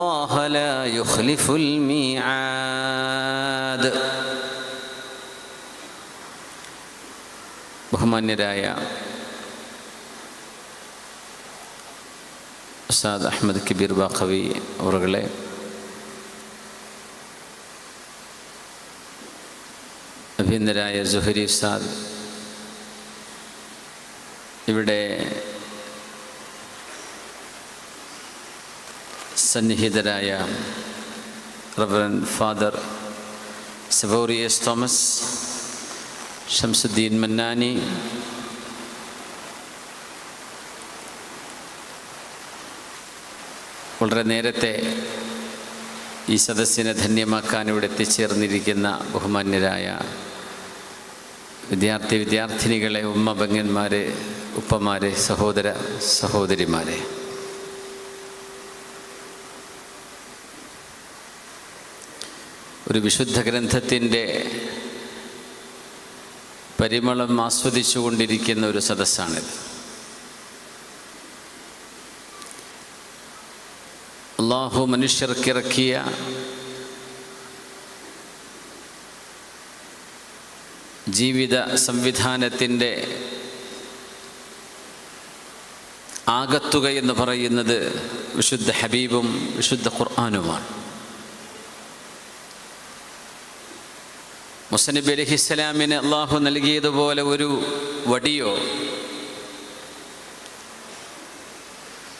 الله لا يخلف الميعاد. ബഹുമാന്യരായ ഉസ്താദ് അഹമ്മദ് കബീർ ബാഖവി അവറുകളെ, അഭിനന്ദരായ സുഹരി ഉസ്താദ്, ഇവിടെ സന്നിഹിതരായ റവറൻ ഫാദർ സെവോറിയസ് തോമസ്, ഷംസുദ്ദീൻ മന്നാനി, വളരെ നേരത്തെ ഈ സദസ്സിനെ ധന്യമാക്കാൻ ഇവിടെ എത്തിച്ചേർന്നിരിക്കുന്ന ബഹുമാന്യരായ വിദ്യാർത്ഥിനികളെ, ഉമ്മ പെങ്ങന്മാരെ, ഉപ്പമാരെ, സഹോദര സഹോദരിമാരെ, ഒരു വിശുദ്ധ ഗ്രന്ഥത്തിൻ്റെ പരിമളം ആസ്വദിച്ചുകൊണ്ടിരിക്കുന്ന ഒരു സദസ്സാണിത്. അല്ലാഹു മനുഷ്യർക്കിറക്കിയ ജീവിത സംവിധാനത്തിൻ്റെ ആകത്തുക എന്ന് പറയുന്നത് വിശുദ്ധ ഹബീബും വിശുദ്ധ ഖുർആനുമാണ്. മൂസാ നബി അലൈഹിസ്സലാമിന് അള്ളാഹു നൽകിയതുപോലെ ഒരു വടിയോ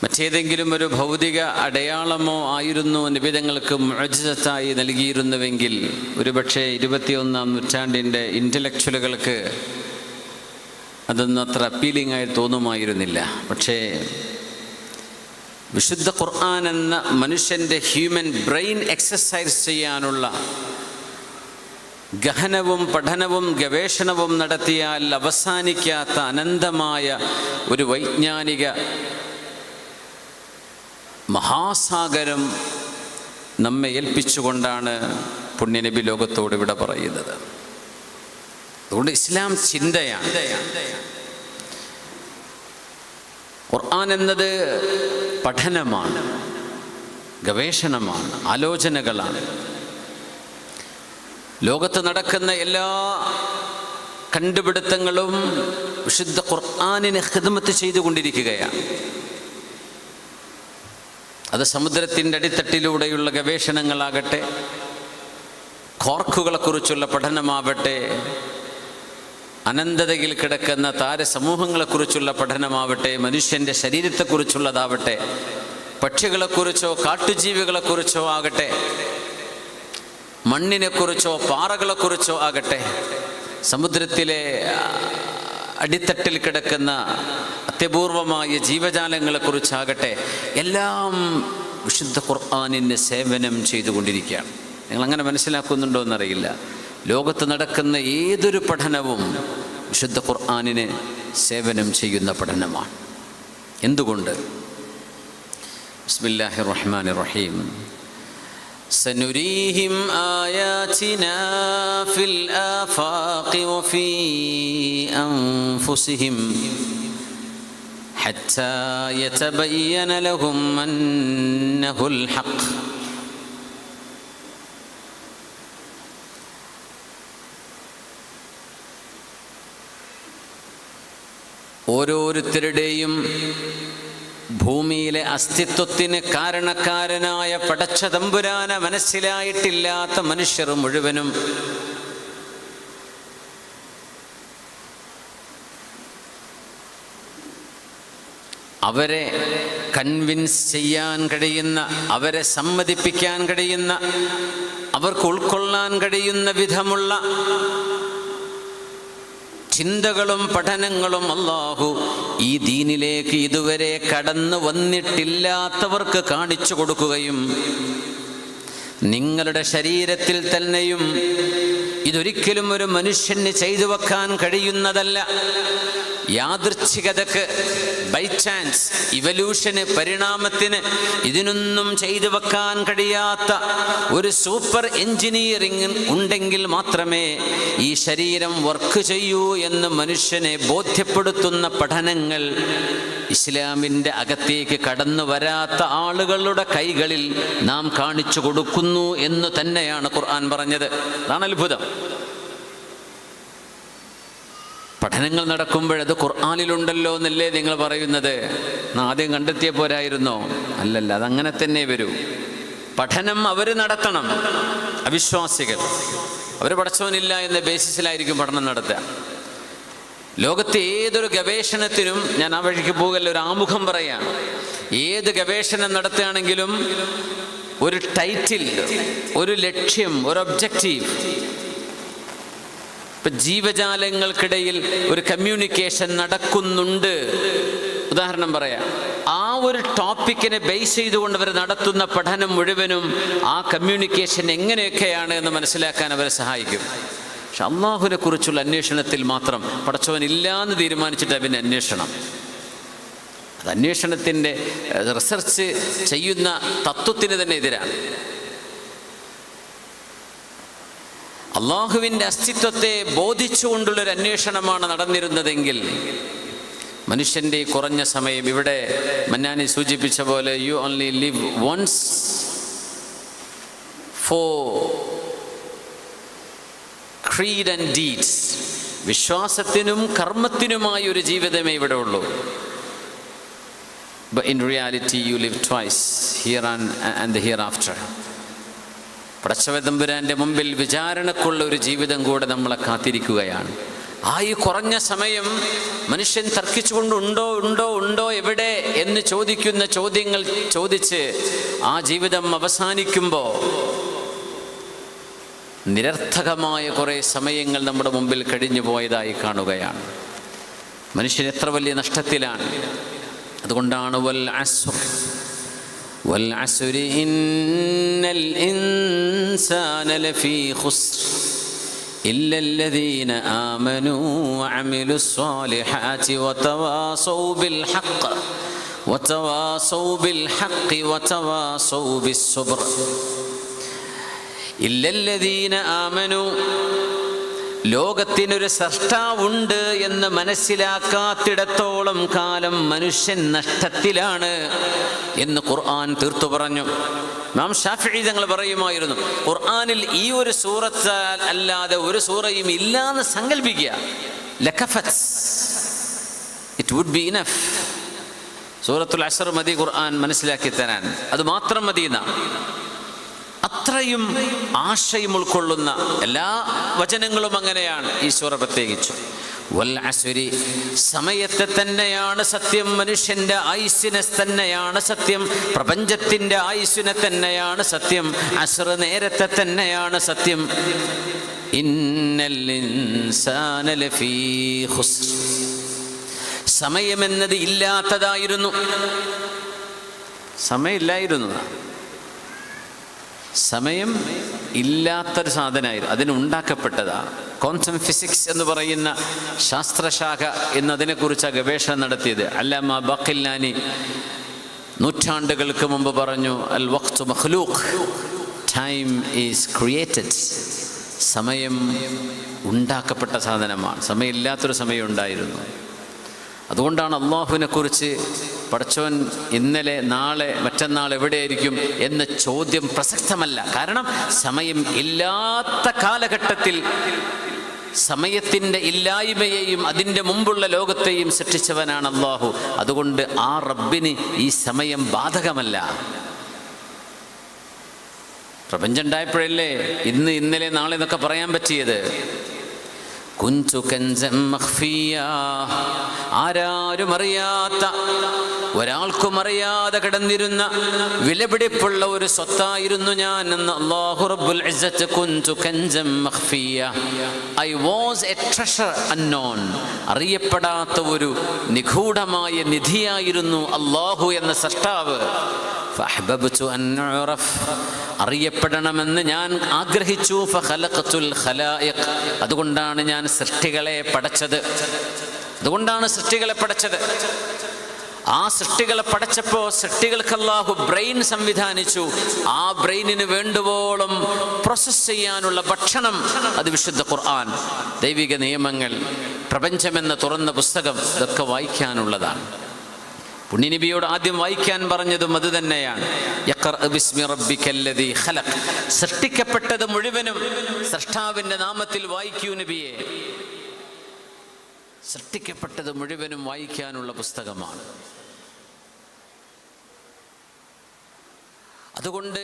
മറ്റേതെങ്കിലും ഒരു ഭൗതിക അടയാളമോ ആയിരുന്നു നിബിതങ്ങൾക്ക് മുഅ്ജിസത്തായി നൽകിയിരുന്നുവെങ്കിൽ ഒരുപക്ഷെ 21-ാം നൂറ്റാണ്ടിൻ്റെ ഇൻ്റലക്ച്വലുകൾക്ക് അതൊന്നും അത്ര അപ്പീലിംഗ് ആയി തോന്നുമായിരുന്നില്ല. പക്ഷേ വിശുദ്ധ ഖുർആൻ എന്ന മനുഷ്യൻ്റെ ഹ്യൂമൻ ബ്രെയിൻ എക്സസൈസ് ചെയ്യാനുള്ള ഗഹനവും പഠനവും ഗവേഷണവും നടത്തിയാൽ അവസാനിക്കാത്ത അനന്തമായ ഒരു വൈജ്ഞാനിക മഹാസാഗരം നമ്മെ ഏൽപ്പിച്ചുകൊണ്ടാണ് പുണ്യനബി ലോകത്തോട് ഇവിടെ പറയുന്നത്. അതുകൊണ്ട് ഇസ്ലാം ചിന്തയാണ്. ഖുർആൻ എന്നത് പഠനമാണ്, ഗവേഷണമാണ്, ആലോചനകളാണ്. ലോകത്ത് നടക്കുന്ന എല്ലാ കണ്ടുപിടുത്തങ്ങളും വിശുദ്ധ ഖുർആനിനെ ഖിദ്മത്ത് ചെയ്തുകൊണ്ടിരിക്കുകയാണ്. അത് സമുദ്രത്തിൻ്റെ അടിത്തട്ടിലൂടെയുള്ള ഗവേഷണങ്ങളാകട്ടെ, കോർക്കുകളെക്കുറിച്ചുള്ള പഠനമാവട്ടെ, അനന്തതയിൽ കിടക്കുന്ന താരസമൂഹങ്ങളെക്കുറിച്ചുള്ള പഠനമാവട്ടെ, മനുഷ്യൻ്റെ ശരീരത്തെക്കുറിച്ചുള്ളതാവട്ടെ, പക്ഷികളെക്കുറിച്ചോ കാട്ടുജീവികളെക്കുറിച്ചോ ആകട്ടെ, മണ്ണിനെക്കുറിച്ചോ പാറകളെക്കുറിച്ചോ ആകട്ടെ, സമുദ്രത്തിലെ അടിത്തട്ടിൽ കിടക്കുന്ന അത്യപൂർവമായ ജീവജാലങ്ങളെക്കുറിച്ചാകട്ടെ, എല്ലാം വിശുദ്ധ ഖുർആനിന് സേവനം ചെയ്തുകൊണ്ടിരിക്കുകയാണ്. നിങ്ങളങ്ങനെ മനസ്സിലാക്കുന്നുണ്ടോ എന്നറിയില്ല. ലോകത്ത് നടക്കുന്ന ഏതൊരു പഠനവും വിശുദ്ധ ഖുർആനിന് സേവനം ചെയ്യുന്ന പഠനമാണ്. എന്തുകൊണ്ട്? ബിസ്മില്ലാഹിർ റഹ്മാനിർ റഹീം. سنريهم آياتنا في الآفاق وفي أنفسهم حتى يتبين لهم أنه الحق. ഓരോരുത്തരുടെയും ഭൂമിയിലെ അസ്തിത്വത്തിന് കാരണക്കാരനായ പടച്ച തമ്പുരാനെ മനസ്സിലായിട്ടില്ലാത്ത മനുഷ്യർ മുഴുവനും അവരെ കൺവിൻസ് ചെയ്യാൻ കഴിയുന്ന, അവരെ സമ്മതിപ്പിക്കാൻ കഴിയുന്ന, അവർക്ക് ഉൾക്കൊള്ളാൻ കഴിയുന്ന വിധമുള്ള ചിന്തകളും പഠനങ്ങളും അല്ലാഹു ഈ ദീനിലേക്ക് ഇതുവരെ കടന്നു വന്നിട്ടില്ലാത്തവർക്ക് കാണിച്ചു കൊടുക്കുകയും, നിങ്ങളുടെ ശരീരത്തിൽ തന്നെയും ഇതൊരിക്കലും ഒരു മനുഷ്യന് ചെയ്തു വെക്കാൻ കഴിയുന്നതല്ല, യാദൃച്ഛികതക്ക്, ബൈ ചാൻസ്, ഇവല്യൂഷന്, പരിണാമത്തിന് ഇതിനൊന്നും ചെയ്തു വെക്കാൻ കഴിയാത്ത ഒരു സൂപ്പർ എഞ്ചിനീയറിംഗ് ഉണ്ടെങ്കിൽ മാത്രമേ ഈ ശരീരം വർക്ക് ചെയ്യൂ എന്ന് മനുഷ്യനെ ബോധ്യപ്പെടുത്തുന്ന പഠനങ്ങൾ ഇസ്ലാമിൻ്റെ അകത്തേക്ക് കടന്നു വരാത്ത ആളുകളുടെ കൈകളിൽ നാം കാണിച്ചു കൊടുക്കുന്നു എന്ന് തന്നെയാണ് ഖുർആൻ പറഞ്ഞത്. അതാണ് അത്ഭുതം. പഠനങ്ങൾ നടക്കുമ്പോഴത് ഖുർആനിലുണ്ടല്ലോ എന്നല്ലേ നിങ്ങൾ പറയുന്നത്? ആദ്യം കണ്ടെത്തിയ പോരായിരുന്നോ? അല്ലല്ല, അതങ്ങനെ തന്നെ വരൂ. പഠനം അവർ നടത്തണം. അവിശ്വാസികൾ അവർ പടച്ചവനില്ല എന്ന ബേസിസിലായിരിക്കും പഠനം നടത്തുക. ലോകത്തെ ഏതൊരു ഗവേഷണത്തിനും, ഞാൻ ആ വഴിക്ക് പോകല്ല, ഒരു ആമുഖം പറയാം. ഏത് ഗവേഷണം നടത്തുകയാണെങ്കിലും ഒരു ടൈറ്റിൽ, ഒരു ലക്ഷ്യം, ഒരു ഒബ്ജക്റ്റീവ്. ഇപ്പം ജീവജാലങ്ങൾക്കിടയിൽ ഒരു കമ്മ്യൂണിക്കേഷൻ നടക്കുന്നുണ്ട്, ഉദാഹരണം പറയാം. ആ ഒരു ടോപ്പിക്കിനെ ബേസ് ചെയ്തുകൊണ്ട് അവർ നടത്തുന്ന പഠനം മുഴുവനും ആ കമ്മ്യൂണിക്കേഷൻ എങ്ങനെയൊക്കെയാണ് എന്ന് മനസ്സിലാക്കാൻ അവരെ സഹായിക്കും. പക്ഷെ അള്ളാഹുവിനെ കുറിച്ചുള്ള അന്വേഷണത്തിൽ മാത്രം പടച്ചവൻ ഇല്ലാന്ന് തീരുമാനിച്ചിട്ട് അവൻ്റെ അന്വേഷണം, അത് അന്വേഷണത്തിൻ്റെ റിസർച്ച് ചെയ്യുന്ന തത്വത്തിന് തന്നെ എതിരാണ്. അള്ളാഹുവിൻ്റെ അസ്തിത്വത്തെ ബോധിച്ചുകൊണ്ടുള്ളൊരു അന്വേഷണമാണ് നടന്നിരുന്നതെങ്കിൽ മനുഷ്യൻ്റെ കുറഞ്ഞ സമയം, ഇവിടെ മന്നാനി സൂചിപ്പിച്ച പോലെ, you only live once for creed and deeds, വിശ്വാസത്തിനും കർമ്മത്തിനുമായി ഒരു ജീവിതമേ ഇവിടെ ഉള്ളൂ. But in reality you live twice, here and the hereafter. പടച്ചവതമ്പുരാൻ്റെ മുമ്പിൽ വിചാരണക്കുള്ള ഒരു ജീവിതം കൂടെ നമ്മളെ കാത്തിരിക്കുകയാണ്. ആ ഈ കുറഞ്ഞ സമയം മനുഷ്യൻ തർക്കിച്ചുകൊണ്ട് ഉണ്ടോ എവിടെ എന്ന് ചോദിക്കുന്ന ചോദ്യങ്ങൾ ചോദിച്ച് ആ ജീവിതം അവസാനിക്കുമ്പോൾ നിരർത്ഥകമായ കുറേ സമയങ്ങൾ നമ്മുടെ മുമ്പിൽ കഴിഞ്ഞു പോയതായി കാണുകയാണ്. മനുഷ്യൻ എത്ര വലിയ നഷ്ടത്തിലാണ്. അതുകൊണ്ടാണ് വൽ അസ്രി ഇന്നൽ ഇൻസാന ലഫീ ഖുസ്ർ ഇല്ലല്ലദീന ആമനൂ വഅമിലുസ് സ്വാലിഹാതി വതവാസൗ ബിൽ ഹഖ് വതവാസൗ ബിസ്സുബ്ർ. ഇല്ലല്ലദീന ആമനു, ലോകത്തിനൊരു സൃഷ്ടാവുണ്ട് എന്ന് മനസ്സിലാക്കാത്തിടത്തോളം കാലം മനുഷ്യൻ നഷ്ടത്തിലാണ് എന്ന് ഖുർആൻ തീർത്തു പറഞ്ഞു. നാം ശാഫിഈ തങ്ങൾ പറയുമായിരുന്നു, ഖുർആനിൽ ഈ ഒരു സൂറത്ത് അല്ലാതെ ഒരു സൂറയും ഇല്ലാന്ന് സങ്കല്പിക്കുക, ലകഫത്, ഇറ്റ് വുഡ് ബി ഇനഫ്. സൂറത്തുൽ അസ്ർ മതി ഖുർആൻ മനസ്സിലാക്കി തരാൻ, അത് മാത്രം മതി എന്നാണ്. അത്രയും ആശയം ഉൾക്കൊള്ളുന്ന എല്ലാ വചനങ്ങളും അങ്ങനെയാണ്. ഈ സൂറ പ്രത്യേകിച്ചു വൽ അസ്രി, സമയത്തെ തന്നെയാണ് സത്യം, മനുഷ്യന്റെ ആയുസ്സിനെ തന്നെയാണ് സത്യം, പ്രപഞ്ചത്തിന്റെ ആയുസ്സിനെ തന്നെയാണ് സത്യം, അസ്ർ നേരത്തെ തന്നെയാണ് സത്യം. ഇന്നൽ ഇൻസാന ലഫീ ഖുസ്ർ, സമയമെന്നത് ഇല്ലാത്തതായിരുന്നു, സമയമില്ലായിരുന്നു. സമയം ഇല്ലാത്തൊരു സാധനമായിരുന്നു, അതിനുണ്ടാക്കപ്പെട്ടതാണ്. ക്വാണ്ടം ഫിസിക്സ് എന്ന് പറയുന്ന ശാസ്ത്രശാഖ എന്നതിനെക്കുറിച്ച് ഗവേഷണം നടത്തിയത് അല്ലാമ ബഖില്ലാനി നൂറ്റാണ്ടുകൾക്ക് മുമ്പ് പറഞ്ഞു, അൽ വഖ്തു മഖ്ലൂഖ്, ടൈം ഈസ് ക്രിയേറ്റഡ്. സമയം ഉണ്ടാക്കപ്പെട്ട സാധനമാണ്, സമയമില്ലാത്തൊരു സമയം ഉണ്ടായിരുന്നു. അതുകൊണ്ടാണ് അള്ളാഹുവിനെ കുറിച്ച് പടച്ചവൻ ഇന്നലെ, നാളെ, മറ്റന്നാൾ എവിടെയായിരിക്കും എന്ന ചോദ്യം പ്രസക്തമല്ല. കാരണം സമയം ഇല്ലാത്ത കാലഘട്ടത്തിൽ സമയത്തിൻ്റെ ഇല്ലായ്മയെയും അതിൻ്റെ മുമ്പുള്ള ലോകത്തെയും സൃഷ്ടിച്ചവനാണ് അള്ളാഹു. അതുകൊണ്ട് ആ റബ്ബിന് ഈ സമയം ബാധകമല്ല. പ്രപഞ്ചം ഉണ്ടായപ്പോഴല്ലേ ഇന്ന്, ഇന്നലെ, നാളെ എന്നൊക്കെ പറയാൻ പറ്റിയത്. കുഞ്ചു കൻസൻ മഖ്ഫിയ, ആരാരും അറിയാത്ത, ഒരാൾക്കും അറിയാതെ കിടന്നിരുന്ന വിലപിടിപ്പുള്ള ഒരു സ്വത്തായിരുന്നു ഞാൻ എന്ന് അല്ലാഹു റബ്ബുൽ ഇസ്സത്ത്. കുഞ്ചു കൻസൻ മഖ്ഫിയ, I was a treasure unknown, അറിയപ്പെടാത്ത ഒരു നിഗൂഢമായ നിധിയായിരുന്നു അല്ലാഹു എന്ന സൃഷ്ടാവ്. ഫഅഹ്ബബ്തു അൻ ഉറഫ്, അറിയപ്പെടണമെന്ന് ഞാൻ ആഗ്രഹിച്ചു. ഫഖലഖതുൽ ഖലായിഖ്, അതുകൊണ്ടാണ് ഞാൻ സൃഷ്ടികളെ പടച്ചത്. അതുകൊണ്ടാണ് സൃഷ്ടികളെ പടച്ചത്. ആ സൃഷ്ടികളെ പടച്ചപ്പോൾ സൃഷ്ടികൾക്ക് അല്ലാഹു ബ്രെയിൻ സംവിധാനിച്ചു. ആ ബ്രെയിനിന് വേണ്ടുവോളം പ്രോസസ് ചെയ്യാനുള്ള ഭക്ഷണം അത് വിശുദ്ധ ഖുർആൻ, ദൈവിക നിയമങ്ങൾ, പ്രപഞ്ചമെന്ന തുറന്ന പുസ്തകം, ഇതൊക്കെ വായിക്കാനുള്ളതാണ്. പുണ്യനബിയോട് ആദ്യം വായിക്കാൻ പറഞ്ഞതും അത് തന്നെയാണ്. യഖ്റഅ ബിസ്മി റബ്ബിക്കല്ലദീ ഖലഖ്. സൃഷ്ടിക്കപ്പെട്ടത് മുഴുവനും സൃഷ്ടാവിൻ്റെ നാമത്തിൽ വായിക്കൂ നബിയെ. സൃഷ്ടിക്കപ്പെട്ടത് മുഴുവനും വായിക്കാനുള്ള പുസ്തകമാണ്. അതുകൊണ്ട്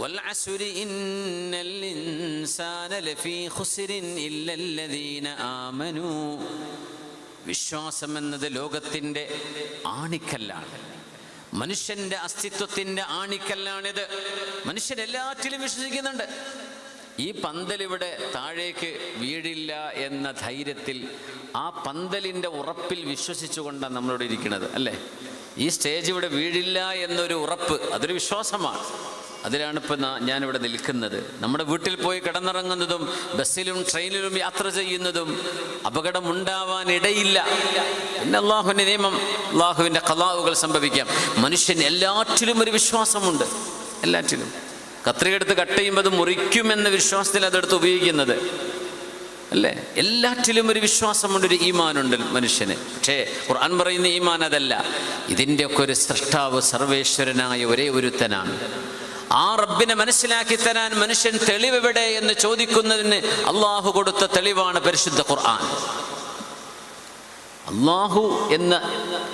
വൽ അസ്രി ഇന്നൽ ഇൻസാന ലഫീ ഖുസ്രിൻ ഇല്ലല്ലദീന ആമനൂ. വിശ്വാസം എന്നത് ലോകത്തിൻ്റെ ആണിക്കല്ലാണ്, മനുഷ്യൻ്റെ അസ്തിത്വത്തിൻ്റെ ആണിക്കല്ലാണിത്. മനുഷ്യൻ എല്ലാറ്റിലും വിശ്വസിക്കുന്നുണ്ട്. ഈ പന്തലിവിടെ താഴേക്ക് വീഴില്ല എന്ന ധൈര്യത്തിൽ, ആ പന്തലിൻ്റെ ഉറപ്പിൽ വിശ്വസിച്ചുകൊണ്ടാണ് നമ്മളിവിടെ ഇരിക്കുന്നത്, അല്ലേ? ഈ സ്റ്റേജ് ഇവിടെ വീഴില്ല എന്നൊരു ഉറപ്പ്, അതൊരു വിശ്വാസമാണ്. അതിലാണ് ഇപ്പം ഞാനിവിടെ നിൽക്കുന്നത്. നമ്മുടെ വീട്ടിൽ പോയി കിടന്നിറങ്ങുന്നതും ബസ്സിലും ട്രെയിനിലും യാത്ര ചെയ്യുന്നതും അപകടമുണ്ടാവാനിടയില്ല. പിന്നെ അള്ളാഹുവിൻ്റെ നിയമം, അള്ളാഹുവിൻ്റെ ഖലാഉകൾ സംഭവിക്കാം. മനുഷ്യൻ എല്ലാറ്റിലും ഒരു വിശ്വാസമുണ്ട്, എല്ലാറ്റിലും. കത്രികയെടുത്ത് കട്ട് ചെയ്യുമ്പോൾ അത് മുറിക്കുമെന്ന വിശ്വാസത്തിൽ അതെടുത്ത് ഉപയോഗിക്കുന്നത്, അല്ലേ? എല്ലാറ്റിലും ഒരു വിശ്വാസമുണ്ട്, ഒരു ഈമാനുണ്ട് മനുഷ്യന്. പക്ഷേ ഖുർആൻ പറയുന്ന ഈമാൻ അതല്ല. ഇതിൻ്റെയൊക്കെ ഒരു സൃഷ്ടാവ് സർവേശ്വരനായ ഒരേ ഒരുത്തനാണ്. ആ റബ്ബിനെ മനസ്സിലാക്കി തരാൻ മനുഷ്യൻ തെളിവെവിടെ എന്ന് ചോദിക്കുന്നതിന് അള്ളാഹു കൊടുത്ത തെളിവാണ് പരിശുദ്ധ ഖുർആൻ. അള്ളാഹു എന്ന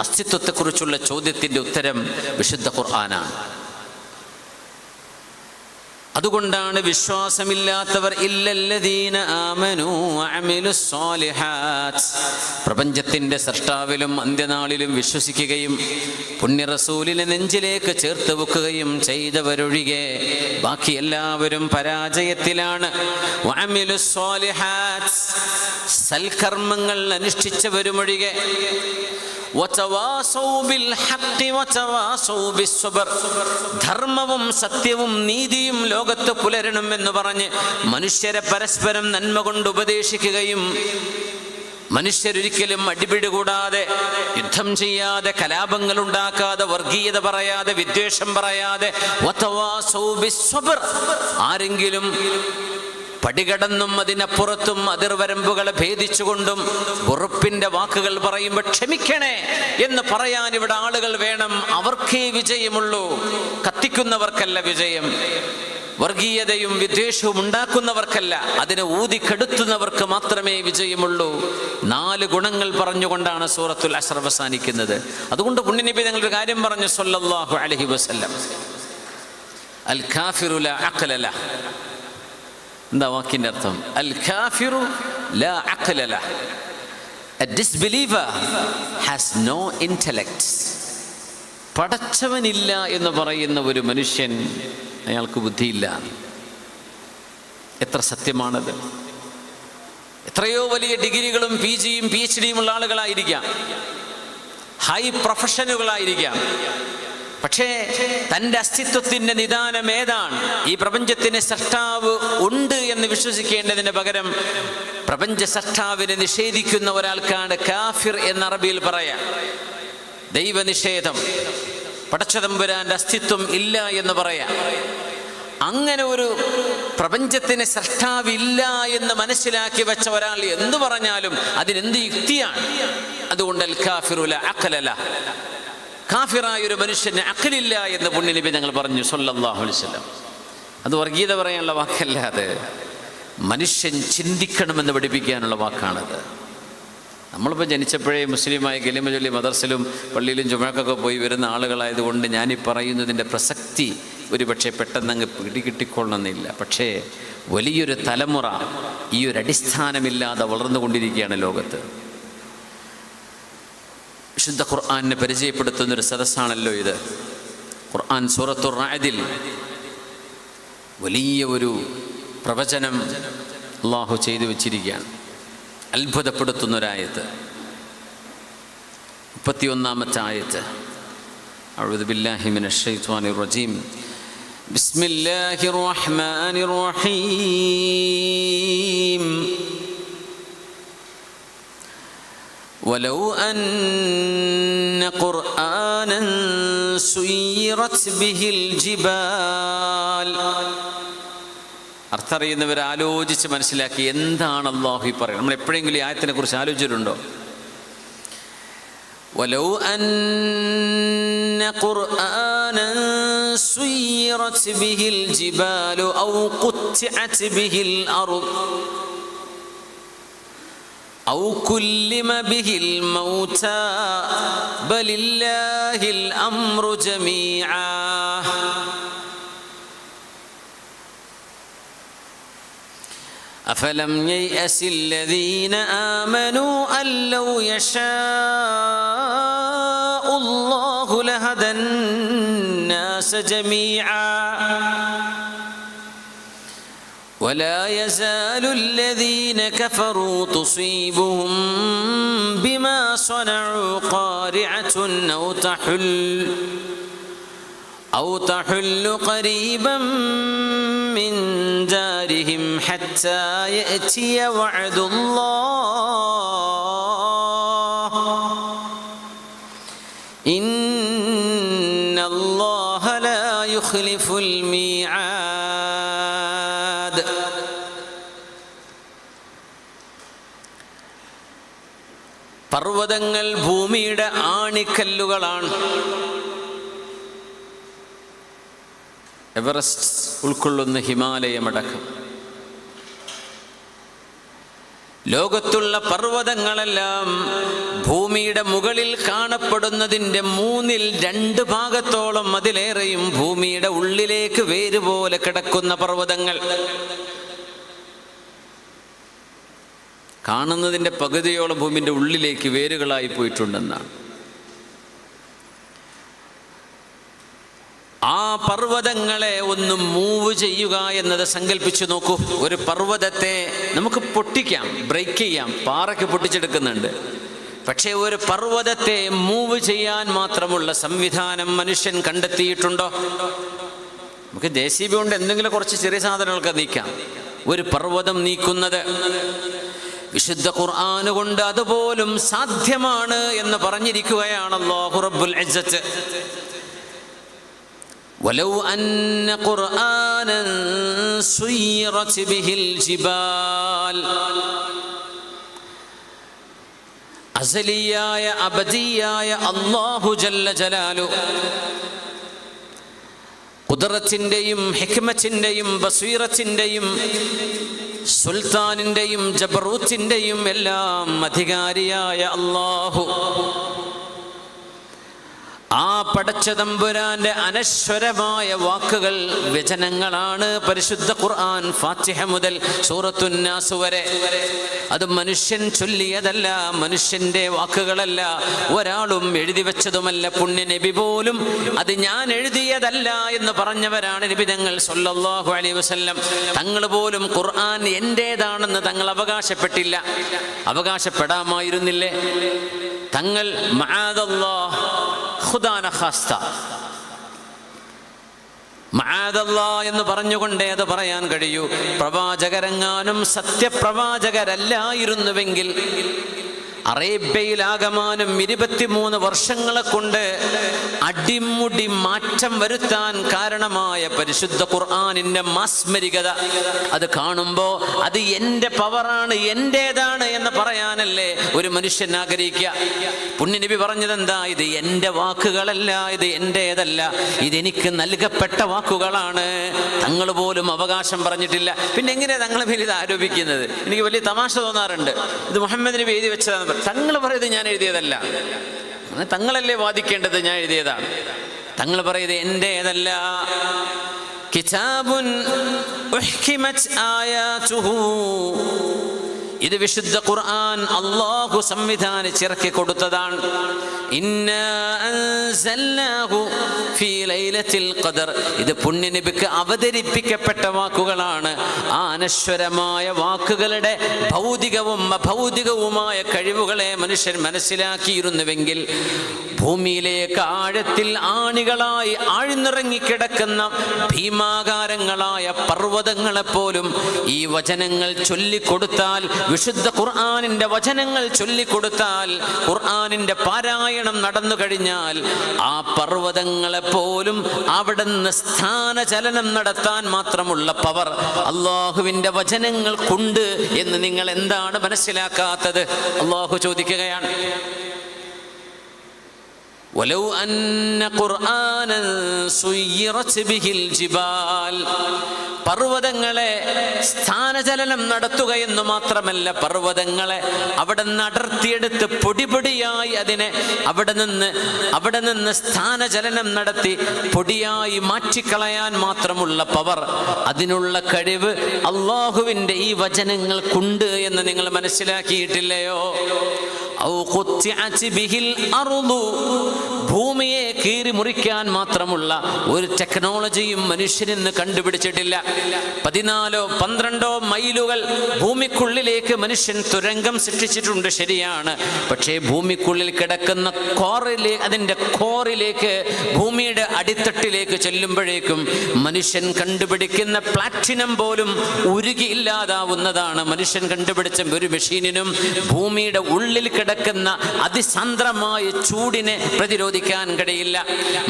അസ്തിത്വത്തെക്കുറിച്ചുള്ള ചോദ്യത്തിൻ്റെ ഉത്തരം വിശുദ്ധ ഖുർആനാണ്. അതുകൊണ്ടാണ് വിശ്വാസമില്ലാത്തവർ ഇല്ലല്ലദീന ആമനൂ വഅമിലുസ് സ്വാലിഹാത്ത്, പ്രപഞ്ചത്തിൻ്റെ സൃഷ്ടാവിലും അന്ത്യനാളിലും വിശ്വസിക്കുകയും പുണ്യ റസൂലിനെ നെഞ്ചിലേക്ക് ചേർത്ത് വെക്കുകയും ചെയ്തവരൊഴികെ ബാക്കി എല്ലാവരും പരാജയത്തിലാണ്. വഅമിലുസ് സ്വാലിഹാത്ത്, സൽക്കർമ്മങ്ങൾ അനുഷ്ഠിച്ചവരുമൊഴികെ. ധർമ്മവും സത്യവും നീതിയും ലോകത്ത് പുലരണം എന്ന് പറഞ്ഞ് മനുഷ്യരെ പരസ്പരം നന്മ കൊണ്ട് ഉപദേശിക്കുകയും, മനുഷ്യരൊരിക്കലും അടിപിടി കൂടാതെ, യുദ്ധം ചെയ്യാതെ, കലാപങ്ങൾ ഉണ്ടാക്കാതെ, വർഗീയത പറയാതെ, വിദ്വേഷം പറയാതെ, ആരെങ്കിലും പടികടന്നും അതിനപ്പുറത്തും അതിർവരമ്പുകളെ ഭേദിച്ചുകൊണ്ടും വെറുപ്പിന്റെ വാക്കുകൾ പറയുമ്പോൾ ക്ഷമിക്കണേ എന്ന് പറയാൻ ഇവിടെ ആളുകൾ വേണം. അവർക്കേ വിജയമുള്ളൂ, കത്തിക്കുന്നവർക്കല്ല വിജയം. വർഗീയതയും വിദ്വേഷവും ഉണ്ടാക്കുന്നവർക്കല്ല, അതിനെ ഊതിക്കെടുത്തുന്നവർക്ക് മാത്രമേ വിജയമുള്ളൂ. 4 ഗുണങ്ങൾ പറഞ്ഞുകൊണ്ടാണ് സൂറത്തുൽ അസ്ർ അവസാനിക്കുന്നത്. അതുകൊണ്ട് പുണ്യനബി ഞങ്ങളൊരു കാര്യം പറഞ്ഞു സല്ലല്ലാഹു അലൈഹി വസല്ലം, അൽ കാഫിറു ലാ അഖ്ല ലഹ്. എന്താ വാക്കിൻ്റെ അർത്ഥം? അൽ കാഫിറു ലാ അഖ്ല ലഹ്, a disbeliever has no intellect. പടച്ചവനില്ല എന്ന് പറയുന്ന ഒരു മനുഷ്യൻ, അയാൾക്ക് ബുദ്ധിയില്ല. എത്ര സത്യമാണത്! എത്രയോ വലിയ ഡിഗ്രികളും PG യും PhD യും ഉള്ള ആളുകളായിരിക്കാം, ഹൈ പ്രൊഫഷനുകളായിരിക്കാം. പക്ഷേ തൻ്റെ അസ്തിത്വത്തിൻ്റെ നിദാനം ഏതാണ്? ഈ പ്രപഞ്ചത്തിന് സൃഷ്ടാവ് ഉണ്ട് എന്ന് വിശ്വസിക്കേണ്ടതിന് പകരം പ്രപഞ്ച സൃഷ്ടാവിനെ നിഷേധിക്കുന്ന ഒരാൾക്കാണ് കാഫിർ എന്ന് അറബിയിൽ പറയാം. ദൈവനിഷേധം, പടച്ചതമ്പുരാന്റെ അസ്തിത്വം ഇല്ല എന്ന് പറയാം. അങ്ങനെ ഒരു പ്രപഞ്ചത്തിന് സൃഷ്ടാവില്ല എന്ന് മനസ്സിലാക്കി വെച്ച ഒരാൾ എന്തു പറഞ്ഞാലും അതിനെന്ത് യുക്തിയാണ്? അതുകൊണ്ട് അൽ കാഫിറു ലാ അഖ്ല ലഹ്, കാഫിറായ ഒരു മനുഷ്യന് അഖ്ലില്ല എന്ന് പുണ്യനബി ഞങ്ങൾ പറഞ്ഞു സല്ലല്ലാഹു അലൈഹി വസല്ലം. അത് വർഗീയത പറയാനുള്ള വാക്കല്ല, അത് മനുഷ്യൻ ചിന്തിക്കണമെന്ന് പഠിപ്പിക്കാനുള്ള വാക്കാണത്. നമ്മളിപ്പോൾ ജനിച്ചപ്പോഴേ മുസ്ലിമായി കലിമ ചൊല്ലി മദർസിലും പള്ളിയിലും ജുമഅക്കൊക്കെ പോയി വരുന്ന ആളുകളായതുകൊണ്ട് ഞാനീ പറയുന്നതിൻ്റെ പ്രസക്തി ഒരുപക്ഷെ പെട്ടെന്നങ്ങ് പിടികിട്ടിക്കൊള്ളണമെന്നില്ല. പക്ഷേ വലിയൊരു തലമുറ ഈ ഒരു അടിസ്ഥാനമില്ലാതെ വളർന്നുകൊണ്ടിരിക്കുകയാണ് ലോകത്ത്. വിശുദ്ധ ഖുർആനെ പരിചയപ്പെടുത്തുന്നൊരു സദസ്സാണല്ലോ ഇത്. ഖുർആൻ സൂറത്തുർ റഅദിൽ വലിയ ഒരു പ്രവചനം അല്ലാഹു ചെയ്തു വെച്ചിരിക്കുകയാണ്. അത്ഭുതപ്പെടുത്തുന്നൊരായത്ത്, 31-ാമത്തെ ആയത്ത്. അഊദു ബില്ലാഹി മിനശ് ശൈത്വാനിർ റജീം. ബിസ്മില്ലാഹിർ റഹ്മാനിർ റഹീം. വലൗ അന്ന ഖുർആനൻ സുയ്യിറത് ബിഹിൽ ജിബാൽ. അർത്ഥം അറിയുന്നവർ ആലോചിച്ച് മനസ്സിലാക്കി എന്താണ് അല്ലാഹു പറയുന്നത്. നമ്മൾ എപ്പോഴെങ്കിലും ഈ ആയത്തിനെ കുറിച്ച് ആലോചിച്ചിട്ടുണ്ടോ? വലൗ അന്ന ഖുർആനൻ സുയ്യിറത് ബിഹിൽ ജിബാലു ഔ ഖുത്തിഅത് ബിഹിൽ അർദ് ഔ കുല്ലിമ ബിഹിൽ മൗതാ ബലില്ലാഹിൽ അംറു ജമീഅ. أفلم ييأس الذين آمنوا أن لو يشاء الله لهدى الناس جميعا ولا يزال الذين كفروا تصيبهم بما صنعوا قارعة أو تحل قريبا من دارهم حتى يأتي وعد الله إن الله لا يخلف الميعاد. പർവ്വതങ്ങൾ ഭൂമിയുടെ ആണിക്കല്ലുകളാണ്. എവറസ്റ്റ് ഉൾക്കൊള്ളുന്ന ഹിമാലയമടക്കം ലോകത്തുള്ള പർവ്വതങ്ങളെല്ലാം ഭൂമിയുടെ മുകളിൽ കാണപ്പെടുന്നതിൻ്റെ 2 ഭാഗത്തോളം അതിലേറെയും ഭൂമിയുടെ ഉള്ളിലേക്ക് വേരുപോലെ കിടക്കുന്ന പർവ്വതങ്ങൾ. കാണുന്നതിൻ്റെ പകുതിയോളം ഭൂമിയുടെ ഉള്ളിലേക്ക് വേരുകളായി പോയിട്ടുണ്ടെന്നാണ്. ആ പർവ്വതങ്ങളെ ഒന്ന് മൂവ് ചെയ്യുക എന്നത് സങ്കല്പിച്ചു നോക്കൂ. ഒരു പർവ്വതത്തെ നമുക്ക് പൊട്ടിക്കാം, ബ്രേക്ക് ചെയ്യാം, പാറയ്ക്ക് പൊട്ടിച്ചെടുക്കുന്നുണ്ട്. പക്ഷേ ഒരു പർവ്വതത്തെ മൂവ് ചെയ്യാൻ മാത്രമുള്ള സംവിധാനം മനുഷ്യൻ കണ്ടെത്തിയിട്ടുണ്ടോ? നമുക്ക് JCB കൊണ്ട് എന്തെങ്കിലും കുറച്ച് ചെറിയ സാധനങ്ങളൊക്കെ നീക്കാം. ഒരു പർവ്വതം നീക്കുന്നത് വിശുദ്ധ ഖുർആൻ കൊണ്ട് അതുപോലും സാധ്യമാണ് എന്ന് പറഞ്ഞിരിക്കുകയാണ് അല്ലാഹു റബ്ബുൽ ഇസ്സത്ത്. വലൗ അന്ന ഖുർആനൻ സുയ്യിറത് ബിഹിൽ ജിബാൽ. അസലിയായ അബദിയായ അല്ലാഹു ജല്ല ജലാലു ഖുദ്റത്തിൻ്റെയും ഹിക്മത്തിൻ്റെയും ബസീറത്തിൻ്റെയും സുൽത്താനിൻ്റെയും ജബറൂത്തിൻ്റെയും എല്ലാം അധികാരിയായ അല്ലാഹു ആ പടച്ച തമ്പുരാന്റെ അനശ്വരമായ വാക്കുകൾ, വചനങ്ങളാണ് പരിശുദ്ധ ഖുർആൻ. ഫാത്തിഹ മുതൽ സൂറത്തുൻ നാസ് വരെ. അത് മനുഷ്യൻ ചൊല്ലിയതല്ല, മനുഷ്യന്റെ വാക്കുകളല്ല, ഒരാളും എഴുതി വെച്ചതുമല്ല. പുണ്യ നബി പോലും അത് ഞാൻ എഴുതിയതല്ല എന്ന് പറഞ്ഞവരാണ് നബിതങ്ങൾ സല്ലല്ലാഹു അലൈഹി വസല്ലം. തങ്ങൾ പോലും ഖുർആൻ എന്റേതാണെന്ന് തങ്ങൾ അവകാശപ്പെട്ടില്ല. അവകാശപ്പെടാമായിരുന്നില്ലേ? തങ്ങൾ മആദല്ലാഹ് ഖുദാന ഖാസ്ത മആദല്ലാഹ് എന്ന് പറഞ്ഞുകൊണ്ടേ അത് പറയാൻ കഴിയൂ. പ്രവാചകരെങ്ങാനും സത്യപ്രവാചകരല്ലായിരുന്നുവെങ്കിൽ അറേബ്യയിലാകമാനം 23 വർഷങ്ങളെ കൊണ്ട് അടിമുടി മാറ്റം വരുത്താൻ കാരണമായ പരിശുദ്ധ ഖുർആനിന്റെ മാസ്മരികത അത് കാണുമ്പോൾ അത് എൻ്റെ പവറാണ്, എൻ്റേതാണ് എന്ന് പറയാനല്ലേ ഒരു മനുഷ്യൻ ആഗ്രഹിക്കുക. പുണ്യനബി പറഞ്ഞതെന്താ? ഇത് എൻ്റെ വാക്കുകളല്ല, ഇത് എൻ്റേതല്ല, ഇതെനിക്ക് നൽകപ്പെട്ട വാക്കുകളാണ്. തങ്ങൾ പോലും അവകാശം പറഞ്ഞിട്ടില്ല. പിന്നെ എങ്ങനെയാണ് തങ്ങളെ മേൽ ഇത് ആരോപിക്കുന്നത്? എനിക്ക് വലിയ തമാശ തോന്നാറുണ്ട്. ഇത് മുഹമ്മദ് നബി എഴുതി വെച്ചതാണെന്ന്. തങ്ങൾ പറയുന്നത് ഞാൻ എഴുതിയതല്ല. തങ്ങളല്ലേ വാദിക്കേണ്ടത് ഞാൻ എഴുതിയതാണ്. തങ്ങൾ പറയുന്നത് എൻ്റേതല്ല. കിതാബുൻ ഉഹ്കിമത് ആയാതുഹു, ഇത് വിശുദ്ധ ഖുർആൻ അല്ലാഹു സംവിധാനിച്ചിറക്കി കൊടുത്തതാണ്. ഇന്നാ അൻസൽനാഹു ഫീ ലൈലത്തിൽ ഖദർ. ഇത് പുണ്യനബിക്ക് അവതരിപ്പിക്കപ്പെട്ട വാക്കുകളാണ്. ആ അനശ്വരമായ വാക്കുകളുടെ ഭൗതികവും അഭൗതികവുമായ കഴിവുകളെ മനുഷ്യൻ മനസ്സിലാക്കിയിരുന്നുവെങ്കിൽ ഭൂമിയിലേക്ക് ആഴത്തിൽ ആണികളായി ആഴ്ന്നിറങ്ങിക്കിടക്കുന്ന ഭീമാകാരങ്ങളായ പർവ്വതങ്ങളെപ്പോലും ഈ വചനങ്ങൾ ചൊല്ലിക്കൊടുത്താൽ, വിശുദ്ധ ഖുർആനിന്റെ വചനങ്ങൾ ചൊല്ലിക്കൊടുത്താൽ, ഖുർആനിന്റെ പാരായണം നടന്നു കഴിഞ്ഞാൽ ആ പർവ്വതങ്ങളെപ്പോലും അവിടുന്ന് സ്ഥാനചലനം നടത്താൻ മാത്രമുള്ള പവർ അള്ളാഹുവിന്റെ വചനങ്ങൾക്കുണ്ട് എന്ന് നിങ്ങൾ എന്താണ് മനസ്സിലാക്കാത്തത്? അള്ളാഹു ചോദിക്കുകയാണ്. വലൗ അന്ന ഖുർആനൻ സുയ്യിറത് ബിഹിൽ ജിബാൽ. പർവ്വതങ്ങളെ സ്ഥാനചലനം നടത്തുകയെന്നു മാത്രമല്ല, പർവ്വതങ്ങളെ അവിടെ അടർത്തിയെടുത്ത് പൊടിപൊടിയായി അതിനെ അവിടെ നിന്ന് സ്ഥാനചലനം നടത്തി പൊടിയായി മാറ്റിക്കളയാൻ മാത്രമുള്ള പവർ, അതിനുള്ള കഴിവ് അള്ളാഹുവിൻ്റെ ഈ വചനങ്ങൾക്കുണ്ട് എന്ന് നിങ്ങൾ മനസ്സിലാക്കിയിട്ടില്ലയോ? ഭൂമിയെ കീറി മുറിക്കാൻ മാത്രമുള്ള ഒരു ടെക്നോളജിയും മനുഷ്യനിന്ന് കണ്ടുപിടിച്ചിട്ടില്ല. 14-12 മൈലുകൾ ഭൂമിക്കുള്ളിലേക്ക് മനുഷ്യൻ തുരങ്കം സൃഷ്ടിച്ചിട്ടുണ്ട്, ശരിയാണ്. പക്ഷേ ഭൂമിക്കുള്ളിൽ കിടക്കുന്ന അതിൻ്റെ കോറിലേക്ക്, ഭൂമിയുടെ അടിത്തട്ടിലേക്ക് ചെല്ലുമ്പോഴേക്കും മനുഷ്യൻ കണ്ടുപിടിക്കുന്ന പ്ലാറ്റിനം പോലും ഉരുകിയില്ലാതാവുന്നതാണ്. മനുഷ്യൻ കണ്ടുപിടിച്ച ഒരു മെഷീനിനും ഭൂമിയുടെ ഉള്ളിൽ കിടക്കുന്ന അതിസാന്ദ്രമായ ചൂടിനെ പ്രതിരോധിക്കാൻ കഴിയില്ല.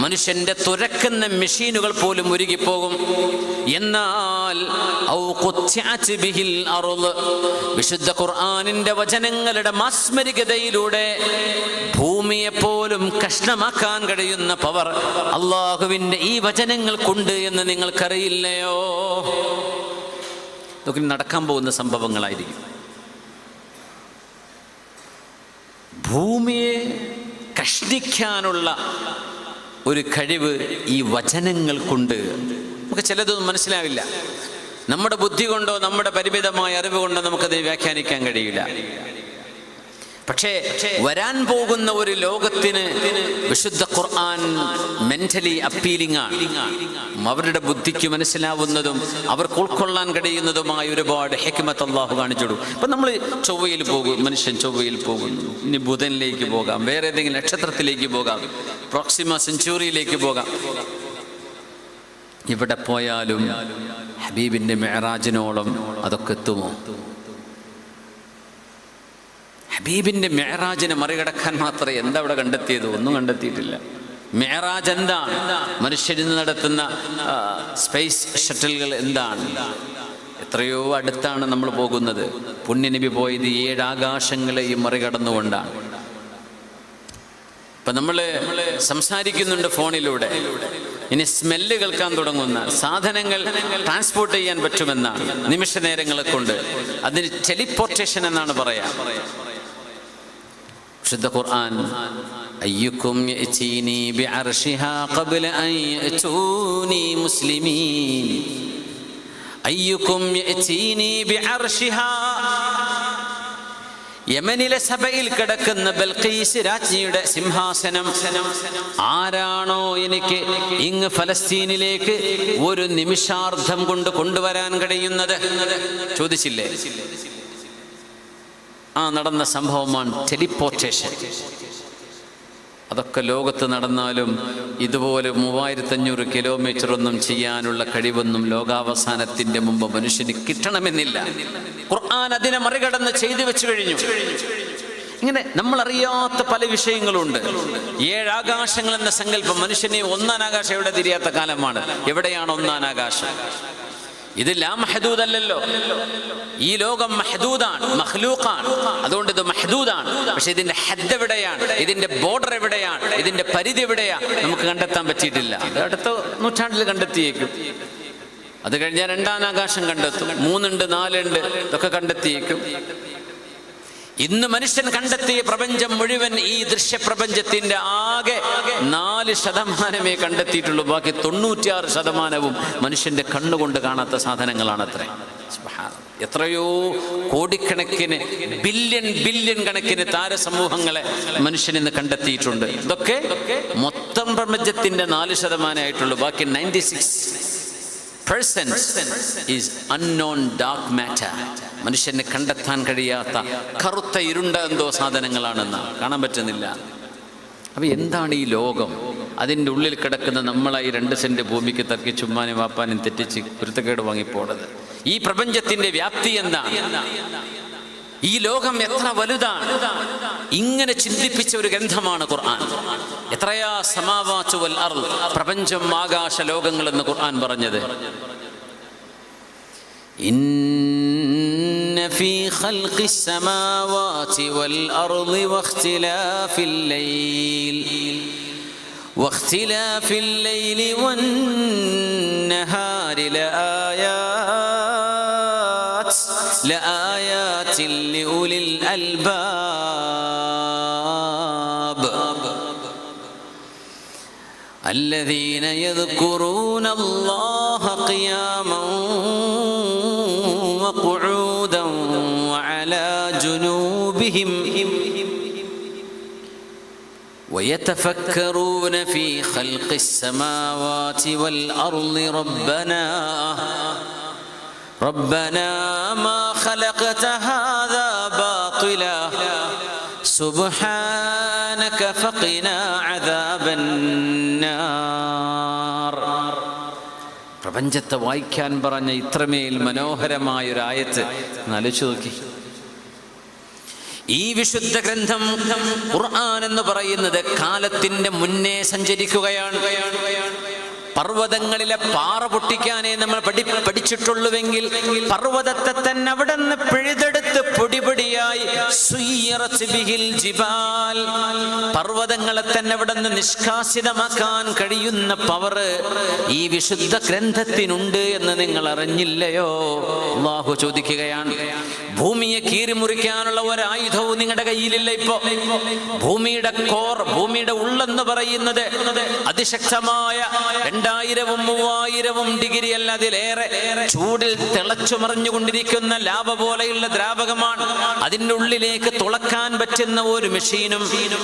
മനുഷ്യന്റെ തുരക്കുന്ന മെഷീനുകൾ പോലും ഉരുകിപ്പോകും. എന്നാൽ വിശുദ്ധ ഖുർആനിന്റെ വചനങ്ങളുടെ മാസ്മരികതയിലൂടെ ഭൂമിയെ പോലും കഷ്ണമാക്കാൻ കഴിയുന്ന പവർ അള്ളാഹുവിന്റെ ഈ വചനങ്ങൾക്കുണ്ട് എന്ന് നിങ്ങൾക്കറിയില്ലയോ? ഇതൊക്കെ നടക്കാൻ പോകുന്ന സംഭവങ്ങളായിരിക്കും. ഭൂമിയെ കഷ്ണിക്കാനുള്ള ഒരു കഴിവ് ഈ വചനങ്ങൾക്കുണ്ട്. നമുക്ക് ചിലതൊന്നും മനസ്സിലാവില്ല. നമ്മുടെ ബുദ്ധി കൊണ്ടോ നമ്മുടെ പരിമിതമായ അറിവ് കൊണ്ടോ നമുക്കത് വ്യാഖ്യാനിക്കാൻ കഴിയില്ല. പക്ഷേ വരാൻ പോകുന്ന ഒരു ലോകത്തിന് വിശുദ്ധ ഖുർആൻ മെന്റലി അപ്പീലിംഗ് ആണ്. അവരുടെ ബുദ്ധിക്ക് മനസ്സിലാവുന്നതും അവർക്ക് ഉൾക്കൊള്ളാൻ കഴിയുന്നതുമായ ഒരുപാട് ഹിക്മത്ത് അല്ലാഹു കാണിച്ചിടും. ഇപ്പം നമ്മൾ ചൊവ്വയിൽ പോകും, മനുഷ്യൻ ചൊവ്വയിൽ പോകുന്നു, ഇനി ബുധനിലേക്ക് പോകാം, വേറെ ഏതെങ്കിലും നക്ഷത്രത്തിലേക്ക് പോകാം, പ്രോക്സിമ സെഞ്ചുറിയിലേക്ക് പോകാം. ഇവിടെ പോയാലും ഹബീബിന്റെ മെഹറാജിനോളം അതൊക്കെ എത്തുമോ? ഹബീബിന്റെ മെഹറാജിനെ മറികടക്കാൻ മാത്രമേ എന്താ അവിടെ കണ്ടെത്തിയത്? ഒന്നും കണ്ടെത്തിയിട്ടില്ല. മെഹറാജ് എന്താണ്? മനുഷ്യരിൽ നടത്തുന്ന സ്പേസ് ഷട്ടിലുകൾ എന്താണ്? എത്രയോ അടുത്താണ് നമ്മൾ പോകുന്നത്. പുണ്യനബി പോയത് 7 ആകാശങ്ങളെയും മറികടന്നുകൊണ്ടാണ്. ഇപ്പൊ നമ്മൾ സംസാരിക്കുന്നുണ്ട് ഫോണിലൂടെ. ഇനി സ്മെല്ല് കേൾക്കാൻ തുടങ്ങുന്ന സാധനങ്ങൾ ട്രാൻസ്പോർട്ട് ചെയ്യാൻ പറ്റുമെന്നാണ് നിമിഷ നേരങ്ങളെ കൊണ്ട്. അതിന് ടെലിപ്പോർട്ടേഷൻ എന്നാണ് പറയാ. വിശുദ്ധ ഖുർആൻ അയ്യുക്കും യഅതീനി ബിഅർശിഹാ ഖബ്ല അൻ യഅതൂനി മുസ്ലിമീൻ. അയ്യുക്കും യഅതീനി ബിഅർശിഹാ. യമനിലെ സഭയിൽ കിടക്കുന്ന ബൽഖീസ് രാജ്ഞിയുടെ സിംഹാസനം ആരാണോ എനിക്ക് ഇങ്ങ് ഫലസ്തീനിലേക്ക് ഒരു നിമിഷാർദ്ധം കൊണ്ട് കൊണ്ടുവരാൻ കഴിയുന്നത്? ചോദിച്ചില്ലേ? നടന്ന സംഭവമാണ് ടെലിപ്പോർട്ടേഷൻ. അതൊക്കെ ലോകത്ത് നടന്നാലും ഇതുപോലെ 3500 കിലോമീറ്റർ ഒന്നും ചെയ്യാനുള്ള കഴിവൊന്നും ലോകാവസാനത്തിന്റെ മുമ്പ് മനുഷ്യന് കിട്ടണമെന്നില്ല. ഖുർആൻ അതിനെ മറികടന്ന് ചെയ്തു വെച്ചു കഴിഞ്ഞു. ഇങ്ങനെ നമ്മൾ അറിയാത്ത പല വിഷയങ്ങളുണ്ട്. 7 ആകാശങ്ങൾ എന്ന സങ്കല്പം മനുഷ്യനെ ഒന്നാം ആകാശം എവിടെ തിരിയാത്ത കാലമാണ്. എവിടെയാണ് ഒന്നാം ആകാശം? ഇത് ലാ മഹദൂദ് അല്ലല്ലോ. ഈ ലോകം മഹദൂദാണ്, മഖ്ലൂഖാണ്. അതുകൊണ്ട് ഇത് മഹദൂദാണ്. പക്ഷെ ഇതിന്റെ ഹദ് എവിടെയാണ്? ഇതിന്റെ ബോർഡർ എവിടെയാണ്? ഇതിന്റെ പരിധി എവിടെയാണ്? നമുക്ക് കണ്ടെത്താൻ പറ്റിയിട്ടില്ല. അത് അടുത്ത നൂറ്റാണ്ടിൽ കണ്ടെത്തിയേക്കും. അത് കഴിഞ്ഞാൽ 2ാം ആകാശം കണ്ടെത്തും. 3 ഉണ്ട്, 4 ഉണ്ട്, ഇതൊക്കെ കണ്ടെത്തിയേക്കും. ഇന്ന് മനുഷ്യൻ കണ്ടെത്തിയ പ്രപഞ്ചം മുഴുവൻ ഈ ദൃശ്യപ്രപഞ്ചത്തിന്റെ ആകെ 4% കണ്ടെത്തിയിട്ടുള്ളൂ. ബാക്കി 96% മനുഷ്യന്റെ കണ്ണുകൊണ്ട് കാണാത്ത സാധനങ്ങളാണത്രേ. സുബ്ഹാനല്ലാഹ്. എത്രയോ കോടിക്കണക്കിന് ബില്യൺ കണക്കിന് താരസമൂഹങ്ങളെ മനുഷ്യൻ ഇന്ന് കണ്ടെത്തിയിട്ടുണ്ട്. ഇതൊക്കെ മൊത്തം പ്രപഞ്ചത്തിന്റെ 4% ബാക്കി 96% is unknown dark matter. മനുഷ്യന് കണ്ടെത്താൻ കഴിയാത്ത കറുത്ത ഇരുണ്ട എന്തോ സാധനങ്ങളാണെന്ന് കാണാൻ പറ്റുന്നില്ല. അപ്പം എന്താണ് ഈ ലോകം? അതിൻ്റെ ഉള്ളിൽ കിടക്കുന്ന നമ്മളായി 2 സെന്റ് ഭൂമിക്ക് തർക്കി ചുമ്മാനും വാപ്പാനും തെറ്റിച്ച് കുരുത്തക്കേട് വാങ്ങിപ്പോണത്. ഈ പ്രപഞ്ചത്തിന്റെ വ്യാപ്തി എന്താ? ഈ ലോകം എത്ര വലുതാണ്? ഇങ്ങനെ ചിന്തിപ്പിച്ച ഒരു ഗ്രന്ഥമാണ് ഖുർആൻ. എത്രയാ സമാവാതു വൽ അർള്, പ്രപഞ്ചം ആകാശ ലോകങ്ങൾ എന്ന് ഖുർആൻ പറഞ്ഞത്. ഇന്ന ഫീ ഖൽഖിസ് സമാവാതി വൽ അർളി വഖ്തിലാഫിൽ ലൈലി വന്നഹാരി لآيات لأولي الألباب الذين يذكرون الله قياما وقعودا وعلى جنوبهم ويتفكرون في خلق السماوات والأرض ربنا ما خلقت هذا باطلا سبحانك فقنا عذاب النار. പ്രപഞ്ചത്തെ വായിക്കാൻ പറഞ്ഞ ഇത്രമേൽ മനോഹരമായൊരു ആയത്ത് ആലോചിച്ച് നോക്കി. ഈ വിശുദ്ധ ഗ്രന്ഥം ഖുർആൻ എന്ന് പറയുന്നത് കാലത്തിന്റെ മുന്നേ സഞ്ചരിക്കുകയാണ്. പർവ്വതങ്ങളിലെ പാറ പൊട്ടിക്കാനേ നമ്മൾ പഠിച്ചിട്ടുള്ളുവെങ്കിൽ പർവ്വതത്തെ തന്നെ അവിടെ നിന്ന് പിഴുതെടുത്ത് പൊടിപൊടിയായി പർവ്വതങ്ങളെ തന്നെ അവിടെ നിന്ന് നിഷ്കാസിതമാക്കാൻ കഴിയുന്ന പവർ ഈ വിശുദ്ധ ഗ്രന്ഥത്തിനുണ്ട് എന്ന് നിങ്ങൾ അറിഞ്ഞില്ലയോ? അല്ലാഹു ചോദിക്കുകയാണ്. ഭൂമിയെ കീറിമുറിക്കാനുള്ള ഒരായുധവും നിങ്ങളുടെ കയ്യിലില്ല. ഇപ്പോ ഭൂമിയുടെ കോർ, ഭൂമിയുടെ ഉള്ളെന്ന് പറയുന്നത് അതിശക്തമായ 2000-3000 ഡിഗ്രി അല്ല അതിലേറെ ചൂടിൽ തിളച്ചു മറിഞ്ഞുകൊണ്ടിരിക്കുന്ന ലാവ പോലെയുള്ള ദ്രാവകമാണ്. അതിൻ്റെ ഉള്ളിലേക്ക് തുളക്കാൻ പറ്റുന്ന ഒരു മെഷീനും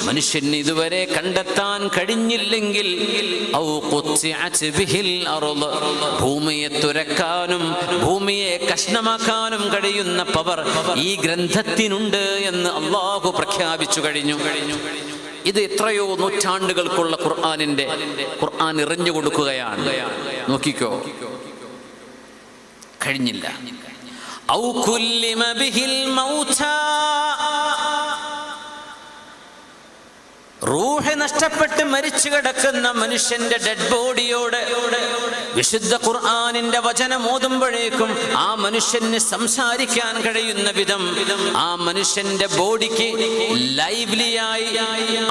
മനുഷ്യന് ഇതുവരെ കണ്ടെത്താൻ കഴിഞ്ഞില്ലെങ്കിൽ ഭൂമിയെ തുരക്കാനും ഭൂമിയെ കഷ്ണമാക്കാനും കഴിയുന്ന പവർ ഈ ഗ്രന്ഥത്തിനുണ്ട് എന്ന് അല്ലാഹു പ്രഖ്യാപിച്ചു കഴിഞ്ഞു. ഇത് എത്രയോ നൂറ്റാണ്ടുകൾക്കുള്ള ഖുർആൻ എറിഞ്ഞു കൊടുക്കുകയാണ്. നോക്കിക്കോ, കഴിഞ്ഞില്ല. ഔ കുല്ലിമ ബിഹിൽ മൗതാ, റൂഹ് നഷ്ടപ്പെട്ട് മരിച്ചു കിടക്കുന്ന മനുഷ്യന്റെ ഡെഡ് ബോഡിയോട് വിശുദ്ധ ഖുർആനിന്റെ വചനം ഓതുമ്പോഴേക്കും ആ മനുഷ്യന് സംസാരിക്കാൻ കഴിയുന്ന വിധം ആ മനുഷ്യന്റെ ബോഡിക്ക് ലൈവ്ലിയായി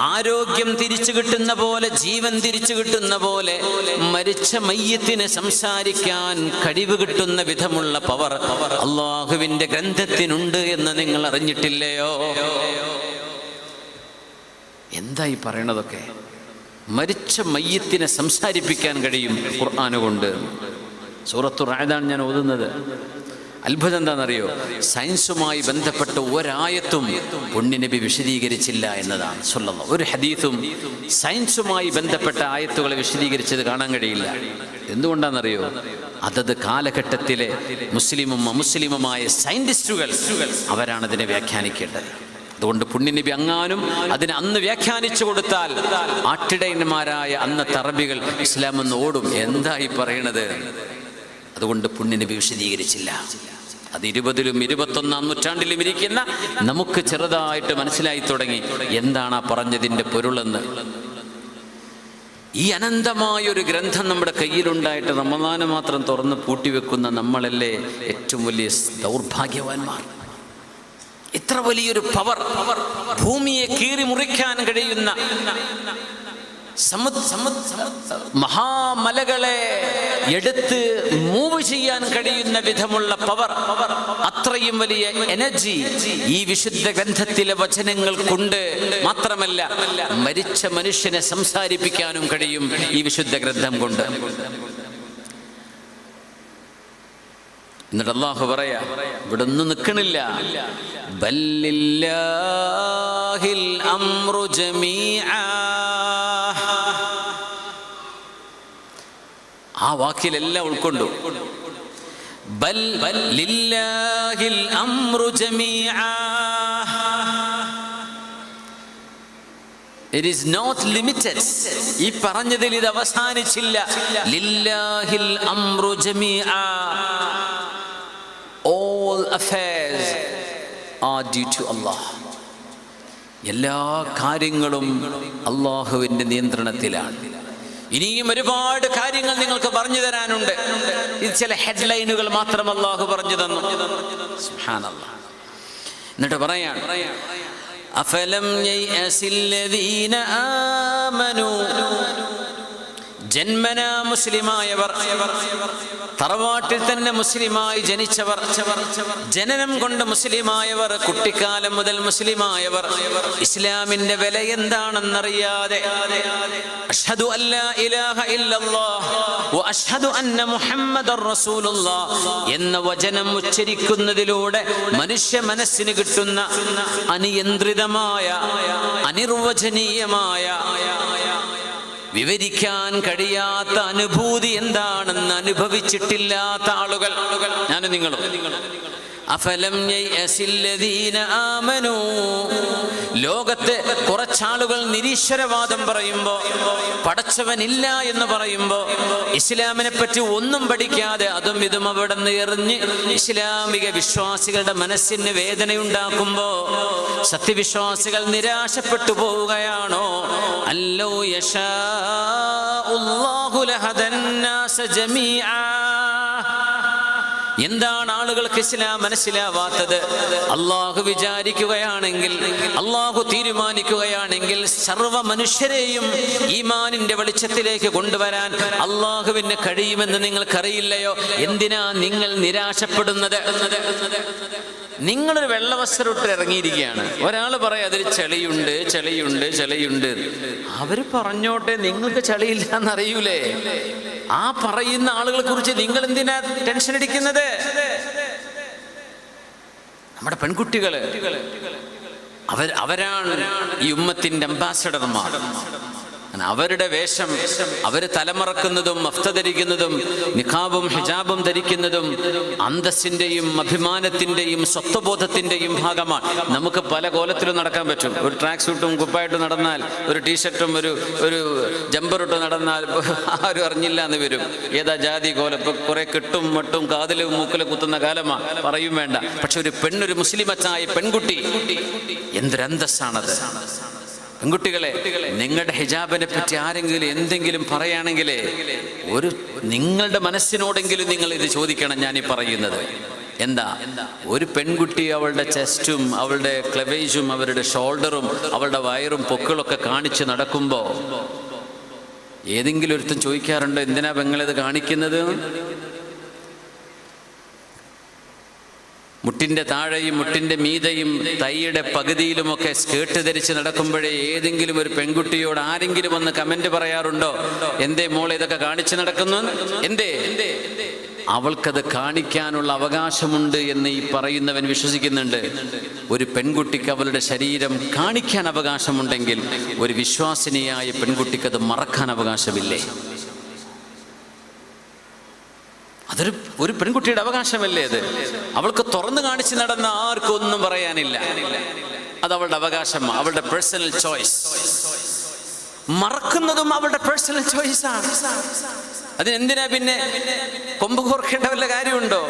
ആരോഗ്യം തിരിച്ചു കിട്ടുന്ന പോലെ, ജീവൻ തിരിച്ചു കിട്ടുന്ന പോലെ മരിച്ച മയ്യത്തിന് സംസാരിക്കാൻ കഴിവ് കിട്ടുന്ന വിധമുള്ള പവർ അല്ലാഹുവിന്റെ ഗ്രന്ഥത്തിനുണ്ട് എന്ന് നിങ്ങൾ അറിഞ്ഞിട്ടില്ലയോ? എന്തായി പറയണതൊക്കെ? മരിച്ച മയ്യത്തിനെ സംസാരിപ്പിക്കാൻ കഴിയും ഖുർആൻ കൊണ്ട്. സൂറത്തു റഅദാണ് ഞാൻ ഓതുന്നത്. അത്ഭുതം എന്താണെന്നറിയോ? സയൻസുമായി ബന്ധപ്പെട്ട ഒരായത്തും പുണ്യനബി വിശദീകരിച്ചില്ല എന്നതാണ്. സ്വല്ലല്ലാഹു. ഒരു ഹദീസും സയൻസുമായി ബന്ധപ്പെട്ട ആയത്തുകളെ വിശദീകരിച്ചത് കാണാൻ കഴിയില്ല. എന്തുകൊണ്ടാണെന്നറിയോ? അതത് കാലഘട്ടത്തിലെ മുസ്ലിമും അമുസ്ലിമുമായ സയന്റിസ്റ്റുകൾ അവരാണ് അതിനെ വ്യാഖ്യാനിക്കേണ്ടത്. അതുകൊണ്ട് പുണ്യനബി അങ്ങാനും അതിനെ അന്ന് വ്യാഖ്യാനിച്ചു കൊടുത്താൽ ആട്ടിടയന്മാരായ അന്നത്തെ അറബികൾ ഇസ്ലാം എന്ന് ഓടും. എന്തായി പറയണത്? അതുകൊണ്ട് പുണ്യനബി വിശദീകരിച്ചില്ല. അത് 20ലും 21-ാം നൂറ്റാണ്ടിലും ഇരിക്കുന്ന നമുക്ക് ചെറുതായിട്ട് മനസ്സിലായി തുടങ്ങി എന്താണ് ആ പറഞ്ഞതിൻ്റെ പൊരുളെന്ന്. ഈ അനന്തമായൊരു ഗ്രന്ഥം നമ്മുടെ കയ്യിലുണ്ടായിട്ട് റമദാന് മാത്രം തുറന്ന് പൂട്ടിവെക്കുന്ന നമ്മളല്ലേ ഏറ്റവും വലിയ ദൗർഭാഗ്യവാന്മാർ. ഇത്ര വലിയൊരു പവർ, ഭൂമിയെ കീറി മുറിക്കാൻ കഴിയുന്ന, മഹാമലകളെ എടുത്ത് മൂവ് ചെയ്യാൻ കഴിയുന്ന വിധമുള്ള പവർ, അത്രയും വലിയ എനർജി ഈ വിശുദ്ധ ഗ്രന്ഥത്തിലെ വചനങ്ങൾക്കുണ്ട്. മാത്രമല്ല മരിച്ച മനുഷ്യനെ സംസാരിപ്പിക്കാനും കഴിയും ഈ വിശുദ്ധ ഗ്രന്ഥം കൊണ്ട്. എന്നിട്ട് അല്ലാഹു പറയാ, ഇവിടെ ഒന്നും നിൽക്കണില്ല. ബല്ലില്ലാഹിൽ അംറു ജമീഅ. ആ വാക്കിലെല്ലാം ഉൾക്കൊണ്ടു. ബൽ ലില്ലാഹിൽ അംറു ജമീഅ. It is not limited. ഈ പറഞ്ഞതിൽ ഇത് അവസാനിച്ചില്ല. ലില്ലാഹിൽ അംറു ജമീഅ. All affairs are due to Allah. എല്ലാ കാര്യങ്ങളും അല്ലാഹുവിൻ്റെ നിയന്ത്രണത്തിലാണ്. ഇനിയും ഒരുപാട് കാര്യങ്ങൾ നിങ്ങൾക്ക് പറഞ്ഞു തരാനുണ്ട്. ഇത് ചില ഹെഡ്ലൈനുകൾ മാത്രം അല്ലാഹു പറഞ്ഞു തന്നു. സുബ്ഹാനല്ലാഹ്. എന്നിട്ട് പറയാൻ, അഫലം യയസില്ലദീന ആമനൂ. ജന്മനാ മുസ്ലിമായവർ, തറവാട്ടിൽ തന്നെ മുസ്ലിമായി ജനിച്ചവർ, ജനനം കൊണ്ട് മുസ്ലിമായവർ, കുട്ടിക്കാലം മുതൽ മുസ്ലിമായവർ, ഇസ്ലാമിന്റെ വില എന്താണെന്നറിയാതെ അഷ്ഹദു അല്ലാ ഇലാഹ ഇല്ലല്ലാഹ് വ അഷ്ഹദു അന്ന മുഹമ്മദർ റസൂലുള്ളാഹ് എന്ന വചനം ഉച്ചരിക്കുന്നതിലൂടെ മനുഷ്യ മനസ്സിന് കിട്ടുന്ന അനിയന്ത്രിതമായ, അനിർവചനീയമായ, വിവരിക്കാൻ കഴിയാത്ത അനുഭൂതി എന്താണെന്ന് അനുഭവിച്ചിട്ടില്ലാത്ത ആളുകൾ ഞാനും നിങ്ങളും. അഫലം യയസില്ലദീന ആമനൂ. ലോകത്തെ കുറച്ചാളുകൾ നിരീശ്വരവാദം പറയുമ്പോ, പടച്ചവനില്ല എന്ന് പറയുമ്പോ, ഇസ്ലാമിനെ പറ്റി ഒന്നും പഠിക്കാതെ അതും ഇതും അവിടെ നിന്ന് എറിഞ്ഞ് ഇസ്ലാമിക വിശ്വാസികളുടെ മനസ്സിന് വേദനയുണ്ടാക്കുമ്പോ സത്യവിശ്വാസികൾ നിരാശപ്പെട്ടു പോവുകയാണോ? അല്ലൗ യശാഉല്ലാഹു ലഹദന്നാസ ജമീഅ. എന്താണ് ആളുകൾക്ക് ഇസ്ലാം മനസ്സിലാവാത്തത്? അള്ളാഹു വിചാരിക്കുകയാണെങ്കിൽ, അള്ളാഹു തീരുമാനിക്കുകയാണെങ്കിൽ സർവ്വ മനുഷ്യരെയും ഈമാനിന്റെ വെളിച്ചത്തിലേക്ക് കൊണ്ടുവരാൻ അള്ളാഹുവിന് കഴിയുമെന്ന് നിങ്ങൾക്കറിയില്ലയോ? എന്തിനാ നിങ്ങൾ നിരാശപ്പെടുന്നത്? നിങ്ങളൊരു വെള്ളവസ്ത്രം ഇട്ട് ഇറങ്ങിയിരിക്കുകയാണ്. ഒരാൾ പറയാം അതിൽ ചെളിയുണ്ട്, ചെളിയുണ്ട്, ചെളിയുണ്ട്. അവര് പറഞ്ഞോട്ടെ, നിങ്ങൾക്ക് ചെളിയില്ല എന്നറിയൂലേ? ആ പറയുന്ന ആളുകളെ കുറിച്ച് നിങ്ങൾ എന്തിനാ ടെൻഷൻ അടിക്കുന്നത്? നമ്മുടെ പെൺകുട്ടികള് അവരാണ് ഈ ഉമ്മത്തിന്റെ അംബാസഡർമാർ. അവരുടെ വേഷം, അവര് തലമറക്കുന്നതും മഫ്ത ധരിക്കുന്നതും നിഖാബും ഹിജാബും ധരിക്കുന്നതും അന്തസ്സിന്റെയും അഭിമാനത്തിന്റെയും സ്വത്വബോധത്തിന്റെയും ഭാഗമാണ്. നമുക്ക് പല കോലത്തിലും നടക്കാൻ പറ്റും. ഒരു ട്രാക്ക് സൂട്ടും കുപ്പായിട്ട് നടന്നാൽ, ഒരു ടീഷർട്ടും ഒരു ജമ്പറിട്ട് നടന്നാൽ ആരും അറിഞ്ഞില്ല എന്ന് വരും. ഏതാ ജാതി കോലം? ഇപ്പൊ കുറെ കെട്ടും മട്ടും കാതിലും മൂക്കിലും കുത്തുന്ന കാലമാണ്, പറയും വേണ്ട. പക്ഷെ ഒരു പെണ്ണൊരു മുസ്ലിമച്ചായ പെൺകുട്ടി എന്തൊരന്തസ്സാണത്. പെൺകുട്ടികളെ, നിങ്ങളുടെ ഹിജാബിനെ പറ്റി ആരെങ്കിലും എന്തെങ്കിലും പറയുകയാണെങ്കിൽ നിങ്ങളുടെ മനസ്സിനോടെങ്കിലും നിങ്ങൾ ഇത് ചോദിക്കണം. ഞാനീ പറയുന്നത് എന്താ? ഒരു പെൺകുട്ടി അവളുടെ ചെസ്റ്റും അവളുടെ ക്ലെവേജും അവരുടെ ഷോൾഡറും അവളുടെ വയറും പൊക്കിളൊക്കെ കാണിച്ച് നടക്കുമ്പോൾ ഏതെങ്കിലും ഒരുത്തൻ ചോദിക്കാറുണ്ടോ എന്തിനാ പെങ്ങളിത് കാണിക്കുന്നത്? മുട്ടിൻ്റെ താഴെയും മുട്ടിൻ്റെ മീതയും തൈയുടെ പകുതിയിലുമൊക്കെ സ്കേർട്ട് ധരിച്ച് നടക്കുമ്പോഴേ ഏതെങ്കിലും ഒരു പെൺകുട്ടിയോട് ആരെങ്കിലും ഒന്ന് കമന്റ് പറയാറുണ്ടോ? എന്തേ മോളെ ഇതൊക്കെ കാണിച്ചു നടക്കുന്നു? എന്തേ? അവൾക്കത് കാണിക്കാനുള്ള അവകാശമുണ്ട് എന്ന് ഈ പറയുന്നവൻ വിശ്വസിക്കുന്നുണ്ട്. ഒരു പെൺകുട്ടിക്ക് അവളുടെ ശരീരം കാണിക്കാൻ അവകാശമുണ്ടെങ്കിൽ ഒരു വിശ്വാസിനിയായ പെൺകുട്ടിക്ക് അത് മറക്കാൻ അവകാശമില്ലേ? ഒരു പെൺകുട്ടിയുടെ അവകാശമല്ലേ അത്? അവൾക്ക് തുറന്നു കാണിച്ച് നടന്ന ആർക്കും ഒന്നും പറയാനില്ല. അത് അവളുടെ അവകാശമാണ്, അവളുടെ പേഴ്സണൽ ചോയ്സ്. മറക്കുന്നതും അവളുടെ പേഴ്സണൽ ചോയ്സാണ്. അതിനെന്തിനാ പിന്നെ കൊമ്പ് കോർക്കേണ്ട വല്ല കാര്യമുണ്ടോ?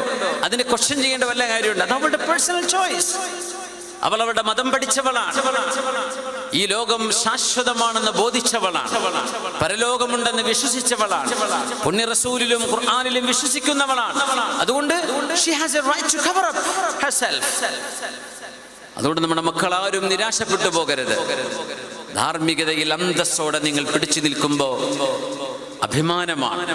അതിനെ ക്വസ്റ്റ്യൻ ചെയ്യേണ്ട വല്ല കാര്യമുണ്ടോ? അത് അവളുടെ പേഴ്സണൽ ചോയ്സ്. അവൾ അവളുടെ മതം പഠിച്ചവളാണ്. ഈ ലോകം ശാശ്വതമാണെന്ന് ബോധിച്ചവളാണ്. പരലോകമുണ്ടെന്ന് വിശ്വസിച്ചവളാണ്. പുണ്യ റസൂലിലും ഖുർആനിലും വിശ്വസിക്കുന്നവളാണ്. അതുകൊണ്ട് she has a right to cover up herself. അതുകൊണ്ട് നമ്മുടെ മക്കൾ ആരും നിരാശപ്പെട്ടു പോകരുത്. ധാർമ്മികതയിൽ അന്തസ്സോടെ നിങ്ങൾ പിടിച്ചു നിൽക്കുമ്പോൾ അഭിമാനമാണ്.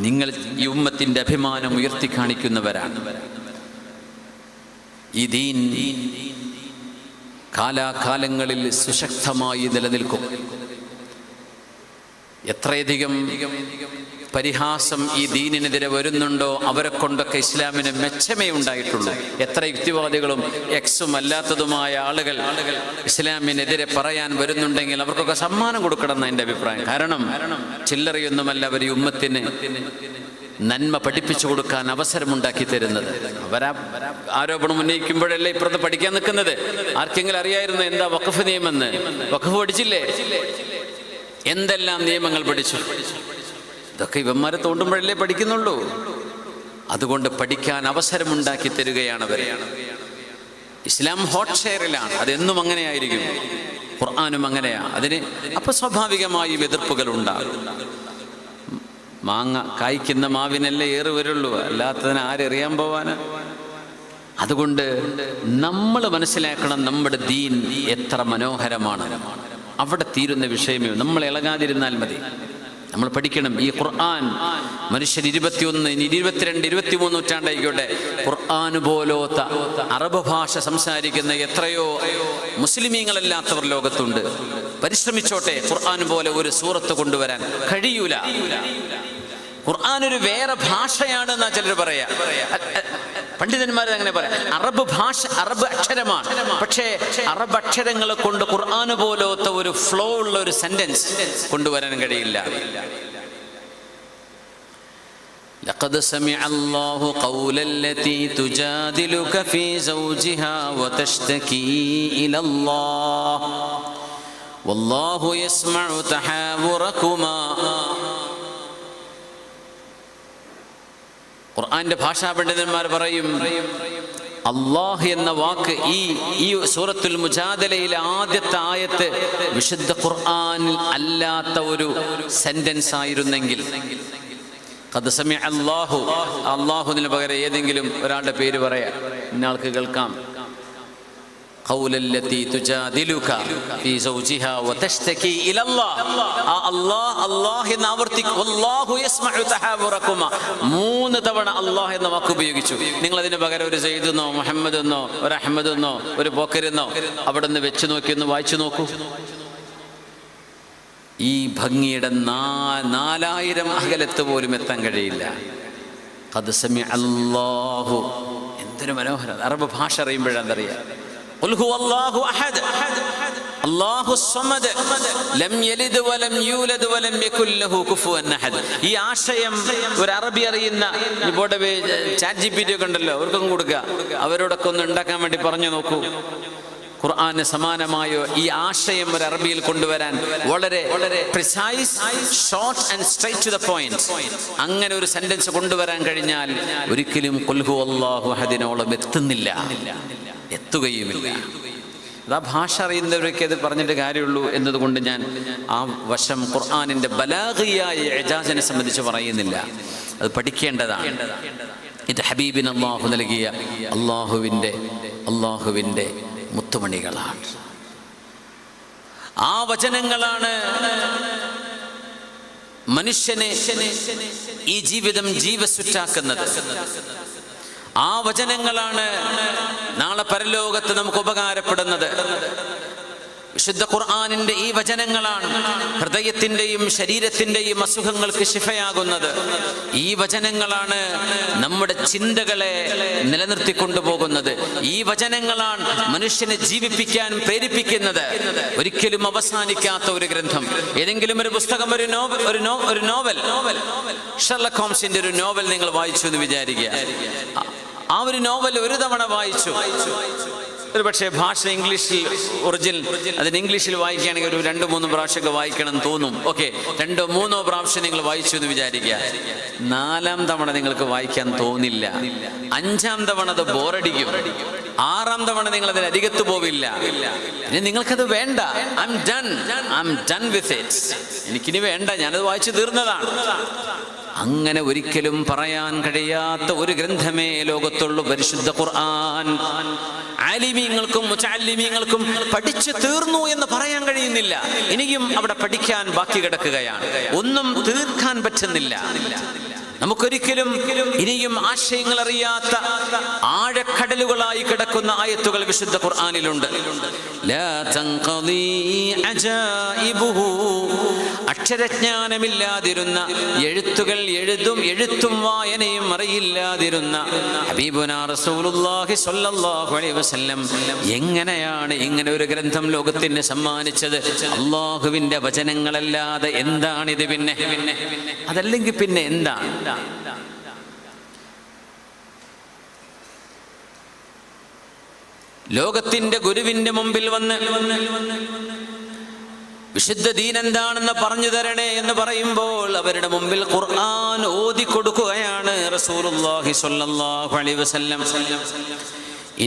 നിങ്ങൾ ഈ ഉമ്മത്തിന്റെ അഭിമാനം ഉയർത്തി കാണിക്കുന്നവരാണ്. ഈ ദീൻ കാലാകാലങ്ങളിൽ സുശക്തമായി നിലനിൽക്കും. എത്രയധികം പരിഹാസം ഈ ദീനിനെതിരെ വരുന്നുണ്ടോ അവരെ കൊണ്ടൊക്കെ ഇസ്ലാമിന് മെച്ചമേ ഉണ്ടായിട്ടുള്ളൂ. എത്ര യുക്തിവാദികളും എക്സും അല്ലാത്തതുമായ ആളുകൾ ഇസ്ലാമിനെതിരെ പറയാൻ വരുന്നുണ്ടെങ്കിൽ അവർക്കൊക്കെ സമ്മാനം കൊടുക്കണം എന്നാണ് എൻ്റെ അഭിപ്രായം. കാരണം ചില്ലറയൊന്നുമല്ല അവർ ഈ ഉമ്മത്തിന് നന്മ പഠിപ്പിച്ചു കൊടുക്കാൻ അവസരമുണ്ടാക്കി തരുന്നത്. അവരാ ആരോപണം ഉന്നയിക്കുമ്പോഴല്ലേ ഇപ്പുറത്ത് പഠിക്കാൻ നിൽക്കുന്നത്. ആർക്കെങ്കിലും അറിയായിരുന്നു എന്താ വഖഫ് നിയമമെന്ന്? വഖഫ് പഠിച്ചില്ലേ? എന്തെല്ലാം നിയമങ്ങൾ പഠിച്ചു? ഇതൊക്കെ ഇവന്മാരെ തോണ്ടുമ്പോഴല്ലേ പഠിക്കുന്നുള്ളൂ. അതുകൊണ്ട് പഠിക്കാൻ അവസരമുണ്ടാക്കി തരികയാണ് അവർ. ഇസ്ലാം ഹോട്ട് ഷെയറിലാണ്, അതെന്നും അങ്ങനെയായിരിക്കും. ഖുർആനും അങ്ങനെയാ. അതിന് അപ്പൊ സ്വാഭാവികമായും എതിർപ്പുകൾ ഉണ്ടാകും. മാങ്ങ കായ്ക്കുന്ന മാവിനല്ലേ ഏറ് വരുള്ളൂ, അല്ലാത്തതിന് ആരെറിയാൻ പോവാന്? അതുകൊണ്ട് നമ്മൾ മനസ്സിലാക്കണം, നമ്മുടെ ദീൻ എത്ര മനോഹരമാണ്. അവിടെ തീരുന്ന വിഷയമേ. നമ്മൾ ഇളകാതിരുന്നാൽ മതി. നമ്മൾ പഠിക്കണം. ഈ ഖുർആൻ മനുഷ്യൻ 21, 22, 23 നൂറ്റാണ്ടായിക്കോട്ടെ, ഖുർആൻ പോലോത്ത അറബ് ഭാഷ സംസാരിക്കുന്ന എത്രയോ മുസ്ലിമീങ്ങളല്ലാത്തവർ ലോകത്തുണ്ട്. പരിശ്രമിച്ചോട്ടെ, ഖുർആൻ പോലെ ഒരു സൂറത്ത് കൊണ്ടുവരാൻ കഴിയൂല. ഖുർആൻ ഒരു വേറെ ഭാഷയാണ് എന്നാ ചിലർ പറയാ. പണ്ഡിതന്മാർ അങ്ങനെ പറയാം. അറബ് ഭാഷ, അറബ് അക്ഷരമാണ്. പക്ഷേ അറബ് അക്ഷരങ്ങളെ കൊണ്ട് ഖുർആൻ പോലത്തെ ഒരു ഫ്ലോ ഉള്ള ഒരു സെന്റൻസ് കൊണ്ടുവരാൻ കഴിയില്ല. لقد سمع الله قول التي تجادلك في زوجها وتشتكي إلى الله والله يسمع تحاوركما. ഖുർആന്റെ ഭാഷാ പണ്ഡിതന്മാർ പറയും, അല്ലാഹ് എന്ന വാക്ക് ഈ സൂറത്തുൽ മുജാദലയിലെ ആദ്യത്തെ ആയത്ത് വിശുദ്ധ ഖുർആനിൽ അല്ലാത്ത ഒരു സെന്റൻസ് ആയിരുന്നെങ്കിൽ, ഖദ് സമിഅ അല്ലാഹു, അല്ലാഹുവിന് പകരം ഏതെങ്കിലും ഒരാളുടെ പേര് പറയാം, ഇന്നയാൾക്ക് കേൾക്കാം. ഖൗലല്ലതി തുജാദിലുക ഫീ സൗജിഹാ വതശ്തകി ഇലല്ലാഹ്. ആ അല്ലാഹ് എന്ന് ആവർത്തിക്കും. വല്ലാഹു യസ്മഉ തഹാവുറകുമ. 3 തവണ അല്ലാഹ് എന്ന വാക്ക് ഉപയോഗിച്ചു. നിങ്ങൾ അതിന് പകരം ഒരു സെയ്ദെന്നോ മുഹമ്മദെന്നോ ഒരു അഹമ്മദെന്നോ ഒരു ബക്കറെന്നോ അവിടെ നിന്ന് വെച്ച് നോക്കി ഒന്ന് വായിച്ചു നോക്കൂ. ഈ ഭംഗിയുടെ 4000 അകലത്ത് പോലും എത്താൻ കഴിയില്ല. ഖദ് സമിഅ അല്ലാഹു. എന്തൊരു മനോഹരം! അറബ് ഭാഷ അറിയുമ്പോഴെന്തറിയാം. ഖുൽ ഹുവല്ലാഹു അഹദ് അല്ലാഹു സ്വമദ് ലം യലിദ് വലം യൂലദ് വലം യകുൽ ലഹു കുഫുവൻ അഹദ്. ഈ ആശയം ഒരു അറബി അറിയുന്ന ഇവിടെ ചാറ്റ് ജിപിടി ഒക്കെ ഉണ്ടല്ലോ, അവർക്കും കൊടുക്കുക. അവരോടൊക്കെ ഒന്ന് ഉണ്ടാക്കാൻ വേണ്ടി പറഞ്ഞു നോക്കൂ. ഖുർആന് സമാനമായ ഈ ആശയം ഒരു അറബിയിൽ കൊണ്ടുവരാൻ വളരെ precise, short and straight to the point, അങ്ങനെ ഒരു സെന്റൻസ് കൊണ്ടുവരാൻ കഴിഞ്ഞാൽ ഒരിക്കലും ഖുൽ ഹുവല്ലാഹു അഹദിനോളം എത്തുകയുമില്ല. അത് ആ ഭാഷ അറിയുന്നവരൊക്കെ അത് പറഞ്ഞിട്ട് കാര്യമുള്ളൂ എന്നതുകൊണ്ട് ഞാൻ ആ വശം ഖുർആനിന്റെ ബലാഗിയായ ഇജാസിനെ സംബന്ധിച്ച് പറയുന്നില്ല. അത് പഠിക്കേണ്ടതാണ്. ഇത് ഹബീബിന് അല്ലാഹു നൽകിയ അല്ലാഹുവിൻ്റെ മുത്തുമണികളാണ്. ആ വചനങ്ങളാണ് മനുഷ്യനെ ഈ ജീവിതം ജീവസുറ്റാക്കുന്നത്. ആ വചനങ്ങളാണ് നാളെ പരലോകത്ത് നമുക്ക് ഉപകാരപ്പെടുന്നത്. വിശുദ്ധ ഖുർആനിന്റെ ഈ വചനങ്ങളാണ് ഹൃദയത്തിന്റെയും ശരീരത്തിന്റെയും അസുഖങ്ങൾക്ക് ശിഫയാകുന്നത്. ഈ വചനങ്ങളാണ് നമ്മുടെ ചിന്തകളെ നിലനിർത്തിക്കൊണ്ടുപോകുന്നത്. ഈ വചനങ്ങളാണ് മനുഷ്യനെ ജീവിപ്പിക്കാൻ പ്രേരിപ്പിക്കുന്നത്. ഒരിക്കലും അവസാനിക്കാത്ത ഒരു ഗ്രന്ഥം, ഏതെങ്കിലും ഒരു പുസ്തകം, ഒരു നോവൽ, ഷെർലക് ഹോംസിന്റെ ഒരു നോവൽ നിങ്ങൾ വായിച്ചു എന്ന് വിചാരിക്കുക. ആ ഒരു നോവൽ ഒരു തവണ വായിച്ചു, ഒരു പക്ഷേ ഭാഷ ഇംഗ്ലീഷിൽ ഒറിജിനൽ, അതിന് ഇംഗ്ലീഷിൽ വായിക്കുകയാണെങ്കിൽ ഒരു 2-3 പ്രാവശ്യമൊക്കെ വായിക്കണം തോന്നും. ഓക്കെ, 2-3 പ്രാവശ്യം നിങ്ങൾ വായിച്ചു എന്ന് വിചാരിക്കുക. 4-ാം തവണ നിങ്ങൾക്ക് വായിക്കാൻ തോന്നില്ല. 5-ാം തവണ അത് ബോറടിക്കും. 6-ാം തവണ നിങ്ങൾ അതിന് അരികത്ത് പോവില്ല. പിന്നെ നിങ്ങൾക്കത് വേണ്ട. I M done with it. എനിക്കിനി വേണ്ട, ഞാനത് വായിച്ചു തീർന്നതാണ്. അങ്ങനെ ഒരിക്കലും പറയാൻ കഴിയാത്ത ഒരു ഗ്രന്ഥമേ ലോകത്തുള്ളൂ പരിശുദ്ധ ഖുർആൻ. ആലിമീങ്ങൾക്കും മുതഅല്ലിമീങ്ങൾക്കും പഠിച്ചു തീർന്നു എന്ന് പറയാൻ കഴിയുന്നില്ല. ഇനിയും അവിടെ പഠിക്കാൻ ബാക്കി കിടക്കുകയാണ്. ഒന്നും തീർക്കാൻ പറ്റുന്നില്ല. നമുക്കൊരിക്കലും ഇനിയും ആശയങ്ങൾ അറിയാത്ത ആഴക്കടലുകളായി കിടക്കുന്ന ആയത്തുകൾ വിശുദ്ധ ഖുർആനിലുണ്ട്. ലാ തൻഖദി അജായിബുഹു, അക്ഷരജ്ഞാനമില്ലാതിരുന്ന, എഴുത്തുകൾ എഴുത്തും വായനയും അറിയില്ലാതിരുന്ന ഹബീബുനാ റസൂലുള്ളാഹി സ്വല്ലല്ലാഹു അലൈഹി വസല്ലം എങ്ങനെയാണ് ഇങ്ങനെ ഒരു ഗ്രന്ഥം ലോകത്തിന് സമ്മാനിച്ചത്? അല്ലാഹുവിൻ്റെ വചനങ്ങളല്ലാതെ എന്താണിത്? പിന്നെ അതല്ലെങ്കിൽ പിന്നെ എന്താണ്? ലോകത്തിന്റെ ഗുരുവിന്റെ മുമ്പിൽ വന്ന് വിശുദ്ധ ദീൻ എന്താണെന്ന് പറഞ്ഞു തരണേ എന്ന് പറയുമ്പോൾ അവരുടെ മുമ്പിൽ ഖുർആൻ ഓതി കൊടുക്കുകയാണ് റസൂലുള്ളാഹി സ്വല്ലല്ലാഹു അലൈഹി വസല്ലം.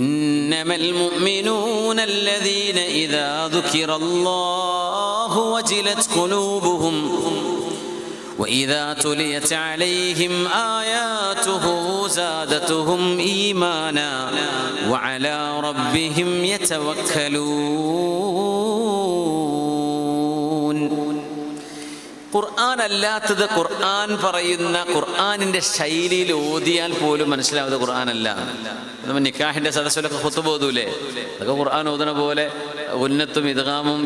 ഇന്നമൽ മുഅ്മിനൂന അല്ലദീന ഇദാ ദുകിറല്ലാഹു വജിലത് ഖുലൂബുഹും وإذا تليت عليهم آياته زادتهم إيمانا وعلى ربهم يتوكلون. ഖുർആൻ അല്ലാത്തത് ഖുർആൻ പറയുന്ന ഖുർആനിന്റെ ശൈലിയിൽ ഓതിയാൽ പോലും മനസ്സിലാവുന്നത് ഖുർആൻ അല്ല. നമ്മൾ നിക്കാഹിന്റെ സദസ്സിലൊക്കെ ഖുത്ബ ഓതൂലേ, അതൊക്കെ ഖുർആൻ ഓതുന്ന പോലെ ഉന്നത്തും ഇദ്ഗാമും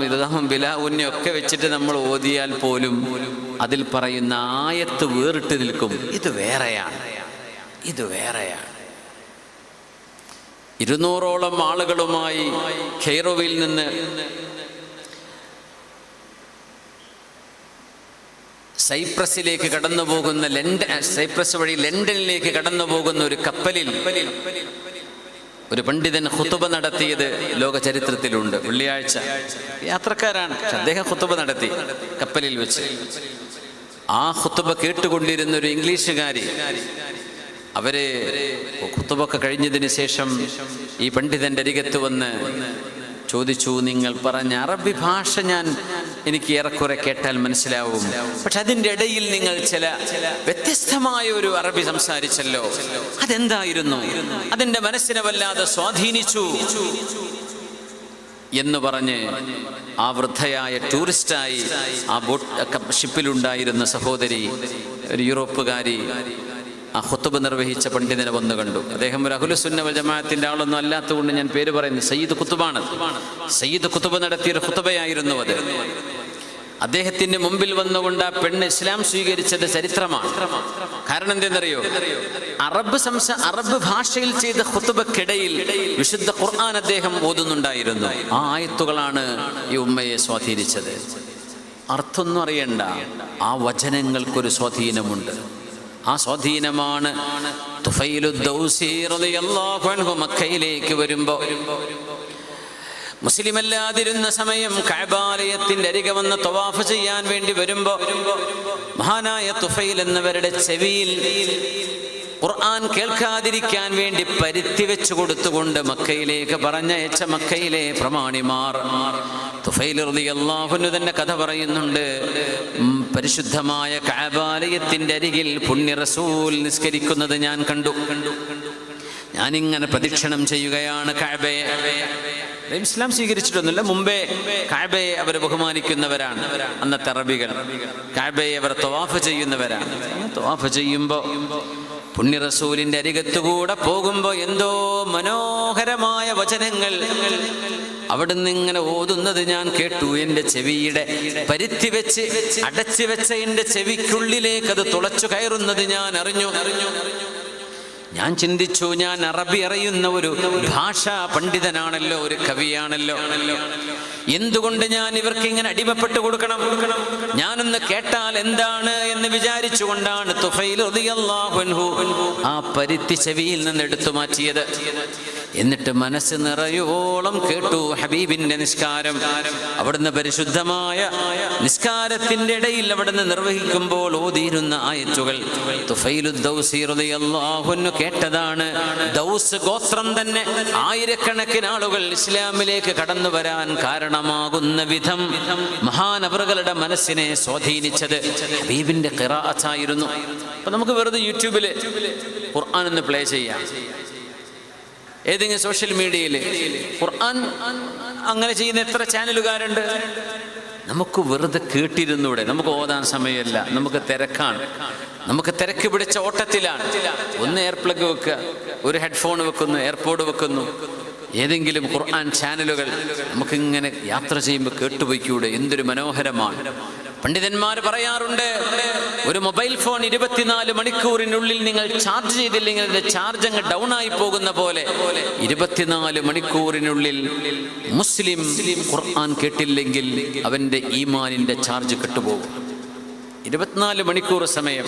ബിലാ ഉന്നയും ഒക്കെ വെച്ചിട്ട് നമ്മൾ ഓതിയാൽ പോലും അതിൽ പറയുന്ന ആയത്ത് വേറിട്ട് നിൽക്കും. ഇത് വേറെയാണ്. 200ഓളം ആളുകളുമായി കെയ്റോവിൽ നിന്ന് സൈപ്രസിലേക്ക് കടന്നു പോകുന്ന സൈപ്രസ് വഴി ലണ്ടനിലേക്ക് കടന്നു പോകുന്ന ഒരു കപ്പലിൽ ഒരു പണ്ഡിതൻ ഖുതുബ നടത്തിയത് ലോക ചരിത്രത്തിലുണ്ട്. വെള്ളിയാഴ്ച യാത്രക്കാരാണ്, പക്ഷെ അദ്ദേഹം ഖുതുബ നടത്തി കപ്പലിൽ വെച്ച്. ആ ഖുതുബ കേട്ടുകൊണ്ടിരുന്ന ഒരു ഇംഗ്ലീഷുകാരി, അവര് ഖുതുബൊക്കെ കഴിഞ്ഞതിന് ശേഷം ഈ പണ്ഡിതന്റെ അരികത്ത് വന്ന് ചോദിച്ചു, നിങ്ങൾ പറഞ്ഞ അറബി ഭാഷ എനിക്ക് ഏറെക്കുറെ കേട്ടാൽ മനസ്സിലാവും, പക്ഷെ അതിൻ്റെ ഇടയിൽ നിങ്ങൾ ചില വ്യത്യസ്തമായ ഒരു അറബി സംസാരിച്ചല്ലോ, അതെന്തായിരുന്നു? അതിൻ്റെ മനസ്സിനെ വല്ലാതെ സ്വാധീനിച്ചു എന്ന് പറഞ്ഞ് ആ വൃദ്ധയായ ടൂറിസ്റ്റായി ആ ഷിപ്പിലുണ്ടായിരുന്ന സഹോദരി, ഒരു യൂറോപ്പുകാരി, ആ ഖുതുബ നിർവഹിച്ച പണ്ഡിതനെ വന്നു കണ്ടു. അദ്ദേഹം ഒരു അഹ്ലുസുന്ന വൽ ജമാഅത്തിന്റെ ആളൊന്നും അല്ലാത്തതുകൊണ്ട് ഞാൻ പേര് പറയുന്നു. സയ്യിദ് ഖുതുബാണ്. സയ്യിദ് ഖുതുബ നടത്തിയൊരു ഖുതുബയായിരുന്നു അത്. അദ്ദേഹത്തിന്റെ മുമ്പിൽ വന്നുകൊണ്ട് ആ പെണ്ണ് ഇസ്ലാം സ്വീകരിച്ചത് ചരിത്രമാണ്. കാരണം എന്തെന്നറിയോ? അറബ് ഭാഷയിൽ ചെയ്ത ഖുതുബക്കിടയിൽ വിശുദ്ധ ഖുർആൻ അദ്ദേഹം ഓതുന്നുണ്ടായിരുന്നു. ആ ആയത്തുകളാണ് ഈ ഉമ്മയെ സ്വാധീനിച്ചത്. അർത്ഥമൊന്നും അറിയണ്ട, ആ വചനങ്ങൾക്കൊരു സ്വാധീനമുണ്ട്. ആ സ്വാധീനമാണ് തുഫൈലു ദൗസി റളിയല്ലാഹു അൻഹു മക്കയിലേക്ക് വരുമ്പോൾ, മുസ്ലിമല്ലാതിരുന്ന സമയം കഅബാലയത്തിന്റെ അരികെ വന്ന് തവാഫ് ചെയ്യാൻ വേണ്ടി വരുമ്പോൾ മഹാനായ തുഫൈൽ എന്നവരുടെ ചെവിയിൽ ഖുർആൻ കേൾക്കാതിരിക്കാൻ വേണ്ടി പരുത്തി വെച്ചു കൊടുത്തുകൊണ്ട് മക്കയിലേക്ക് പറഞ്ഞയച്ച മക്കയിലെ പ്രമാണിമാർ തുഫൈൽ റളിയല്ലാഹു അൻഹു തന്നെ കഥ പറയുന്നുണ്ട്. പരിശുദ്ധമായ കഅബാലയത്തിന്റെ അരികിൽ പുണ്യ റസൂൽ നിസ്കരിക്കുന്നത് ഞാൻ കണ്ടു. ഞാനിങ്ങനെ പ്രദക്ഷിണം ചെയ്യുകയാണ് കഅബയെ. ഇസ്ലാം സ്വീകരിച്ചിട്ടൊന്നുമില്ല, മുമ്പേ കഅബയെ അവർ ബഹുമാനിക്കുന്നവരാണ്. അന്നത്തെ അറബികൾ കഅബയെ അവർ തവാഫ് ചെയ്യുന്നവരാണ്. തവാഫ് ചെയ്യുമ്പോൾ പുണ്യ റസൂലിന്റെ അരികത്തുകൂടെ പോകുമ്പോൾ എന്തോ മനോഹരമായ വചനങ്ങൾ അവിടുന്ന് ഇങ്ങനെ ഓതുന്നത് ഞാൻ കേട്ടു. എൻ്റെ ചെവിയുടെ പരുത്തി വെച്ച് അടച്ചു വെച്ച എൻ്റെ ചെവിക്കുള്ളിലേക്ക് അത് തുളച്ചു കയറുന്നത് ഞാൻ അറിഞ്ഞു. ഞാൻ ചിന്തിച്ചു, ഞാൻ അറബി അറിയുന്ന ഒരു ഭാഷാ പണ്ഡിതനാണല്ലോ, ഒരു കവിയാണല്ലോ, എന്തുകൊണ്ട് ഞാൻ ഇവർക്ക് ഇങ്ങനെ അടിമപ്പെട്ടു കൊടുക്കണം? ഞാനൊന്ന് കേട്ടാൽ എന്താണ് എന്ന് വിചാരിച്ചുകൊണ്ടാണ് തുഫൈൽ റളിയല്ലാഹു അൻഹു ആ പരുത്തി ചെവിയിൽ നിന്ന് എടുത്തു മാറ്റിയത്. എന്നിട്ട് മനസ്സ് നിറയോളം കേട്ടു ഹബീബിന്റെ നിസ്കാരം. അവിടുന്ന് പരിശുദ്ധമായ നിസ്കാരത്തിന്റെ ഇടയിൽ അവിടുന്ന് നിർവഹിക്കുമ്പോൾ ഓതിയിരുന്ന ആയത്തുകൾ തുഫൈലു ദൗസി റളിയല്ലാഹു അൻഹു കേട്ടതാണ്. ദൗസ് ഗോത്രം തന്നെ ആയിരക്കണക്കിന് ആളുകൾ ഇസ്ലാമിലേക്ക് കടന്നു വരാൻ കാരണമാകുന്ന വിധം മഹാനവറുകളുടെ മനസ്സിനെ സ്വാധീനിച്ചത് ഹബീബിന്റെ ഖിറാഅത്തായിരുന്നു. അപ്പൊ നമുക്ക് വെറുതെ യൂട്യൂബിൽ ഖുർആൻ ഒന്ന് പ്ലേ ചെയ്യാം, ഏതെങ്കിലും സോഷ്യൽ മീഡിയയിൽ ഖുർആൻ അങ്ങനെ ചെയ്യുന്ന എത്ര ചാനലുകാരുണ്ട്. നമുക്ക് വെറുതെ കേട്ടിരുന്നൂടെ? നമുക്ക് ഓതാൻ സമയമില്ല, നമുക്ക് തിരക്കാണ്, നമുക്ക് തിരക്ക് പിടിച്ച ഓട്ടത്തിലാണ്. ഒന്ന് എയർ പ്ലഗ് വെക്കുക, ഒരു ഹെഡ്ഫോൺ വെക്കുന്നു, എയർപോഡ് വെക്കുന്നു, ഏതെങ്കിലും ഖുർആൻ ചാനലുകൾ നമുക്കിങ്ങനെ യാത്ര ചെയ്യുമ്പോൾ കേട്ടുപോയിക്കൂടെ? എന്തൊരു മനോഹരമാണ്. പണ്ഡിതന്മാർ പറയാറുണ്ട്, ഒരു മൊബൈൽ ഫോൺ 24 മണിക്കൂറിനുള്ളിൽ നിങ്ങൾ ചാർജ് ചെയ്തില്ലെങ്കിൽ അതിന്റെ ചാർജ് അങ്ങ് ഡൗൺ ആയി പോകുന്ന പോലെ 24 മണിക്കൂറിനുള്ളിൽ മുസ്ലിം ഖുർആൻ കേട്ടില്ലെങ്കിൽ അവന്റെ ഈമാനിന്റെ ചാർജ് കെട്ടുപോകും. 24 മണിക്കൂർ സമയം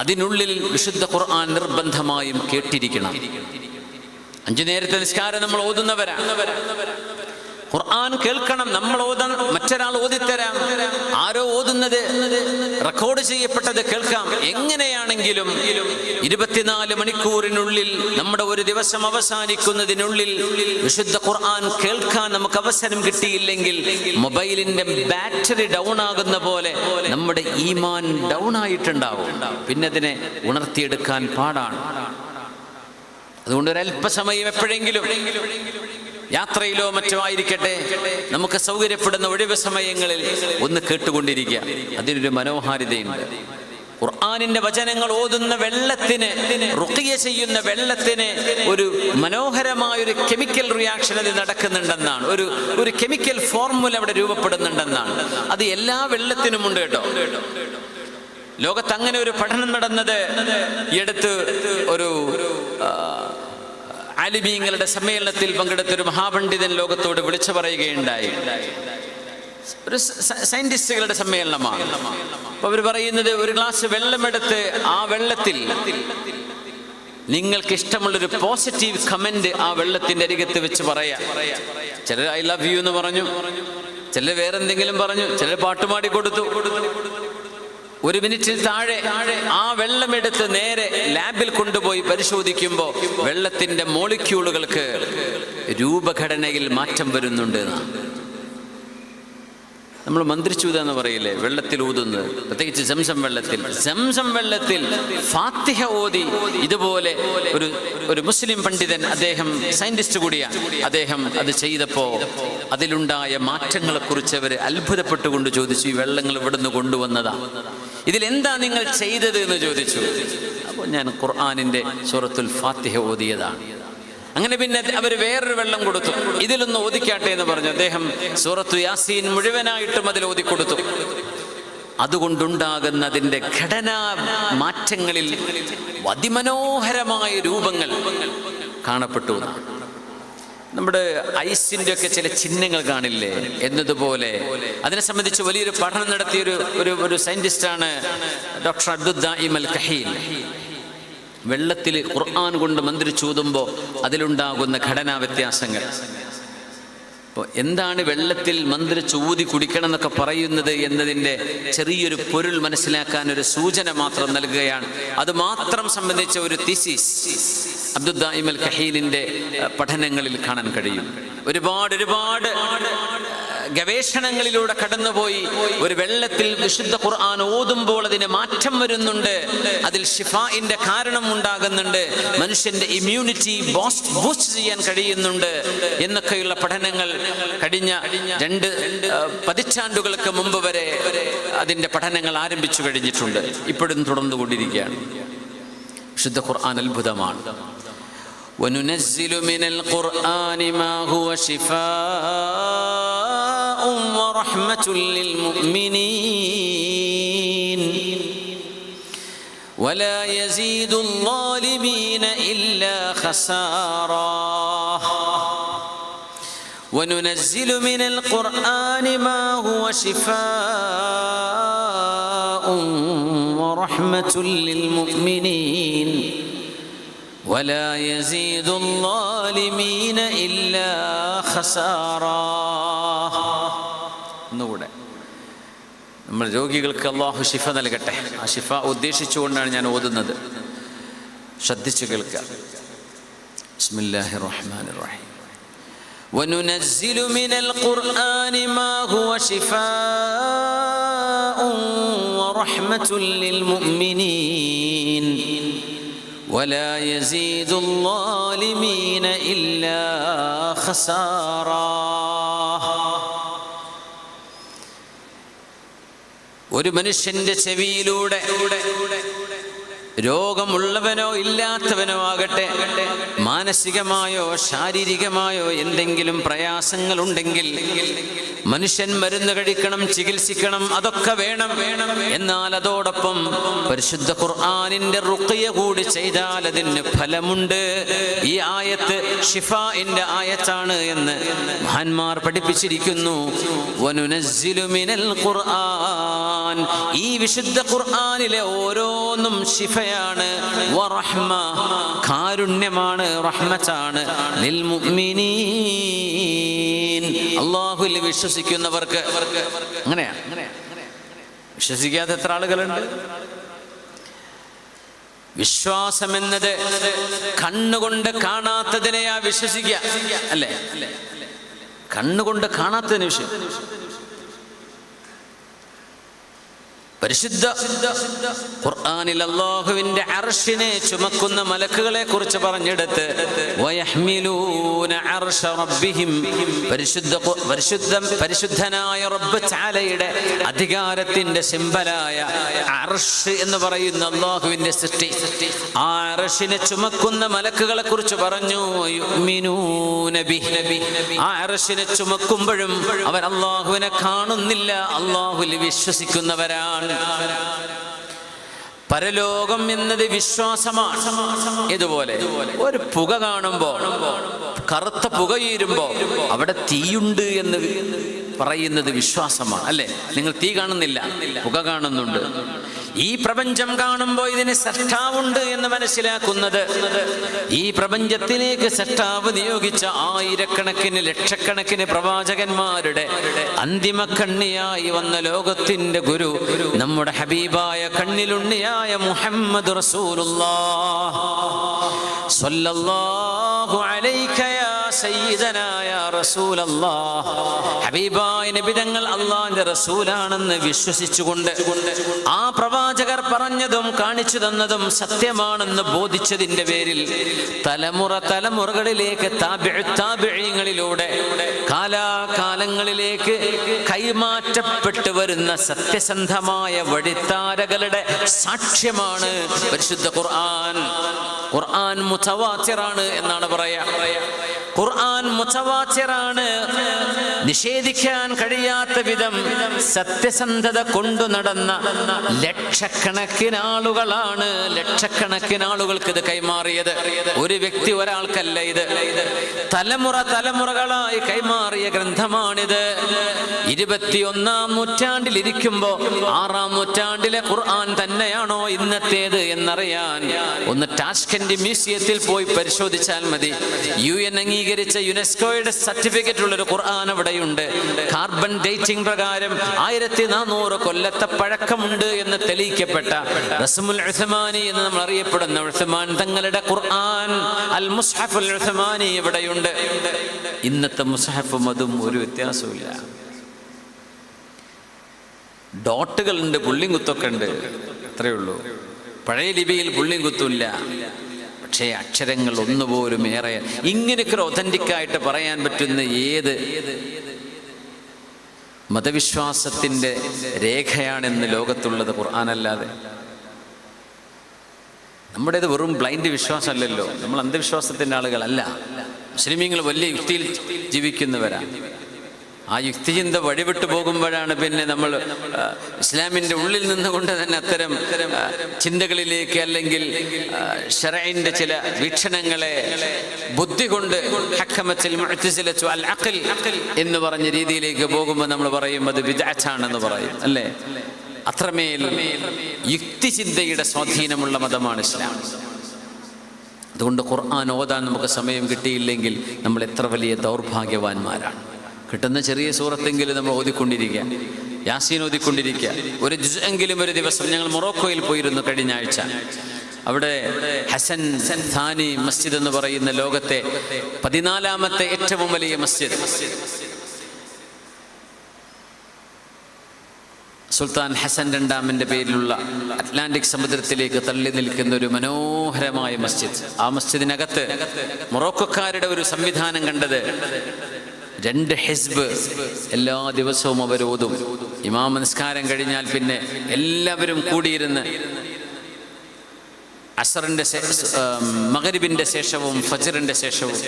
അതിനുള്ളിൽ വിശുദ്ധ ഖുർആൻ നിർബന്ധമായും കേട്ടിരിക്കണം. 5 നേരത്തെ നിസ്കാരം നമ്മൾ ഓതുന്നവരാണ്, ഖുർആൻ കേൾക്കണം. നമ്മൾ ഓതാൻ മറ്റൊരാൾ ഓതിത്തരാം, ആരോ ഓതുന്നത് റെക്കോർഡ് ചെയ്യപ്പെട്ടത് കേൾക്കാം. എങ്ങനെയാണെങ്കിലും 24 മണിക്കൂറിനുള്ളിൽ നമ്മുടെ ഒരു ദിവസം അവസാനിക്കുന്നതിനുള്ളിൽ വിശുദ്ധ ഖുർആൻ കേൾക്കാൻ നമുക്ക് അവസരം കിട്ടിയില്ലെങ്കിൽ മൊബൈലിന്റെ ബാറ്ററി ഡൗൺ ആകുന്ന പോലെ നമ്മുടെ ഈമാൻ ഡൗൺ ആയിട്ടുണ്ടാവും. പിന്നെ അതിനെ ഉണർത്തിയെടുക്കാൻ പാടാണ്. അതുകൊണ്ട് ഒരല്പസമയം എപ്പോഴെങ്കിലും യാത്രയിലോ മറ്റോ ആയിരിക്കട്ടെ, നമുക്ക് സൗകര്യപ്പെടുന്ന ഒഴിവ് സമയങ്ങളിൽ ഒന്ന് കേട്ടുകൊണ്ടിരിക്കുക. അതിനൊരു മനോഹാരിതയുണ്ട്. ഖുർആനിന്റെ വചനങ്ങൾ ഓതുന്ന വെള്ളത്തിന്, റുഖിയ ചെയ്യുന്ന വെള്ളത്തിന് ഒരു മനോഹരമായൊരു കെമിക്കൽ റിയാക്ഷൻ അതിൽ നടക്കുന്നുണ്ടെന്നാണ്, ഒരു കെമിക്കൽ ഫോർമുല അവിടെ രൂപപ്പെടുന്നുണ്ടെന്നാണ്. അത് എല്ലാ വെള്ളത്തിനും ഉണ്ട് കേട്ടോ. ലോകത്ത് അങ്ങനെ ഒരു പഠനം നടന്നത് ഈ അടുത്ത് ഒരു ആലിമീങ്ങളുടെ സമ്മേളനത്തിൽ പങ്കെടുത്തൊരു മഹാപണ്ഡിതൻ ലോകത്തോട് വിളിച്ചു പറയുകയുണ്ടായി. ഒരു സയന്റിസ്റ്റുകളുടെ സമ്മേളനമാണ്. അപ്പൊ അവർ പറയുന്നത്, ഒരു ഗ്ലാസ് വെള്ളമെടുത്ത് ആ വെള്ളത്തിൽ നിങ്ങൾക്ക് ഇഷ്ടമുള്ളൊരു പോസിറ്റീവ് കമന്റ് ആ വെള്ളത്തിന്റെ അരികത്ത് വെച്ച് പറയാം. ചിലർ ഐ ലവ് യു എന്ന് പറഞ്ഞു, ചിലർ വേറെന്തെങ്കിലും പറഞ്ഞു, ചിലർ പാട്ടുപാടി കൊടുത്തു. 1 മിനിറ്റിൽ താഴെ ആ വെള്ളമെടുത്ത് നേരെ ലാബിൽ കൊണ്ടുപോയി പരിശോധിക്കുമ്പോൾ വെള്ളത്തിന്റെ മോളിക്യൂളുകൾക്ക് രൂപഘടനയിൽ മാറ്റം വരുന്നുണ്ട്. നമ്മൾ മന്ത്രിച്ചൂതെന്ന് പറയില്ലേ, വെള്ളത്തിൽ ഊതുന്നത്, പ്രത്യേകിച്ച് സംസം വെള്ളത്തിൽ ഫാത്തിഹ ഓതി ഇതുപോലെ ഒരു മുസ്ലിം പണ്ഡിതൻ, അദ്ദേഹം സയന്റിസ്റ്റ് കൂടിയാണ്, അദ്ദേഹം അത് ചെയ്തപ്പോ അതിലുണ്ടായ മാറ്റങ്ങളെ കുറിച്ച് അവർ അത്ഭുതപ്പെട്ടുകൊണ്ട് ചോദിച്ചു, ഈ വെള്ളങ്ങൾ ഇവിടുന്ന് കൊണ്ടുവന്നതാ, ഇതിലെന്താ നിങ്ങൾ ചെയ്തത് എന്ന് ചോദിച്ചു. അപ്പോൾ ഞാൻ ഖുർആനിന്റെ സൂറത്തുൽ ഫാത്തിഹ ഓതിയതാണ്. അങ്ങനെ പിന്നെ അവർ വേറൊരു വെള്ളം കൊടുത്തു, ഇതിലൊന്ന് ഓതിക്കാട്ടെ എന്ന് പറഞ്ഞു. അദ്ദേഹം സൂറത്തു യാസീൻ മുഴുവനായിട്ടും അതിൽ ഓതിക്കൊടുത്തു. അതുകൊണ്ടുണ്ടാകുന്ന അതിൻ്റെ ഘടനാ മാറ്റങ്ങളിൽ അതിമനോഹരമായ രൂപങ്ങൾ കാണപ്പെട്ടു. നമ്മുടെ ഐസിന്റെ ഒക്കെ ചില ചിഹ്നങ്ങൾ കാണില്ലേ എന്നതുപോലെ അതിനെ സംബന്ധിച്ച് വലിയൊരു പഠനം നടത്തിയ ഒരു സയന്റിസ്റ്റാണ് ഡോക്ടർ അബ്ദുദ്ദാഇം അൽ കഹീൽ. വെള്ളത്തിൽ ഖുർആൻ കൊണ്ട് മന്ത്രിച്ചൂതുമ്പോൾ അതിലുണ്ടാകുന്ന ഘടനാ വ്യത്യാസങ്ങൾ. അപ്പോൾ എന്താണ് വെള്ളത്തിൽ മന്ത്രിച്ചൂതി കുടിക്കണം എന്നൊക്കെ പറയുന്നത് എന്നതിൻ്റെ ചെറിയൊരു പൊരുൾ മനസ്സിലാക്കാൻ ഒരു സൂചന മാത്രം നൽകുകയാണ്. അത് മാത്രം സംബന്ധിച്ച ഒരു തീസിസ് അബ്ദുദ്ദാഇം അൽ കഹീലിൻ്റെ പഠനങ്ങളിൽ കാണാൻ കഴിയും. ഒരുപാട് ഗവേഷണങ്ങളിലൂടെ കടന്നുപോയി ഒരു വെള്ളത്തിൽ വിശുദ്ധ ഖുർആൻ ഓതുമ്പോൾ അതിന് മാറ്റം വരുന്നുണ്ട്, അതിൽ ഷിഫാഇന്റെ കാരണം ഉണ്ടാകുന്നുണ്ട്, മനുഷ്യന്റെ ഇമ്മ്യൂണിറ്റി ബൂസ്റ്റ് ചെയ്യാൻ കഴിയുന്നുണ്ട് എന്നൊക്കെയുള്ള പഠനങ്ങൾ കഴിഞ്ഞ 2 പതിറ്റാണ്ടുകൾക്ക് മുമ്പ് വരെ അതിന്റെ പഠനങ്ങൾ ആരംഭിച്ചു കഴിഞ്ഞിട്ടുണ്ട്. ഇപ്പോഴും തുടർന്നുകൊണ്ടിരിക്കുകയാണ്. വിശുദ്ധ ഖുർആൻ അത്ഭുതമാണ്. وَنُنَزِّلُ مِنَ الْقُرْآنِ مَا هُوَ شِفَاءٌ وَرَحْمَةٌ لِّلْمُؤْمِنِينَ وَلَا يَزِيدُ الظَّالِمِينَ إِلَّا خَسَارًا وَنُنَزِّلُ مِنَ الْقُرْآنِ مَا هُوَ شِفَاءٌ وَرَحْمَةٌ لِّلْمُؤْمِنِينَ ولا يزيد الظالمين إلا خسارا. ഒന്നുകൂടെ, നമ്മൾ രോഗികൾക്ക് അല്ലാഹു ശിഫ നൽകട്ടെ. ആ ശിഫ ഉദ്ദേശിച്ചുകൊണ്ടാണ് ഞാൻ ഓതുന്നത്, ശ്രദ്ധിച്ചു കേൾക്കുക. ബിസ്മില്ലാഹിർ റഹ്മാനിർ റഹീം. وَنُنَزِّلُ مِنَ الْقُرْآنِ مَا هُوَ شِفَاءٌ وَرَحْمَةٌ لِّلْمُؤْمِنِينَ ولا يزيد الظالمين إلا خسارا. ഒരു മനുഷ്യന്റെ ചെവിയിലൂടെ രോഗമുള്ളവനോ ഇല്ലാത്തവനോ ആകട്ടെ, മാനസികമായോ ശാരീരികമായോ എന്തെങ്കിലും പ്രയാസങ്ങളുണ്ടെങ്കിൽ മനുഷ്യൻ മരുന്ന് കഴിക്കണം, ചികിത്സിക്കണം, അതൊക്കെ വേണം. എന്നാൽ അതോടൊപ്പം പരിശുദ്ധ ഖുർആനിന്റെ റുഖിയ കൂടി ചെയ്താൽ അതിന് ഫലമുണ്ട്. ഈ ആയത്ത് ഷിഫാഇന്റെ ആയത്താണ് എന്ന് മഹാന്മാർ പഠിപ്പിച്ചിരിക്കുന്നു. വനുനസ്സിലു മിനൽ ഖുർആൻ, ഈ വിശുദ്ധ ഖുർആനിലെ ഓരോന്നും ഷിഫയാണ്. വറഹ്മ, കാരുണ്യമാണ്, റഹ്മത്താണ്. ലിൽ മുഅ്മിനീൻ, അല്ലാഹുവിൽ വിശ്വസിക്കുന്നവർക്ക്. അങ്ങനെയാണ്. വിശ്വസിക്കാത്ത എത്ര ആളുകളുണ്ട്? വിശ്വാസം എന്നത് കണ്ണുകൊണ്ട് കാണാത്തതിനെയാ വിശ്വസിക്കുക, അല്ലേ? കണ്ണുകൊണ്ട് കാണാത്തതിന് വിഷയം. പരിശുദ്ധ ഖുർആനിൽ അല്ലാഹുവിന്റെ അർശിനെ ചുമക്കുന്ന മലക്കുകളെ കുറിച്ച് പറഞ്ഞെടുത്ത് വയഹ്മിലൂന അർശ റബ്ബിഹിം, പരിശുദ്ധനായ റബ്ബ് തആലയുടെ അധികാരത്തിന്റെ സിംബലായ അർശ് എന്ന് പറയുന്ന അല്ലാഹുവിന്റെ സൃഷ്ടി, ആ അർശിനെ ചുമക്കുന്ന മലക്കുകളെ കുറിച്ച് പറഞ്ഞു യുഅ്മിനൂന ബിഹി, ആ അർശിനെ ചുമക്കുമ്പോഴും അവർ അല്ലാഹുവിനെ കാണുന്നില്ല, അല്ലാഹുവിൽ വിശ്വസിക്കുന്നവരാണ്. പരലോകം എന്നത് വിശ്വാസമാണ്. ഇതുപോലെ ഒരു പുക കാണുമ്പോ, കറുത്ത പുകയീരുമ്പോ അവിടെ തീയുണ്ട് എന്ന് പറയുന്നത് വിശ്വാസമാണ്, അല്ലേ? നിങ്ങൾ തീ കാണുന്നില്ല, പുക കാണുന്നുണ്ട്. ഈ പ്രപഞ്ചം കാണുമ്പോൾ ഇതിന് സൃഷ്ടാവുണ്ട് എന്ന് മനസ്സിലാക്കുന്നത്, ഈ പ്രപഞ്ചത്തിലേക്ക് സൃഷ്ടാവ് നിയോഗിച്ച ആയിരക്കണക്കിന് ലക്ഷക്കണക്കിന് പ്രവാചകന്മാരുടെ അന്തിമ കണ്ണിയായി വന്ന ലോകത്തിന്റെ ഗുരു നമ്മുടെ ഹബീബായ കണ്ണിലുണ്ണിയായ മുഹമ്മദ് റസൂലുള്ളാഹ് സ്വല്ലല്ലാഹു അലൈക യാ സയ്യിദനാ യാ റസൂലല്ലാഹ്. ഹബീബായ നബി തങ്ങൾ അല്ലാഹുവിന്റെ റസൂലാണെന്ന് വിശ്വസിച്ചുകൊണ്ട് ആ പ്രവാചകർ പറഞ്ഞതും കാണിച്ചു തന്നതും സത്യമാണെന്ന് ബോധിച്ചതിന്റെ പേരിൽ തലമുറകളിലേക്ക് താബിഈങ്ങളിലൂടെ കാലാകാലങ്ങളിലേക്ക് കൈമാറ്റപ്പെട്ടു വരുന്ന സത്യസന്ധമായ വഴിത്താരകളുടെ സാക്ഷ്യമാണ് പരിശുദ്ധ ഖുർആൻ. ഖുർആൻ മുതവാത്തിറാണ് എന്നാണ് പറയാ. ഖുർആൻ മുതവാത്തിറാണ്, നിഷേധിക്കാൻ കഴിയാത്ത വിധം സത്യസന്ധത കൊണ്ടു നടന്ന ലക്ഷക്കണക്കിന് ആളുകൾക്ക് ഇത് കൈമാറിയത്. ഒരു വ്യക്തി, ഒരാൾക്കല്ല, ഇത് തലമുറകളായി കൈമാറിയ ഗ്രന്ഥമാണിത്. 21-ാം നൂറ്റാണ്ടിൽ ഇരിക്കുമ്പോ 6-ാം നൂറ്റാണ്ടിലെ ഖുർആൻ തന്നെയാണോ ഇന്നത്തേത് എന്നറിയാൻ ഒന്ന് ടാഷ്കന്റ് മ്യൂസിയത്തിൽ പോയി പരിശോധിച്ചാൽ മതി. UN അംഗീകരിച്ച യുനെസ്കോയുടെ സർട്ടിഫിക്കറ്റ് ഉള്ളൊരു ഖുർആൻ അവിടെയുണ്ട്. കാർബൺ ഡേറ്റിംഗ് പ്രകാരം 1400 കൊല്ലത്തെ പഴക്കമുണ്ട് എന്ന് തെളിയിക്കപ്പെട്ട റസ്മുൽ ഉസ്മാനി എന്ന് നമ്മൾ അറിയപ്പെടുന്ന ഉസ്മാൻ തങ്ങളുടെ ഖുർആൻ അൽ മുസ്ഹഫുൽ ഉസ്മാനി ഇവിടെയുണ്ട്. ഇന്നത്തെ മുസ്ഹഫും അതും ഒരു വ്യത്യാസമില്ല. ഡോട്ടുകളുണ്ട്, പുള്ളിയും കുത്തൊക്കെ ഉണ്ട്, അത്രയേ ഉള്ളൂ. പഴയ ലിപിയിൽ പുള്ളിയും കുത്തുമില്ല, പക്ഷേ അക്ഷരങ്ങൾ ഒന്നുപോലും ഏറെ. ഇങ്ങനെയൊക്കെ ഒതന്റിക്കായിട്ട് പറയാൻ പറ്റുന്ന ഏത് മതവിശ്വാസത്തിൻ്റെ രേഖയാണെന്ന് ലോകത്തുള്ളത് ഖുർആനല്ലാതെ? നമ്മുടേത് വെറും ബ്ലൈൻഡ് വിശ്വാസമല്ലല്ലോ, നമ്മൾ അന്ധവിശ്വാസത്തിൻ്റെ ആളുകളല്ല. മുസ്ലിമീങ്ങൾ വലിയ യുക്തിയിൽ ജീവിക്കുന്നവരാണ്. ആ യുക്തിചിന്ത വഴിവിട്ടു പോകുമ്പോഴാണ് പിന്നെ നമ്മൾ ഇസ്ലാമിൻ്റെ ഉള്ളിൽ നിന്നുകൊണ്ട് തന്നെ അത്തരം ചിന്തകളിലേക്ക്, അല്ലെങ്കിൽ ശറഈന്റെ ചില വീക്ഷണങ്ങളെ ബുദ്ധി കൊണ്ട് ഹക്കമത്തിൽ മുഅ്തസിലത്തു അൽ അഖൽ എന്ന് പറഞ്ഞ രീതിയിലേക്ക് പോകുമ്പോൾ നമ്മൾ പറയും അത് ബിദ്അത്താണെന്ന് പറയും, അല്ലേ? അത്രമേൽ യുക്തിചിന്തയുടെ സ്വാധീനമുള്ള മതമാണ് ഇസ്ലാം. അതുകൊണ്ട് ഖുർആൻ ഓതാൻ നമുക്ക് സമയം കിട്ടിയില്ലെങ്കിൽ നമ്മൾ എത്ര വലിയ ദൗർഭാഗ്യവാന്മാരാണ്. കിട്ടുന്ന ചെറിയ സൂറത്തെങ്കിലും നമ്മൾ ഓതിക്കൊണ്ടിരിക്കുക, യാസീൻ ഓതിക്കൊണ്ടിരിക്കുക, ഒരു ജുസെങ്കിലും ഒരു ദിവസം. ഞങ്ങൾ മൊറോക്കോയിൽ പോയിരുന്നു കഴിഞ്ഞ ആഴ്ച. അവിടെ ഹസൻ ഥാനി മസ്ജിദ് എന്ന് പറയുന്ന ലോകത്തെ 14ാമത്തെ ഏറ്റവും വലിയ മസ്ജിദ്, സുൽത്താൻ ഹസൻ രണ്ടാമൻ്റെ പേരിലുള്ള അറ്റ്ലാന്റിക് സമുദ്രത്തിലേക്ക് തള്ളി നിൽക്കുന്ന ഒരു മനോഹരമായ മസ്ജിദ്. ആ മസ്ജിദിനകത്ത് മൊറോക്കോക്കാരുടെ ഒരു സംവിധാനം കണ്ടത് 2 ഹിസ്ബ് എല്ലാ ദിവസവും അവർ ഓതും. ഇമാം നിസ്കാരം കഴിഞ്ഞാൽ പിന്നെ എല്ലാവരും കൂടിയിരുന്ന് അസറിൻ്റെ മഗ്രിബിൻ്റെ ശേഷവും ഫജ്റിൻ്റെ ശേഷവും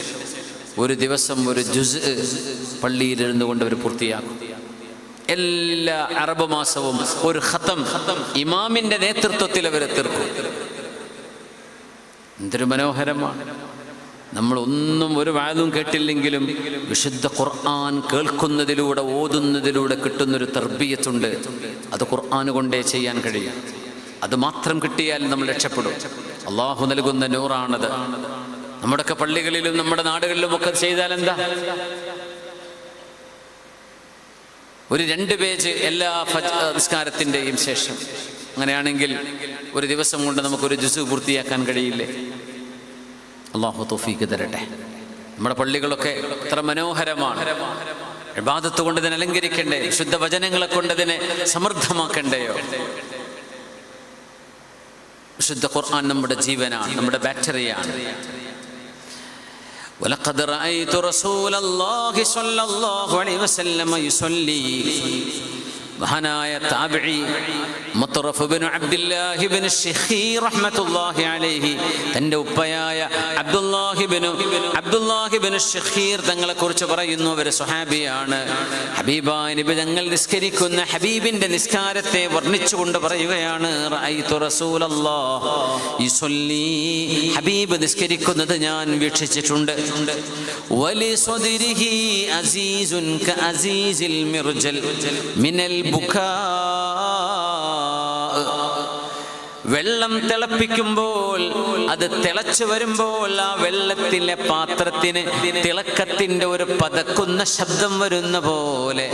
ഒരു ദിവസം ഒരു ജുസ് പള്ളിയിലിരുന്നു കൊണ്ട് അവർ പൂർത്തിയാക്കും. എല്ലാ അറബ് മാസവും ഒരു ഖത്തം ഇമാമിൻ്റെ നേതൃത്വത്തിൽ അവർ തീർക്കും. എന്തൊരു മനോഹരമാണ്. നമ്മളൊന്നും ഒരു വാദവും കേട്ടില്ലെങ്കിലും വിശുദ്ധ ഖുർആൻ കേൾക്കുന്നതിലൂടെ ഓതുന്നതിലൂടെ കിട്ടുന്നൊരു തർബിയത്തുണ്ട്. അത് ഖുർആൻ കൊണ്ടേ ചെയ്യാൻ കഴിയും. അത് മാത്രം കിട്ടിയാൽ നമ്മൾ രക്ഷപ്പെടും. അള്ളാഹു നൽകുന്ന നൂറാണത്. നമ്മുടെയൊക്കെ പള്ളികളിലും നമ്മുടെ നാടുകളിലും ഒക്കെ ചെയ്താൽ എന്താ, ഒരു 2 പേജ് എല്ലാ നിസ്കാരത്തിൻ്റെയും ശേഷം. അങ്ങനെയാണെങ്കിൽ ഒരു ദിവസം കൊണ്ട് നമുക്കൊരു ജുസ് പൂർത്തിയാക്കാൻ കഴിയില്ലേ? അള്ളാഹു തൗഫീഖ് തരട്ടെ. നമ്മുടെ പള്ളികളൊക്കെ എത്ര മനോഹരമാണ്. ഇബാദത്ത് കൊണ്ട് ഇതിനെ അലങ്കരിക്കണ്ടേ? ശുദ്ധ വചനങ്ങളെ കൊണ്ട് ഇതിനെ സമൃദ്ധമാക്കണ്ടയോ? വിശുദ്ധ ഖുർആൻ നമ്മുടെ ജീവനാണ്, നമ്മുടെ ബാറ്ററിയാണ്. ولقد رأيت رسول الله صلى الله عليه وسلم يصلي. മഹാനായ താബിഈ മുത്തറഫ് ബിൻ അബ്ദുല്ലാഹി ബിൻ ശഖീർ റഹ്മത്തുള്ളാഹി അലൈഹി തൻ്റെ ഉപ്പയായ അബ്ദുല്ലാഹി ബിൻ ശഖീർ തങ്ങളെ കുറിച്ച് പറയുന്നു. അവർ സ്വഹാബിയാണ്. ഹബീബായ നബി തങ്ങൾ നിസ്കരിക്കുന്ന ഹബീബിന്റെ നിസ്കാരത്തെ വർണ്ണിച്ചുകൊണ്ട് പറയുകയാണ്, റഅയ്തു റസൂലല്ലാഹ് യുസല്ലി. ഹബീബ് നിസ്കരിക്കുന്നത് ഞാൻ വീക്ഷിച്ചിട്ടുണ്ട്. വലി സ്വദിരിഹി അസീസുൻ കഅസീസിൽ മിർജൽ മിനൽ വെള്ളം തിളപ്പിക്കുമ്പോൾ അത് തിളച്ചു വരുമ്പോൾ ആ വെള്ളത്തിലെ പാത്രത്തിന് തിളക്കത്തിന്റെ ഒരു പതക്കുന്ന ശബ്ദം വരുന്ന പോലെ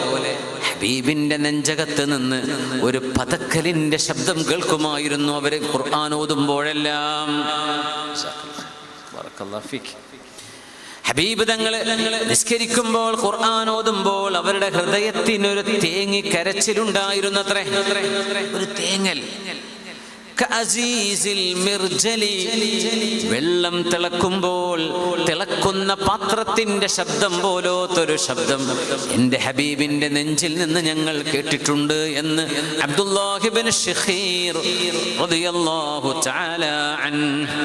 ഹബീബിന്റെ നെഞ്ചകത്ത് നിന്ന് ഒരു പതക്കലിന്റെ ശബ്ദം കേൾക്കുമായിരുന്നു അവര് ഖുർആൻ ഓതുമ്പോഴെല്ലാം. ഹബീബ് തങ്ങള് നിസ്കരിക്കുമ്പോൾ ഖുർആൻ ഓതുമ്പോൾ അവരുടെ ഹൃദയത്തിനൊരു തേങ്ങി കരച്ചിലുണ്ടായിരുന്നത്രേ. ഒരു തേങ്ങൽ. വെള്ളം തിളക്കുമ്പോൾ തിളക്കുന്ന പാത്രത്തിന്റെ ശബ്ദം പോലോത്തൊരു ശബ്ദം എൻ്റെ ഹബീബിന്റെ നെഞ്ചിൽ നിന്ന് ഞങ്ങൾ കേട്ടിട്ടുണ്ട് എന്ന് അബ്ദുല്ലാഹി ബിൻ ശഖീർ റളിയല്ലാഹു തആല അൻഹു.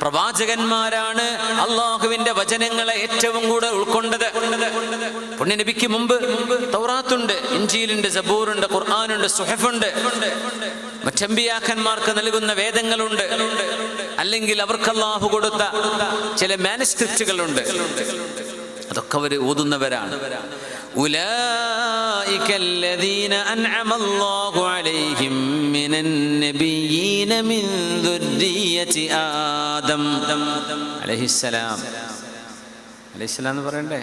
പ്രവാചകന്മാരാണ് അള്ളാഹുവിന്റെ വചനങ്ങളെ ഏറ്റവും കൂടുതൽ ഉൾക്കൊണ്ടത്. പുണ്യനബിക്ക് മുമ്പ് തൗറാത്തുണ്ട്, ഇൻജീലുണ്ട്, സബൂറുണ്ട്, ഖുർആനുണ്ട്, സുഹഫുണ്ട്. മറ്റമ്പിയാക്കന്മാർക്ക് നൽകുന്ന വേദങ്ങളുണ്ട്, അല്ലെങ്കിൽ അവർക്ക് അള്ളാഹു കൊടുത്ത ചില മാനുസ്ക്രിപ്റ്റുകളുണ്ട്. അതൊക്കെ അവർ ഓതുന്നവരാണ്. ഉലൈക الذين أنعم الله عليهم من النبيين من ذرية آدم عليه السلام. عليه السلام എന്ന് പറയണ്ടേ?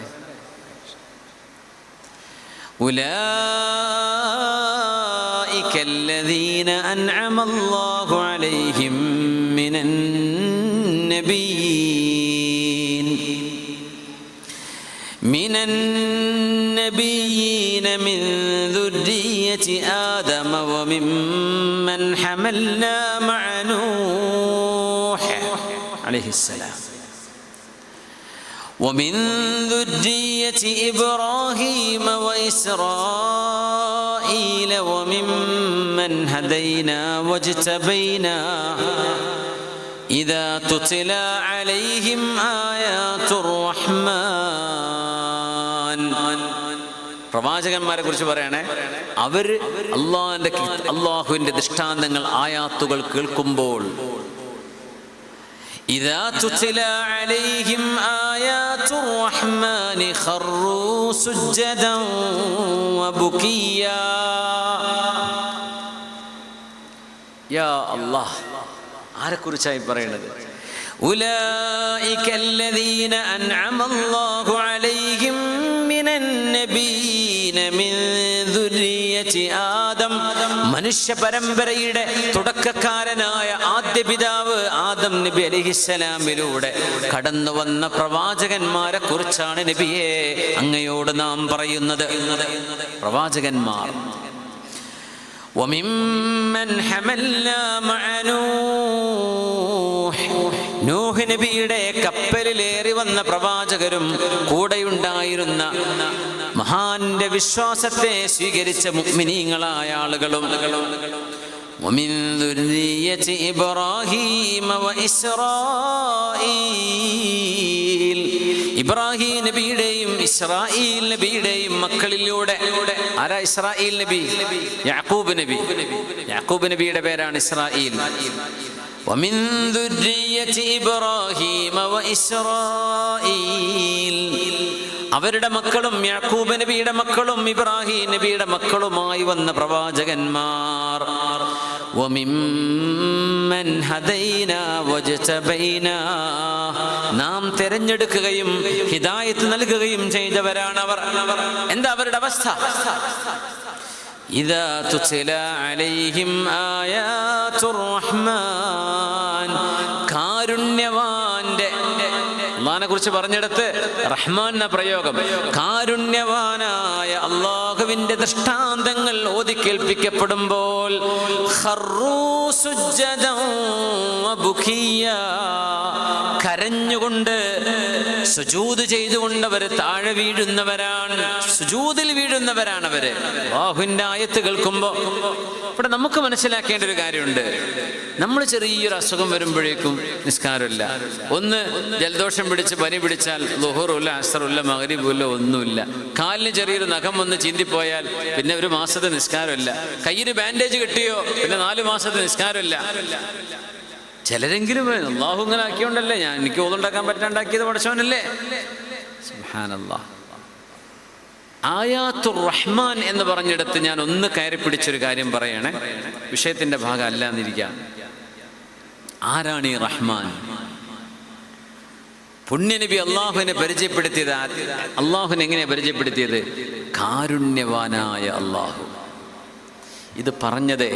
أولئك الذين أنعم الله عليهم من النبيين من ذرية آدم وممن حملنا مع نوح عليه السلام ومن ذرية إبراهيم وإسرائيل وممن هدينا واجتبينا إذا تتلى عليهم آيات الرحمن. പ്രവാചകന്മാരെ കുറിച്ച് പറയണേ, അവർ അള്ളാഹുവിന്റെ ദൃഷ്ടാന്തങ്ങൾ ആയാത്തുകൾ കേൾക്കുമ്പോൾ إذا تتلى عليهم آيات الرحمن خروا سجدا وبكيا. يا الله, ആരെക്കുറിച്ചായി പറയുന്നത്? أولئك الذين أنعم الله عليهم من النبيين من ذرية آدم. മനുഷ്യ പരമ്പരയുടെ തുടക്കക്കാരനായ ആദ്യ പിതാവ് ആദം നബി അലൈഹിസ്സലാമിലൂടെ കടന്നു വന്ന പ്രവാചകന്മാരെ കുറിച്ചാണ് നബിയെ അങ്ങയോട് നാം പറയുന്നത്. പ്രവാചകന്മാർ. وممن حملنا مع نوح. നൂഹ് നൂഹ് നബിയുടെ കപ്പലിലേറി വന്ന പ്രവാചകരും കൂടെയുണ്ടായിരുന്ന മഹാന്റെ വിശ്വാസത്തെ സ്വീകരിച്ച മുഅ്മിനീങ്ങളായ ആളുകളും ومن ذرية إبراهيم وإسرائيل ഇബ്രാഹിം നബിയുടെയും ഇസ്രായേൽ നബിയുടെയും മക്കളിലൂടെ ആരാ ഇസ്രായേൽ നബി? യാക്കൂബ് നബി. യാക്കൂബ് നബിയുടെ പേരാണ് ഇസ്രായേൽ. ومن ذرية إبراهيم وإسرائيل അവരുടെ മക്കളും യാക്കൂബ് നബിയുടെ മക്കളും ഇബ്രാഹിം നബിയുടെ മക്കളുമായി വന്ന പ്രവാചകന്മാർ. وممن هدينا واجتبينا നാം തിരഞ്ഞെടുക്കുകയും ഹിദായത്ത് നൽകുകയും ചെയ്തവരാണ് അവർ. എന്താ അവരുടെ അവസ്ഥ? إذا تتلى عليهم آيات الرحمن കാരുണ്യവാന്റെ അള്ളാഹിനെ കുറിച്ച് പറഞ്ഞെടുത്ത് റഹ്മാൻ എന്ന പ്രയോഗം. കാരുണ്യവാനായ അള്ളാഹുവിന്റെ ദൃഷ്ടാന്തങ്ങൾ ഓതി കേൾപ്പിക്കപ്പെടുമ്പോൾ കരഞ്ഞുകൊണ്ട് സുജൂദ് ചെയ്തുകൊണ്ട് അവർ താഴെ വീഴുന്നവരാണ്, സുജൂദിൽ വീഴുന്നവരാണ് അവര്. അല്ലാഹുവിന്റെ ആയത്ത് കേൾക്കുമ്പോൾ ഇവിടെ നമുക്ക് മനസ്സിലാക്കേണ്ട ഒരു കാര്യമുണ്ട്. നമ്മൾ ചെറിയൊരു അസുഖം വരുമ്പോഴേക്കും നിസ്കാരമില്ല. ഒന്ന് ജലദോഷം പിടിച്ച് പനി പിടിച്ചാൽ ളുഹൂറുല്ല, അസ്റുല്ല, മഗ്രിബുല്ല, ഒന്നുമില്ല. കാലിന് ചെറിയൊരു നഖം വന്ന് ചീന്തിപ്പോയാൽ പിന്നെ ഒരു മാസത്തെ നിസ്കാരമില്ല. കയ്യിന് ബാൻഡേജ് കിട്ടിയോ പിന്നെ 4 മാസത്തെ നിസ്കാരമില്ല. ചിലരെങ്കിലും അല്ലാഹു ഇങ്ങനെ ആക്കിയോണ്ടല്ലേ, എനിക്ക് ഓതുണ്ടാക്കാൻ പറ്റാണ്ടാക്കിയത് പടച്ചവനല്ലേ. സുബ്ഹാനല്ലാഹ്. ആയാത്തുർ റഹ്മാൻ എന്ന് പറഞ്ഞെടുത്ത് ഞാൻ ഒന്ന് കയറി പിടിച്ചൊരു കാര്യം പറയണേ, വിഷയത്തിന്റെ ഭാഗം അല്ല എന്നിരിക്കാം. ആരാണ് ഈ റഹ്മാൻ? പുണ്യനബി അള്ളാഹുവിനെ പരിചയപ്പെടുത്തിയത്, അള്ളാഹുവിനെ എങ്ങനെയാ പരിചയപ്പെടുത്തിയത്? കാരുണ്യവാനായ അള്ളാഹു. ഇത് പറഞ്ഞത്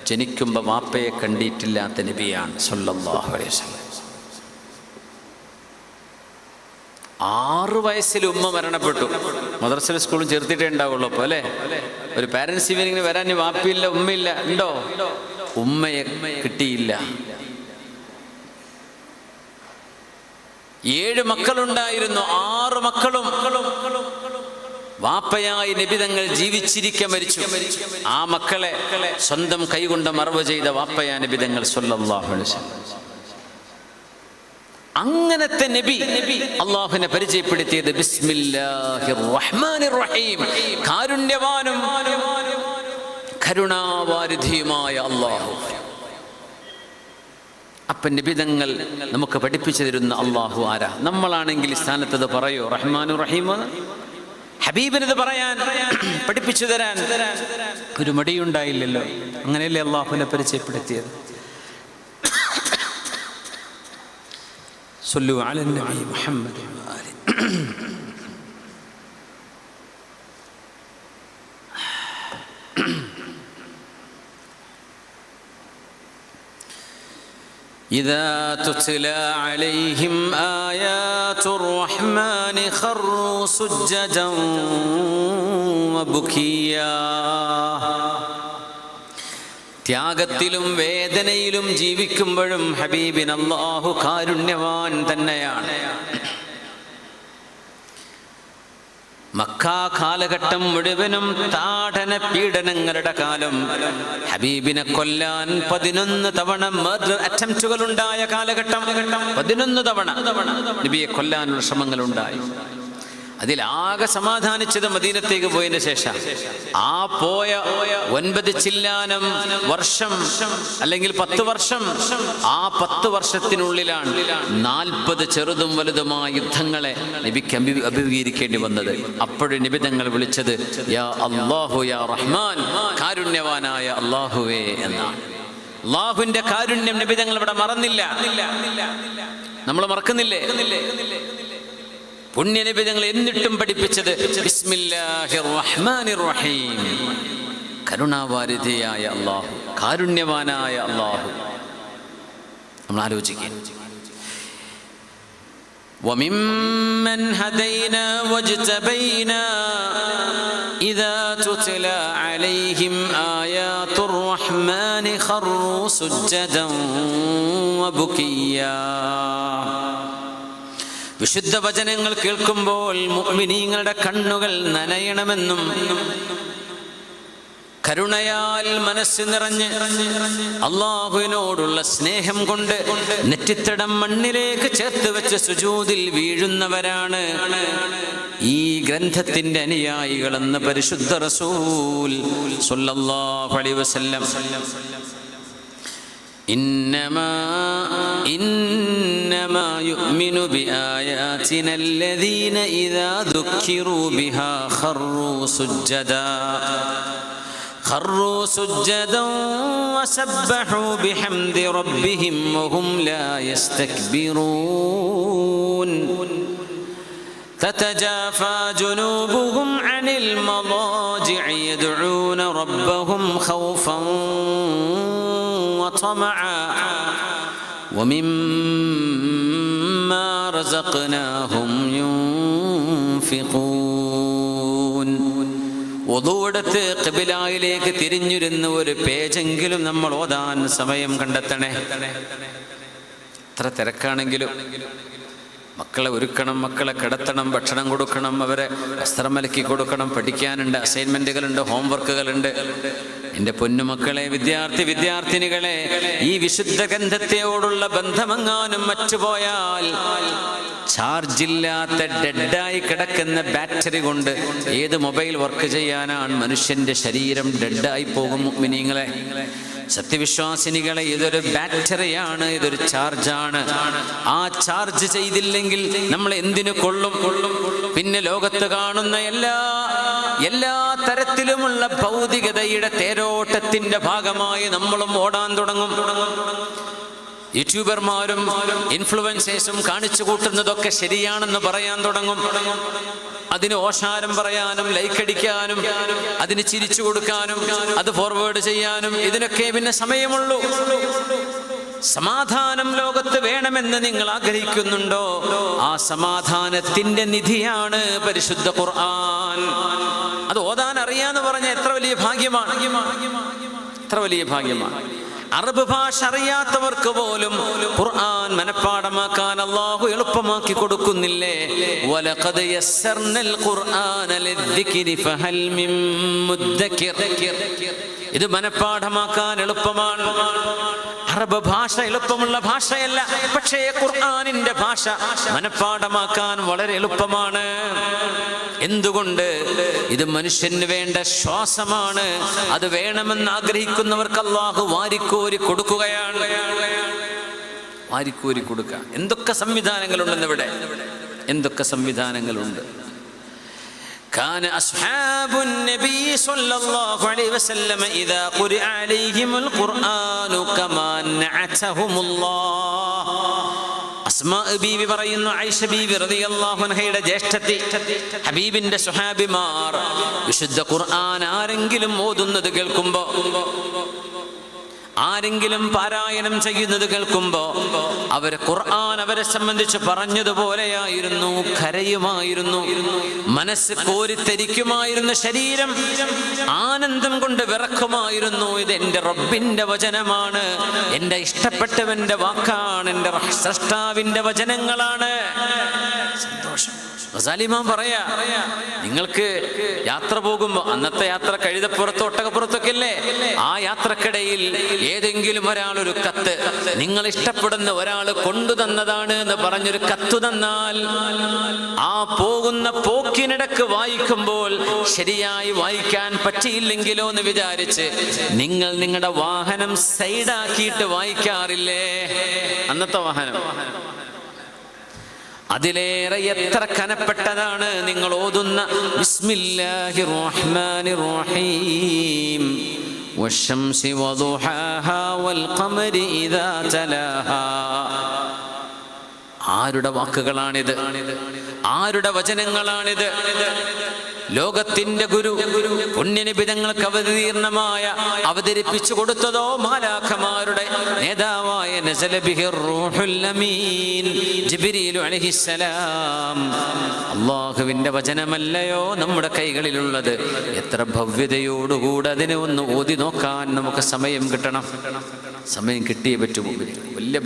ജനിക്കുമ്പോൾ വാപ്പയെ കണ്ടിട്ടില്ലാത്ത നബിയാണ് സല്ലല്ലാഹു അലൈഹി വസല്ലം. 6 വയസ്സിൽ ഉമ്മ മരണപ്പെട്ടു. മദ്രസ സ്കൂളും ചേർത്തിട്ടേ ഉണ്ടാവുള്ളൂ. അപ്പോൾ അല്ലേ, ഒരു പാരൻസ് ഈവനിങ്ങിന് വരാൻ വാപ്പയില്ല ഉമ്മയില്ല. ഉണ്ടോ? ഉമ്മയെ കിട്ടിയില്ല. 7 മക്കളുണ്ടായിരുന്നു. 6 മക്കളും വാപ്പയായി നബിതങ്ങൾ ജീവിച്ചിരിക്കെ മരിച്ചു. ആ മക്കളെ സ്വന്തം കൈകൊണ്ട് മറവ് ചെയ്ത വാപ്പയാ നബിതങ്ങൾ സല്ലല്ലാഹു അലൈഹി വസല്ലം. അങ്ങനത്തെ നബി അള്ളാഹുവിനെ പരിചയപ്പെടുത്തിയത് ബിസ്മില്ലാഹിർ റഹ്മാനിർ റഹീം, കാരുണ്യവാനും കരുണാവാരിധിയുമായ അള്ളാഹു. അപ്പം നബിതങ്ങൾ നമുക്ക് പഠിപ്പിച്ചു തരുന്ന അള്ളാഹു ആരാ? നമ്മളാണെങ്കിൽ ഈ സ്ഥാനത്തത് പറയോ റഹ്മാനു റഹീം? ഹബീബിനത് പറയാൻ, പഠിപ്പിച്ചു തരാൻ ഒരു മടിയുണ്ടായില്ലല്ലോ. അങ്ങനെയല്ലേ അള്ളാഹുവിനെ പരിചയപ്പെടുത്തിയത്. صلوا على النبي محمد وآله. إذا تتلى عليهم آيات الرحمن خروا سجدا وبكيا. ത്യാഗത്തിലും വേദനയിലും ജീവിക്കുമ്പോഴും ഹബീബിന് അല്ലാഹു കാരുണ്യവാൻ തന്നെയാണ്. മക്ക കാലഘട്ടം മുഴുവനും താടന പീഡനങ്ങളുടെ കാലം. ഹബീബിനെ കൊല്ലാൻ 11 തവണ മർഡർ അറ്റംപ്റ്റുകൾ ഉണ്ടായ കാലഘട്ടം. 11 തവണ നബിയെ കൊല്ലാനുള്ള ശ്രമങ്ങൾ ഉണ്ടായി. അതിലാകെ സമാധാനിച്ചത് മദീനത്തേക്ക് പോയതിന് ശേഷം. ആ പോയ 9 ചില്ലാനം വർഷം അല്ലെങ്കിൽ 10 വർഷം, ആ 10 വർഷത്തിനുള്ളിലാണ് 40 ചെറുതും വലുതുമായ യുദ്ധങ്ങളെ നബിക്ക് അഭിമുഖീകരിക്കേണ്ടി വന്നത്. അപ്പോഴും നബി തങ്ങൾ വിളിച്ചത് യാ അല്ലാഹു യാ റഹ്മാൻ, കാരുണ്യവാനായ അല്ലാഹുവേ എന്നാണ്. അല്ലാഹുവിന്റെ കാരുണ്യം നബി തങ്ങൾ ഇവിടെ മറന്നില്ല. നമ്മൾ മറക്കുന്നില്ലേ? പുണ്യനബി ഞങ്ങൾ എന്നിട്ടും പഠിപ്പിച്ചത് ബിസ്മില്ലാഹിർ റഹ്മാനിർ റഹീം, കരുണാവാരിധിയായ അല്ലാഹു, കാരുണ്യവാനായ അല്ലാഹു. നമ്മൾ ആലോചിക്കുക. وممن هدينا واجتبينا إذا تتلى عليهم آيات الرحمن خروا سجدا وبكيا. വിശുദ്ധ വചനങ്ങൾ കേൾക്കുമ്പോൾ മുഅ്മിനീങ്ങളുടെ കണ്ണുകൾ നനയണമെന്നും കരുണയാൽ മനസ്സ് നിറഞ്ഞ് അല്ലാഹുവിനോടുള്ള സ്നേഹം കൊണ്ട് നെറ്റിത്തടം മണ്ണിലേക്ക് ചേർത്ത് വെച്ച് സുജൂദിൽ വീഴുന്നവരാണ് ഈ ഗ്രന്ഥത്തിന്റെ അനുയായികളെന്ന് പരിശുദ്ധ റസൂൽ സ്വല്ലല്ലാഹു അലൈഹി വസല്ലം. إنما يؤمن بآياتنا الذين إذا ذكروا بها خروا سجدا وسبحوا بحمد ربهم وهم لا يستكبرون. تتجافى جنوبهم عن المضاجع يدعون ربهم خوفا وطمعا ومما رزقناهم ينفقون. ഒതുവെടുത്ത് ഖിബിലയിലേക്ക് തിരിഞ്ഞിരുന്ന ഒരു പേജെങ്കിലും നമ്മൾ ഓതാൻ സമയം കണ്ടെത്തണേ. എത്ര തിരക്കാണെങ്കിലും മക്കളെ ഒരുക്കണം, മക്കളെ കിടത്തണം, ഭക്ഷണം കൊടുക്കണം, അവരെ വസ്ത്രം അലക്കി കൊടുക്കണം, പഠിക്കാനുണ്ട്, അസൈൻമെന്റുകളുണ്ട്, ഹോംവർക്കുകളുണ്ട്. എൻ്റെ പൊന്നുമക്കളെ, വിദ്യാർത്ഥിനികളെ, ഈ വിശുദ്ധ ഗ്രന്ഥത്തോടുള്ള ബന്ധമെങ്ങാനും മറ്റുപോയാൽ ചാർജില്ലാത്ത ഡെഡായി കിടക്കുന്ന ബാറ്ററി കൊണ്ട് ഏത് മൊബൈൽ വർക്ക് ചെയ്യാനാണ്? മനുഷ്യന്റെ ശരീരം ഡെഡായി പോകും. മുഅ്മിനീങ്ങളെ, സത്യവിശ്വാസിനികളെ, ഇതൊരു ബാറ്ററിയാണ്, ഇതൊരു ചാർജാണ്. ആ ചാർജ് ചെയ്തില്ലെങ്കിൽ നമ്മൾ എന്തിനു കൊള്ളും? പിന്നെ ലോകത്ത് കാണുന്ന എല്ലാ തരത്തിലുമുള്ള ഭൗതികതയുടെ തേരോട്ടത്തിന്റെ ഭാഗമായി നമ്മളും ഓടാൻ തുടങ്ങും. യൂട്യൂബർമാരും ഇൻഫ്ലുവൻസേഴ്സും കാണിച്ചു കൂട്ടുന്നതൊക്കെ ശരിയാണെന്ന് പറയാൻ തുടങ്ങും. അതിന് ഓശാരം പറയാനും ലൈക്ക് അടിക്കാനും അതിന് ചിരിച്ചു കൊടുക്കാനും അത് ഫോർവേഡ് ചെയ്യാനും ഇതിനൊക്കെ പിന്നെ സമയമുള്ളൂ. സമാധാനം ലോകത്ത് വേണമെന്ന് നിങ്ങൾ ആഗ്രഹിക്കുന്നുണ്ടോ? ആ സമാധാനത്തിന്റെ നിധിയാണ് പരിശുദ്ധ ഖുർആൻ. അത് ഓതാൻ അറിയാന്ന് പറഞ്ഞ എത്ര വലിയ ഭാഗ്യമാണ്, എത്ര വലിയ ഭാഗ്യമാണ്. അറബ് ഭാഷ അറിയാത്തവർക്ക് പോലും ഖുർആൻ മനഃപ്പാഠമാക്കാൻ അല്ലാഹു എളുപ്പമാക്കി കൊടുക്കുന്നില്ലേ? വലഖദ് യസ്സർനൽ ഖുർആന ലിദ്ദിക്രി ഫഹൽ മിൻ മുദ്ദക്കിർ. ഇത് മനഃപ്പാഠമാക്കാൻ എളുപ്പമാണ്. അറബ് ഭാഷ എളുപ്പമുള്ള ഭാഷയല്ല, പക്ഷേ ഖുർആനിന്റെ ഭാഷ മനഃപ്പാഠമാക്കാൻ വളരെ എളുപ്പമാണ്. എന്തുകൊണ്ട്? ഇത് മനുഷ്യന് വേണ്ട ശ്വാസമാണ്. അത് വേണമെന്ന് ആഗ്രഹിക്കുന്നവർക്ക് അല്ലാഹു വാരിക്കോരി കൊടുക്കുകയാണ്. വാരിക്കോരി കൊടുക്കുക. എന്തൊക്കെ സംവിധാനങ്ങളുണ്ടെന്ന് ഇവിടെ, എന്തൊക്കെ സംവിധാനങ്ങളുണ്ട്. كان أصحاب النبي صلى الله عليه وسلم إذا قرئ عليهم القرآن كما نعتهم الله. അസ്മാ ബീവി പറയുന്നു, ആയിഷ ബീവി റളിയല്ലാഹു അൻഹയുടെ ജ്യേഷ്ഠത്തി, ഹബീബിന്റെ സ്വഹാബിമാർ വിശുദ്ധ ഖുർആൻ ആരെങ്കിലും ഓതുന്നത് കേൾക്കുമ്പോ, ആരെങ്കിലും പാരായണം ചെയ്യുന്നത് കേൾക്കുമ്പോ അവർ ഖുർആൻ അവരെ സംബന്ധിച്ച് പറഞ്ഞതുപോലെയായിരുന്നു. കരയുമായിരുന്നു, മനസ്സ് കോരിത്തരിക്കുമായിരുന്നു, ശരീരം ആനന്ദം കൊണ്ട് വിറക്കുമായിരുന്നു. ഇത് എൻ്റെ റബ്ബിന്റെ വചനമാണ്, എൻ്റെ ഇഷ്ടപ്പെട്ടവന്റെ വാക്കാണ്, എൻ്റെ സ്രഷ്ടാവിന്റെ വചനങ്ങളാണ്. സന്തോഷം. ഗസാലിമാൻ പറയാ, നിങ്ങൾക്ക് യാത്ര പോകുമ്പോ, അന്നത്തെ യാത്ര കഴുതപ്പുറത്തോ ഒട്ടകപ്പുറത്തൊക്കെ അല്ലേ, ആ യാത്രക്കിടയിൽ ഏതെങ്കിലും ഒരാൾ ഒരു കത്ത്, നിങ്ങൾ ഇഷ്ടപ്പെടുന്ന ഒരാൾ കൊണ്ടുതന്നതാണ് എന്ന് പറഞ്ഞൊരു കത്ത് തന്നാൽ, ആ പോകുന്ന പോക്കിനിടക്ക് വായിക്കുമ്പോൾ ശരിയായി വായിക്കാൻ പറ്റിയില്ലെങ്കിലോ എന്ന് വിചാരിച്ച് നിങ്ങൾ നിങ്ങളുടെ വാഹനം സൈഡാക്കിയിട്ട് വായിക്കാറില്ലേ? അന്നത്തെ വാഹനം അതിലേറെ എത്ര കനപ്പെട്ടതാണ് നിങ്ങൾ ഓതുന്ന ബിസ്മില്ലാഹിർ റഹ്മാനിർ റഹീം വശംസി വദുഹാഹാ വൽ ഖമരി ഇദാ തലാഹാ. ആരുടെ വാക്കുകളാണിത്? ആരുടെ വചനങ്ങളാണിത്? ലോകത്തിന്റെ ഗുരു പുണ്യനബി തങ്ങൾക്ക് അവതീർണമായ അവതരിപ്പിച്ചു കൊടുത്തതോ മാലാഖമാരുടെ നേതാവായ നസല ബിഹിർ റൂഹുൽ അമീൻ ജിബ്രീൽ അലൈഹിസ്സലാം. അല്ലാഹുവിന്റെ വചനമല്ലയോ നമ്മുടെ കൈകളിലുള്ളത്? എത്ര ഭവ്യതയോടുകൂടെ അതിനെ ഒന്ന് ഓതി നോക്കാൻ നമുക്ക് സമയം കിട്ടണം. സമയം കിട്ടിയേ പറ്റൂ. വലിയ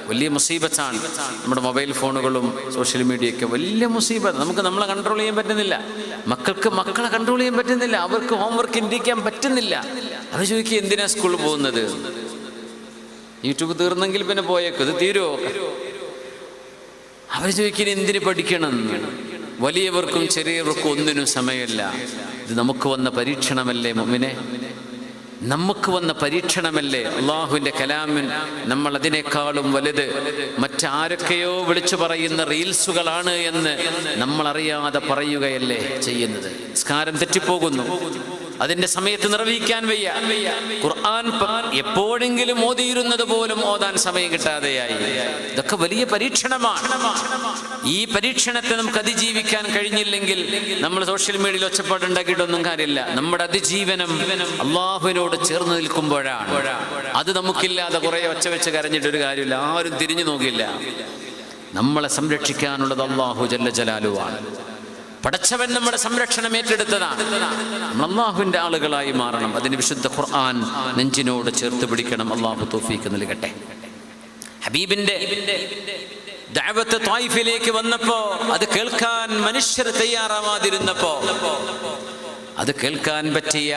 വലിയ മുസീബത്താണ് നമ്മുടെ മൊബൈൽ ഫോണുകളും സോഷ്യൽ മീഡിയയൊക്കെ. വലിയ മുസീബത്ത്. നമുക്ക് നമ്മളെ കൺട്രോൾ ചെയ്യാൻ പറ്റുന്നില്ല, മക്കളെ കൺട്രോൾ ചെയ്യാൻ പറ്റുന്നില്ല, അവർക്ക് ഹോംവർക്ക് ഇരിക്കാൻ പറ്റുന്നില്ല. അവർ ചോദിക്കുക എന്തിനാ സ്കൂളിൽ പോകുന്നത്? യൂട്യൂബ് തീർന്നെങ്കിൽ പിന്നെ പോയേക്കും, ഇത് തീരുമോ? അവർ ചോദിക്കുന്ന എന്തിന് പഠിക്കണം? വലിയവർക്കും ചെറിയവർക്കും ഒന്നിനും സമയമില്ല. ഇത് നമുക്ക് വന്ന പരീക്ഷണമല്ലേ മുഅ്മിനെ? നമുക്ക് വന്ന പരീക്ഷണമല്ലേ? അള്ളാഹുവിൻ്റെ കലാമിൻ നമ്മൾ അതിനേക്കാളും വലുത് മറ്റാരൊക്കെയോ വിളിച്ചു പറയുന്ന റീൽസുകളാണ് എന്ന് നമ്മളറിയാതെ പറയുകയല്ലേ ചെയ്യുന്നത്. നിസ്കാരം തെറ്റിപ്പോകുന്നു, അതിൻ്റെ സമയത്ത് നിർവഹിക്കാൻ വയ്യ. ഖുർആൻ എപ്പോഴെങ്കിലും ഓതിയിരുന്നത് പോലും ഓതാൻ സമയം കിട്ടാതെയായി. ഇതൊക്കെ വലിയ പരീക്ഷണമാണ്. ഈ പരീക്ഷണത്തെ നമുക്ക് അതിജീവിക്കാൻ കഴിഞ്ഞില്ലെങ്കിൽ നമ്മൾ സോഷ്യൽ മീഡിയയിൽ ഒച്ചപ്പാടുണ്ടാക്കിയിട്ടൊന്നും കാര്യമില്ല. നമ്മുടെ അതിജീവനം അള്ളാഹുവിനോട് ചേർന്ന് നിൽക്കുമ്പോഴാണ്. അത് നമുക്കില്ലാതെ കുറെ ഒച്ച വെച്ച് കരഞ്ഞിട്ടൊരു കാര്യമില്ല, ആരും തിരിഞ്ഞു നോക്കില്ല. നമ്മളെ സംരക്ഷിക്കാനുള്ളത് അള്ളാഹു ജല്ല ജലാലുവാണ്. പടച്ചവൻ നമ്മുടെ സംരക്ഷണം ഏറ്റെടുത്തതാണ്. നമ്മൾ അള്ളാഹുവിൻ്റെ ആളുകളായി മാറണം. അതിന് വിശുദ്ധ ഖുർആൻ നെഞ്ചിനോട് ചേർത്ത് പിടിക്കണം. അള്ളാഹു തൗഫീഖ് നൽകട്ടെ. ഹബീബിന്റെ ദഅവത്ത് ത്വായിഫിലേക്ക് വന്നപ്പോ അത് കേൾക്കാൻ മനുഷ്യർ തയ്യാറാവാതിരുന്നപ്പോ അത് കേൾക്കാൻ പറ്റിയ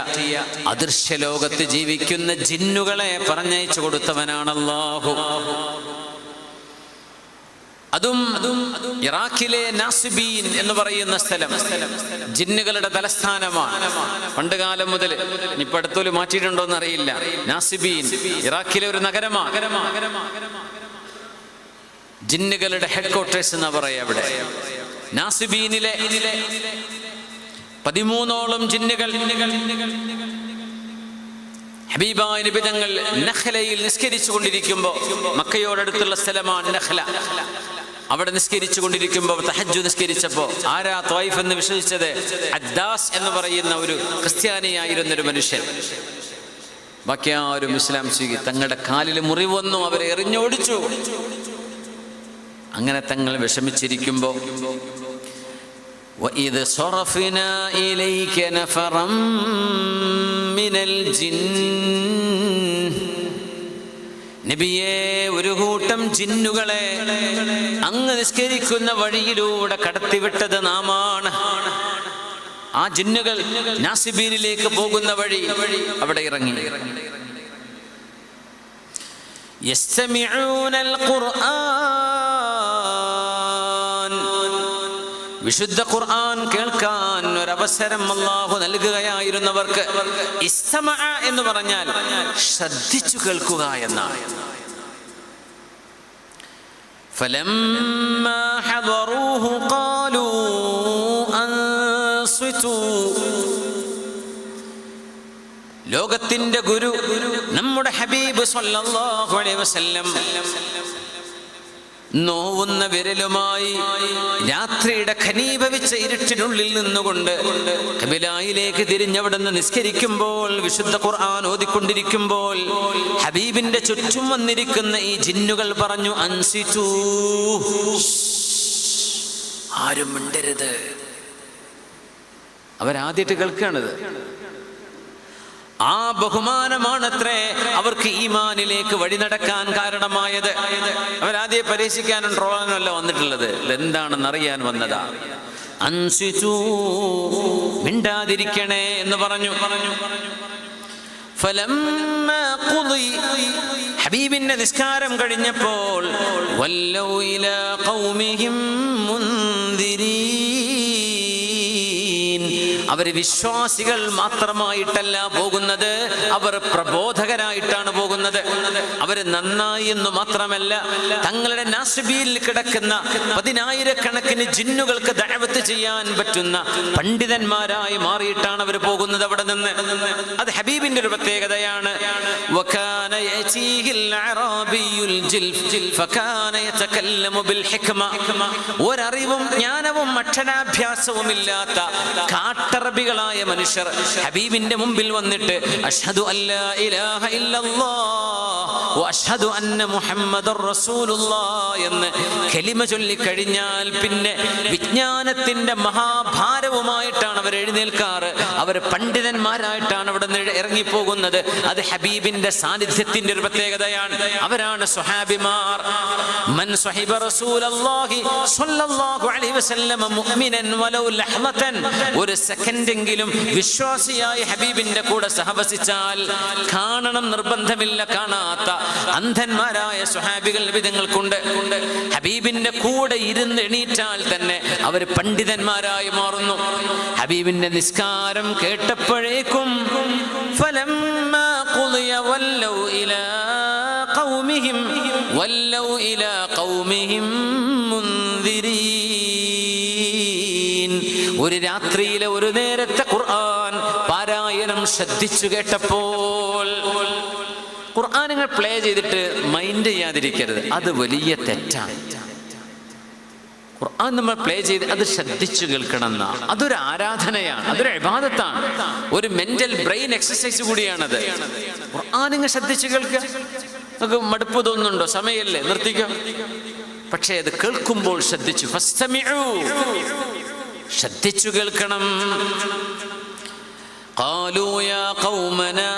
അദൃശ്യ ലോകത്ത് ജീവിക്കുന്ന ജിന്നുകളെ പറഞ്ഞയച്ചു കൊടുത്തവനാണ് അല്ലാഹു. അതും ഇറാഖിലെ നാസിബീൻ എന്ന് പറയുന്ന സ്ഥലം ജിന്നുകളുടെ തലസ്ഥാനമാണ്. പണ്ടുകാലം മുതൽ, ഇപ്പൊ അടുത്തൊരു മാറ്റിയിട്ടുണ്ടോ എന്ന് അറിയില്ല. നാസിബീൻ ഇറാഖിലെ ഒരു നഗരമാണ്. ജിന്നുകളുടെ ഹെഡ് ക്വാർട്ടേഴ്സ് എന്നാ പറയാ. അവിടെ നാസിബീനിലെ 13ഓളം ജിന്നുകൾ ഹബീബായ നബി തങ്ങൾ നഖ്ലയിൽ നിസ്കരിച്ചു കൊണ്ടിരിക്കുമ്പോൾ, മക്കയോടടുത്തുള്ള സ്ഥലമാണ് നഖ്ല, അവിടെ നിസ്കരിച്ചു കൊണ്ടിരിക്കുമ്പോൾ തഹജ്ജുദ് നിസ്കരിച്ചപ്പോൾ ആരാ ത്വായിഫ് എന്ന് വിശ്വസിച്ചത്? അദ്ദാസ് എന്ന് പറയുന്ന ഒരു ക്രിസ്ത്യാനിയായിരുന്നൊരു മനുഷ്യൻ. ബാക്കി ആരും ഇസ്ലാം സ്വീകരിച്ചു. തങ്ങളുടെ കാലിൽ മുറിവ് വന്നു, അവരെ എറിഞ്ഞോടിച്ചു. അങ്ങനെ തങ്ങൾ വിഷമിച്ചിരിക്കുമ്പോൾ وَإِذْ صَرَفْنَا إِلَيْكَ نَفَرًا مِنَ الْجِنِّ നബിയേ, ഒരു കൂട്ടം ജിന്നുകളെ അങ്ങ് നിസ്കരിക്കുന്ന വഴിയിലൂടെ കടത്തിവിട്ടത് നാമാണ്. ആ ജിന്നുകൾ നാസിബീനിലേക്ക് പോകുന്ന വഴി അവിടെ ഇറങ്ങി. യസ്തമിഊനൽ ഖുർആൻ, വിശുദ്ധ ഖുർആൻ കേൾക്കാൻ ഒരവസരം അല്ലാഹു നൽകുകയായിരുന്നവർക്ക്. ഇസ്തമഅ എന്ന് പറഞ്ഞാൽ ശ്രദ്ധിച്ചു കേൾക്കുക എന്നാണ്. ഫലമ്മാ ഹദറൂഹു ഖാലൂ അൻസിതു, ലോകത്തിന്റെ ഗുരു നമ്മുടെ ഹബീബ് സ്വല്ലല്ലാഹു അലൈഹി വസല്ലം നോവുന്ന വിരലുമായി രാത്രിയുടെ ഖനീഭവിച്ച ഇരുട്ടിനുള്ളിൽ നിന്നുകൊണ്ട് ഖിബിലയിലേക്ക് തിരിഞ്ഞവിടുന്ന് നിസ്കരിക്കുമ്പോൾ, വിശുദ്ധ ഖുർആൻ ഓതിക്കൊണ്ടിരിക്കുമ്പോൾ ഹബീബിന്റെ ചുറ്റും വന്നിരിക്കുന്ന ഈ ജിന്നുകൾ പറഞ്ഞു, അൻസിതു, ആരും മിണ്ടരുത്. അവരാദ്യമായിട്ട് കേൾക്കുകയാണിത്. ആ ബഹുമാനമാണത്രേ അവർക്ക് ഈമാനിലേക്ക് വഴി നടക്കാൻ കാരണമായത്. അവരാദ്യം പരീക്ഷിക്കാനും ട്രോളാനും അല്ല വന്നിട്ടുള്ളത്, എന്താണെന്ന് അറിയാൻ വന്നതാ. അൻസിതു, മിണ്ടാതിരിക്കണേ എന്ന് പറഞ്ഞു. ഫലമ്മാ ഖുദി, ഹബീബിന്റെ നിസ്കാരം കഴിഞ്ഞപ്പോൾ വല്ലൗ ഇലാ ഖൗമിഹിം മുൻദിരീൻ, അവർ വിശ്വാസികൾ മാത്രമായിട്ടല്ല പോകുന്നത്, അവർ പ്രബോധകരായിട്ടാണ് പോകുന്നത്. അവർ നന്നായി എന്ന് മാത്രമല്ല, തങ്ങളുടെ നാസിബിയിൽ കിടക്കുന്ന 10,000 ജിന്നുകൾക്ക് ദഅവത്ത് ചെയ്യാൻ പറ്റുന്ന പണ്ഡിതന്മാരായി മാറിയിട്ടാണ് അവർ പോകുന്നത് അവിടെ നിന്ന്. അത് ഹബീബിന്റെ ഒരു പ്രത്യേകതയാണ്. വകാന യഅതീഹിൽ അറാബിയുൽ ജിൽഫ് ഫകാന യതകല്ലമു ബിൽ ഹിക്മ, ഒരറിവും ജ്ഞാനവും അക്ഷരാഭ്യാസവും ഇല്ലാത്ത കാട്ട നാട്ടറബികളായ മനുഷ്യർ ഹബീബിന്റെ മുമ്പിൽ വന്നിട്ട് അഷ്ഹദു അല്ലാ ഇലാഹ ഇല്ലല്ലാഹ് വ അഷ്ഹദു അന്ന മുഹമ്മദർ റസൂലുള്ളാഹ് എന്ന് കലിമ ചൊല്ലിക്കഴിഞ്ഞാൽ പിന്നെ വിജ്ഞാനത്തിന്റെ മഹാഭാരവുമായിട്ടാണ് അവർ എഴുന്നേൽക്കാറ്. അവർ പണ്ഡിതന്മാരായിട്ടാണ് അവിടെ നിന്ന് ഇറങ്ങിപ്പോകുന്നത്. അത് ഹബീബിന്റെ സാന്നിധ്യത്തിന്റെ ഒരു പ്രത്യേകതയാണ്. അവരാണ് സ്വഹാബിമാർ. മൻ സ്വഹിബ റസൂലല്ലാഹി സ്വല്ലല്ലാഹു അലൈഹി വസല്ലം മുഅ്മിനൻ വലൗ ലഹ്ളതൻ, ഒരു സെക്കൻഡെങ്കിലും വിശ്വാസിയായി ഹബീബിന്റെ കൂടെ സഹവസിച്ചാൽ കാണണം നിർബന്ധമില്ല, കാണാത്ത അന്ധന്മാരായ സ്വഹാബികൾ വിധങ്ങൾക്കുണ്ട്. ഹബീബിന്റെ കൂടെ ഇരുന്ന് എണീറ്റാൽ തന്നെ അവർ പണ്ഡിതന്മാരായി മാറുന്നു. ഹബീബിന്റെ നിസ്കാരം കേട്ടപ്പോഴേക്കും ഫലമ്മാ ഖുളിയ വല്ലൗ ഇലാ ഖൗമിഹിം മുൻദിരീൻ. ഒരു രാത്രിയിലെ ഒരു നേരത്തെ ഖുർആൻ പാരായണം ശ്രദ്ധിച്ചു കേട്ടപ്പോൾ, ഖുർആൻ നിങ്ങൾ പ്ലേ ചെയ്തിട്ട് മൈൻഡ് ചെയ്യാതിരിക്കരുത്, അത് വലിയ തെറ്റാണ്. ഖുർആൻ നമ്മൾ പ്ലേ ചെയ്ത് അത് ശ്രദ്ധിച്ചു കേൾക്കണം എന്നാ. അതൊരു ആരാധനയാണ്, അതൊരു ഇബാദത്താണ്, ഒരു മെന്റൽ ബ്രെയിൻ എക്സസൈസ് കൂടിയാണത്. ഖുർആൻ നിങ്ങൾ ശ്രദ്ധിച്ചു കേൾക്കുക. നമുക്ക് മടുപ്പ് തോന്നുന്നുണ്ടോ? സമയല്ലേ, നിർത്തിക്കോ. പക്ഷേ അത് കേൾക്കുമ്പോൾ ശ്രദ്ധിച്ചു, ഫസ്തമിഉ, ശ്രദ്ധിച്ചു കേൾക്കണം. ഖാലൂ യാ ഖൗമനാ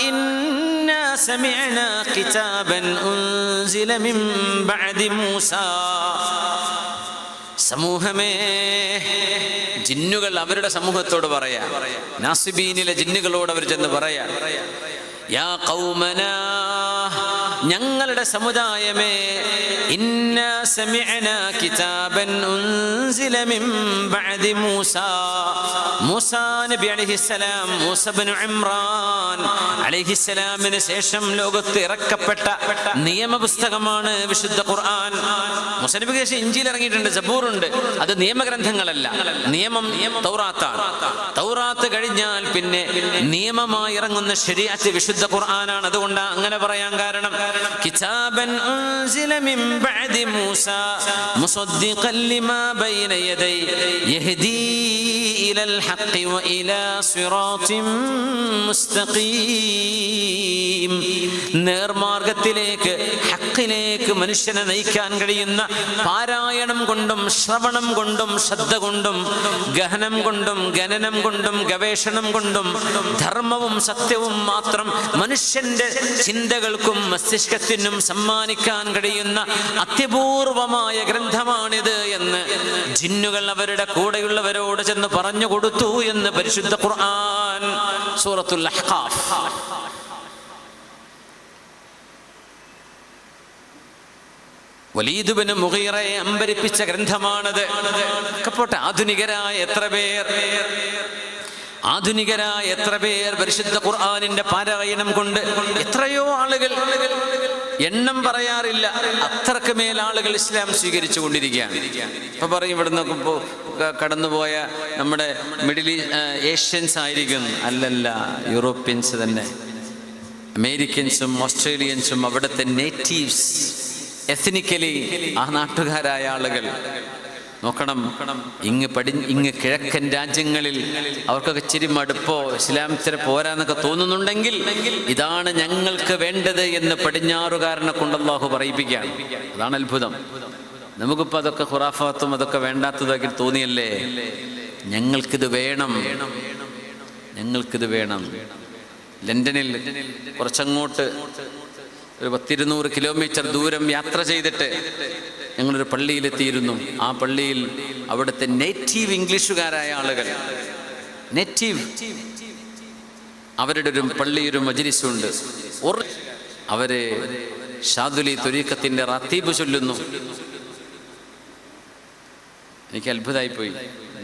ഇന്നാ സമിഅനാ കിതാബൻ ഉൻസില മിൻ ബഅദി മൂസാ. സമൂഹമേ, ജിന്നുകൾ അവരുടെ സമൂഹത്തോട് പറയാ, നാസിബീനിലെ ജിന്നുകളോട് അവർ ചെന്ന് പറയാ, യാ ഖൗമനാ, ഞങ്ങളുടെ സമുദായമേ, ഇന്നാ സമിഅനാ കിതാബൻ ഉൻസില മിൻ ബഅദി മൂസാ. മൂസാ നബി അലൈഹിസ്സലാം, മൂസ ഇബ്നു ഇമ്രാൻ അലൈഹിസ്സലാമിന് ശേഷം ലോകത്ത് ഇറക്കപ്പെട്ട നിയമപുസ്തകമാണ് വിശുദ്ധ ഖുർആൻ. മൂസ നബിക്ക് ശേഷം ഇഞ്ചീൽ ഇറങ്ങിയിട്ടുണ്ട്, സബൂറുണ്ട്. അത് നിയമഗ്രന്ഥങ്ങളല്ല, നിയമം തൗറാത്താണ്. തൗറാത്ത് കഴിഞ്ഞാൽ പിന്നെ നിയമമായി ഇറങ്ങുന്ന ശരീഅത്ത് വിശുദ്ധ ഖുർആനാണ്. അതുകൊണ്ടാണ് അങ്ങനെ പറയാൻ കാരണം. കിതാബൻ ഉൻസില മിൻ ബഅദി മൂസാ മുസദ്ദിഖൻ ലിമാ ബൈന യദൈ യഹ്ദീ ഇലൽ ഹഖ് വ ഇലാ സിറാത്തിൻ മുസ്തഖീം. നേർമാർഗത്തിലേക്ക്, ഹഖിലേക്ക് മനുഷ്യനെ നയിക്കാൻ കഴിയുന്ന പാരായണം കൊണ്ടും ശ്രവണം കൊണ്ടും ശ്രദ്ധ കൊണ്ടും ഗഹനം കൊണ്ടും ഗണനം കൊണ്ടും ഗവേഷണം കൊണ്ടും ധർമ്മവും സത്യവും മാത്രം മനുഷ്യന്റെ ചിന്തകൾക്കും മസ്തിഷ്കത്തിനും സമ്മാനിക്കാൻ കഴിയുന്ന അത്യപൂർവമായ ഗ്രന്ഥമാണിത് എന്ന് ജിന്നുകൾ അവരുടെ കൂടെയുള്ളവരോട് ചെന്ന് പറഞ്ഞു കൊടുത്തു എന്ന് പരിശുദ്ധ ഖുർആൻ സൂറത്തുൽ അഹ്ഖാഫ്. വലീദ് ഇബ്നു മുഗീറയെ അമ്പരിപ്പിച്ച ഗ്രന്ഥമാണത്. പോട്ടെ, ആധുനികരായ എത്ര പേർ പരിശുദ്ധ ഖുർആനിന്റെ പാരായണം കൊണ്ട്, എത്രയോ ആളുകൾ, എണ്ണം പറയാറില്ല, അത്രക്ക് മേൽ ആളുകൾ ഇസ്ലാം സ്വീകരിച്ചു കൊണ്ടിരിക്കുകയാണ്. ഇപ്പൊ പറയും ഇവിടെ നോക്കുമ്പോൾ കടന്നുപോയ നമ്മുടെ മിഡിൽ ഏഷ്യൻസ് ആയിരിക്കും. അല്ലല്ല, യൂറോപ്യൻസ് തന്നെ, അമേരിക്കൻസും ഓസ്ട്രേലിയൻസും അവിടുത്തെ നേറ്റീവ്സ്, എത്നിക്കലി ആ നാട്ടുകാരായ ആളുകൾ. നോക്കണം, ഇങ്ങ് കിഴക്കൻ രാജ്യങ്ങളിൽ അവർക്കൊക്കെ ഇച്ചിരി മടുപ്പോ ഇസ്ലാമത്തിന് പോരാന്നൊക്കെ തോന്നുന്നുണ്ടെങ്കിൽ ഇതാണ് ഞങ്ങൾക്ക് വേണ്ടത് എന്ന് പടിഞ്ഞാറുകാരനെ കൊണ്ട് അല്ലാഹു പറയിപ്പിക്കുകയാണ്. അതാണ് അത്ഭുതം. നമുക്കിപ്പോൾ അതൊക്കെ ഖുറാഫാത്തും അതൊക്കെ വേണ്ടാത്തതൊക്കെ തോന്നിയല്ലേ. ഞങ്ങൾക്കിത് വേണം. ലണ്ടനിൽ കുറച്ചങ്ങോട്ട് ഒരു 100-200 കിലോമീറ്റർ ദൂരം യാത്ര ചെയ്തിട്ട് ഞങ്ങളൊരു പള്ളിയിലെത്തിയിരുന്നു. ആ പള്ളിയിൽ അവിടുത്തെ നേറ്റീവ് ഇംഗ്ലീഷുകാരായ ആളുകൾ, അവരുടെ ഒരു പള്ളിയൊരു മജ്‌ലിസുണ്ട്. അവര് ഷാദുലി ത്വരീഖത്തിന്റെ റാത്തീബ് ചൊല്ലുന്നു. എനിക്ക് അത്ഭുതമായിപ്പോയി.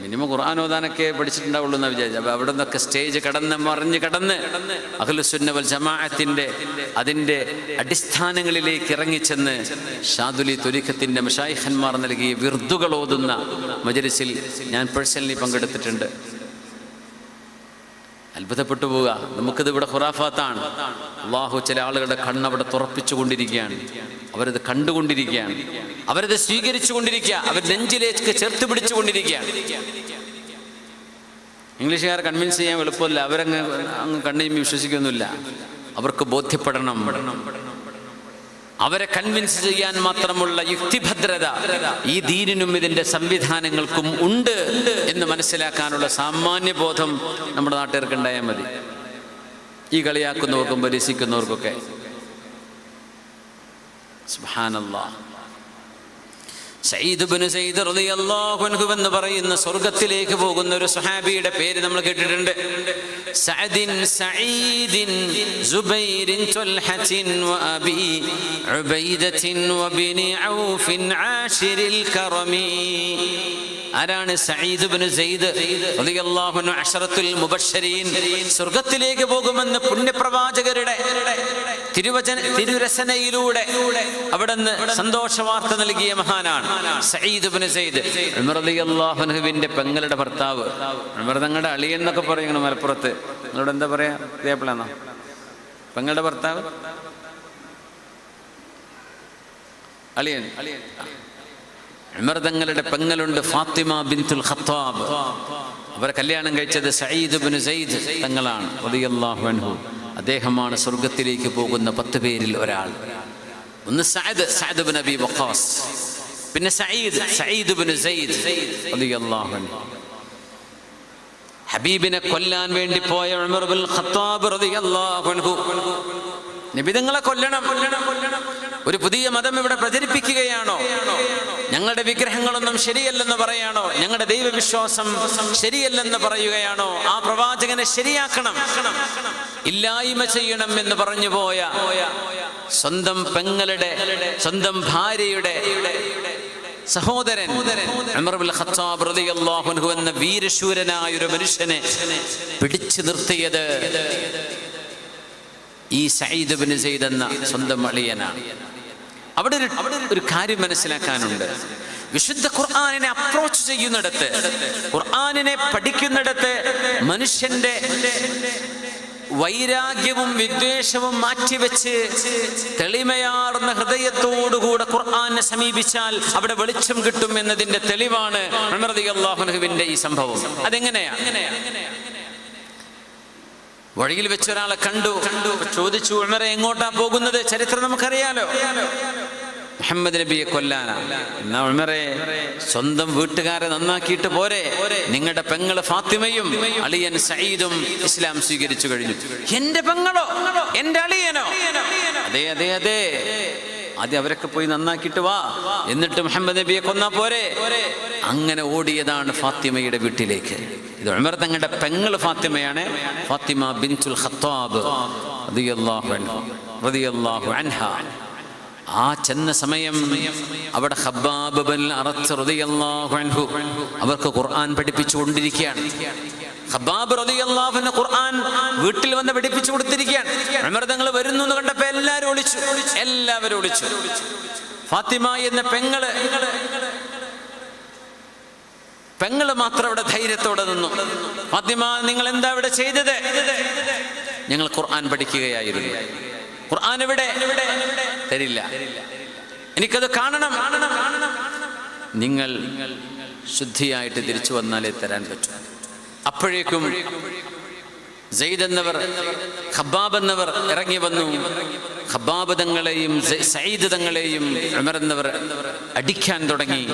മിനിമം ഖുർആൻ ഓതാനൊക്കെ പഠിച്ചിട്ടുണ്ടാവുള്ളൂ എന്ന് വിചാരിച്ചു. അപ്പോൾ അവിടെ നിന്നൊക്കെ സ്റ്റേജ് മറിഞ്ഞ് കടന്ന് അഹ്ലുസുന്ന വൽ ജമാഅത്തിന്റെ അതിൻ്റെ അടിസ്ഥാനങ്ങളിലേക്ക് ഇറങ്ങിച്ചെന്ന് ഷാദുലി ത്വരീഖത്തിന്റെ മശായിഖന്മാർ നൽകിയ വിർദുകൾ ഓതുന്ന മജ്‌ലിസിൽ ഞാൻ പേഴ്സണലി പങ്കെടുത്തിട്ടുണ്ട്. അത്ഭുതപ്പെട്ടു പോവുക. നമുക്കിത് ഇവിടെ ഖുറാഫാത്താണ്. അള്ളാഹു ചില ആളുകളുടെ കണ്ണവിടെ തുറപ്പിച്ചു കൊണ്ടിരിക്കുകയാണ്. അവരത് കണ്ടുകൊണ്ടിരിക്കുകയാണ്, അവരത് സ്വീകരിച്ചു കൊണ്ടിരിക്കുക, അവർ നെഞ്ചിലേക്ക് ചേർത്ത് പിടിച്ചു കൊണ്ടിരിക്കുകയാണ്. ഇംഗ്ലീഷുകാരെ കൺവിൻസ് ചെയ്യാൻ എളുപ്പമില്ല. അവരങ്ങ് കണ്ണുചിമ്മി വിശ്വസിക്കൊന്നുമില്ല. അവർക്ക് ബോധ്യപ്പെടണം. അവരെ കൺവിൻസ് ചെയ്യാൻ മാത്രമുള്ള യുക്തിഭദ്രത ഈ ദീനിനും ഇതിൻ്റെ സംവിധാനങ്ങൾക്കും ഉണ്ട് എന്ന് മനസ്സിലാക്കാനുള്ള സാമാന്യ ബോധം നമ്മുടെ നാട്ടുകാർക്ക് ഉണ്ടായാൽ മതി. ഈ കളിയാക്കുന്നവർക്കും പരിഹസിക്കുന്നവർക്കൊക്കെ. സുബ്ഹാനല്ലാഹ്. സഈദ് ഇബ്നു സഈദ് റളിയല്ലാഹു അൻഹു എന്ന് പറയുന്ന സ്വർഗ്ഗത്തിലേക്ക് പോകുന്ന ഒരു സ്വഹാബിയുടെ പേര് നമ്മൾ കേട്ടിട്ടുണ്ട്. സഅദിൻ സഈദിൻ സുബൈരിൻ തുൽഹത്തിൻ വഅബി ഉബൈദത്തിൻ വബിനി ഔഫിൻ ആശിരിൽ കറമി. ആരാണ്? സഈദ് ഇബ്നു സഈദ് റളിയല്ലാഹു അൻഹു, അശറത്തുൽ മുബശ്ശരീൻ. സ്വർഗ്ഗത്തിലേക്ക് പോകുമെന്ന് പുണ്യപ്രവാചകരുടെ തിരുരസനയിലൂടെ അവിടുന്ന് സന്തോഷ വാർത്ത നൽകിയ മഹാനാണ് സഈദ് ഇബ്നു സഈദ്. ഉമർ റളിയല്ലാഹു അൻഹുവിന്റെ പെങ്ങളുടെ ഭർത്താവ്. ഉമർ തങ്ങളുടെ അളിയൻ എന്നൊക്കെ പറയണം മലപ്പുറത്ത്. നിങ്ങളോട് എന്താ പറയാ? ഇതേപ്പോഴാണോ പെങ്ങളുടെ ഭർത്താവ്? അളിയൻ. ഉമർ തങ്ങളുടെ പെങ്ങളുണ്ട് ഫാത്തിമ ബിൻതുൽ ഖത്താബ്. അവരെ കല്യാണം കഴിച്ചത് സഈദ് ഇബ്നു സഈദ് തങ്ങളാണ് റളിയല്ലാഹു അൻഹു. അദ്ദേഹമാണ് സ്വർഗത്തിലേക്ക് പോകുന്ന 10 പേരിൽ ഒരാൾ. ഒന്ന് സഅദ് ഇബ്നു അബി വഖാസ്, പിന്നെ സഈദ് ഇബ്നു സഈദ് റളിയല്ലാഹു അൻഹു. ഹബീബിനെ കൊല്ലാൻ വേണ്ടി പോയ ഉമർ ഇബ്നുൽ ഖത്താബ് റളിയല്ലാഹു അൻഹു നബിതങ്ങളെ കൊല്ലണം, ഒരു പുതിയ മതം ഇവിടെ പ്രചരിപ്പിക്കുകയാണോ, ഞങ്ങളുടെ വിഗ്രഹങ്ങളൊന്നും ശരിയല്ലെന്ന് പറയാണോ, ഞങ്ങളുടെ ദൈവവിശ്വാസം ശരിയല്ലെന്ന് പറയുകയാണോ, ആ പ്രവാചകനെ ശരിയാക്കണം, ഇല്ലായ്മ ചെയ്യണം എന്ന് പറഞ്ഞു പോയ സ്വന്തം പെങ്ങളുടെ, സ്വന്തം ഭാര്യയുടെ സഹോദരൻ ഉമർ ഇബ്നുൽ ഖത്താബ് റളിയല്ലാഹു അൻഹു എന്ന വീരശൂരനായ ഒരു മനുഷ്യനെ പിടിച്ചു നിർത്തിയത് ഈ സഈദ് ഇബ്നു സഈദ് എന്ന സ്വന്തം അളിയനാണ്. അവിടെ ഒരു കാര്യം മനസ്സിലാക്കാനുണ്ട്. വിശുദ്ധ ഖുർആനിനെ അപ്രോച്ച് ചെയ്യുന്നിടത്ത്, ഖുർആനിനെ പഠിക്കുന്നിടത്ത് മനുഷ്യന്റെ വൈരാഗ്യവും വിദ്വേഷവും മാറ്റിവെച്ച് തെളിമയാർന്ന ഹൃദയത്തോടുകൂടെ ഖുർആനെ സമീപിച്ചാൽ അവിടെ വെളിച്ചം കിട്ടും എന്നതിന്റെ തെളിവാണ് ഉമർ റളിയല്ലാഹു അൻഹുവിന്റെ ഈ സംഭവം. അതെങ്ങനെയാ? വഴിയിൽ വെച്ചൊരാളെ കണ്ടു, ചോദിച്ചു, ഉമറെ എങ്ങോട്ടാ പോകുന്നത്? ചരിത്രം നമുക്കറിയാലോ. മുഹമ്മദ് നബിയെ കൊല്ലാനാ. എന്നാ ഉമറെ, സ്വന്തം വീട്ടുകാരെ നന്നാക്കിയിട്ട് പോരെ? നിങ്ങളുടെ പെങ്ങള് ഫാത്തിമയും അളിയൻ സഈദും ഇസ്ലാം സ്വീകരിച്ചു കഴിഞ്ഞു. എന്റെ പെങ്ങളോ, എന്റെ അളിയനോ? അതെ അതെ അതെ, ആദ്യം അവരൊക്കെ പോയി നന്നാക്കിയിട്ട് വാ, എന്നിട്ട് മുഹമ്മദ് നബിയെ കൊന്നാ പോരെ? അങ്ങനെ ഓടിയതാണ് ഫാത്തിമയുടെ വീട്ടിലേക്ക്. ഇത് ഉമർ തങ്ങളുടെ പെങ്ങൾ ഫാത്തിമയാണ്, ഫാത്തിമ ബിൻതുൽ ഖത്താബ് റളിയല്ലാഹു അൻഹാ. ആ ചെന്ന സമയം അവിടെ ഖബ്ബാബ് ബിൻ അറത്ത് റളിയല്ലാഹു അൻഹു അവർക്ക് ഖുർആൻ പഠിപ്പിച്ചു കൊണ്ടിരിക്കുകയാണ്. ഖബ്ബാബ് റളിയല്ലാഹു അൻഹു ഖുർആൻ വീട്ടിൽ വന്ന് പഠിപ്പിച്ചു കൊടുത്തിരിക്കുകയാണ്. ഉമർ തങ്ങൾ വരുന്നു എന്ന് കണ്ടപ്പോൾ എല്ലാവരും ഒളിച്ചു. ഫാത്തിമ എന്ന പെങ്ങള് മാത്രം അവിടെ ധൈര്യത്തോടെ നിന്നു. ഫാത്തിമ, നിങ്ങൾ എന്താ ഇവിടെ ചെയ്തത്? ഞങ്ങൾ ഖുർആൻ പഠിക്കുകയായിരുന്നു. ഖുർആൻ എവിടെ? തരില്ല, എനിക്കത് കാണണം. നിങ്ങൾ ശുദ്ധിയായിട്ട് തിരിച്ചു വന്നാലേ തരാൻ പറ്റൂ. അപ്പോഴേക്കും സെയ്ദ് എന്നവർ, ഖബ്ബാബ് എന്നവർ ഇറങ്ങി വന്നു. ഖബ്ബാബ് തങ്ങളെയും സഈദ് തങ്ങളെയും ഉമർ എന്നവർ അടിക്കാൻ തുടങ്ങി.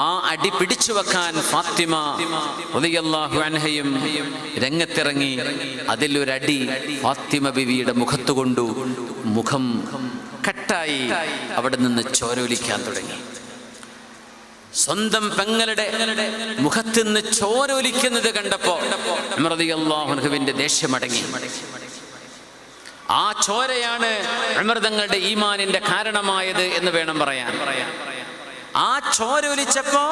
ആ അടി പിടിച്ചു വെക്കാൻ ഫാത്തിമ റളിയല്ലാഹു അൻഹയും രംഗത്തിറങ്ങി. അതിലൊരടി ഫാത്തിമ ബിവിയുടെ മുഖത്ത് കൊണ്ടു. മുഖം കട്ടായി അവിടെ നിന്ന് ചോരൊലിക്കാൻ തുടങ്ങി. സ്വന്തം പെങ്ങളുടെ മുഖത്ത് നിന്ന് ചോരൊലിക്കുന്നത് കണ്ടപ്പോ ഉമർ റളിയല്ലാഹു അൻഹുവിന്റെ ദേഷ്യമടങ്ങി. ആ ചോരയാണ് ഉമർ തങ്ങളുടെ ഈമാനിന്റെ കാരണമായത് എന്ന് വേണം പറയാൻ. ആ ചോരൊലിച്ചപ്പോ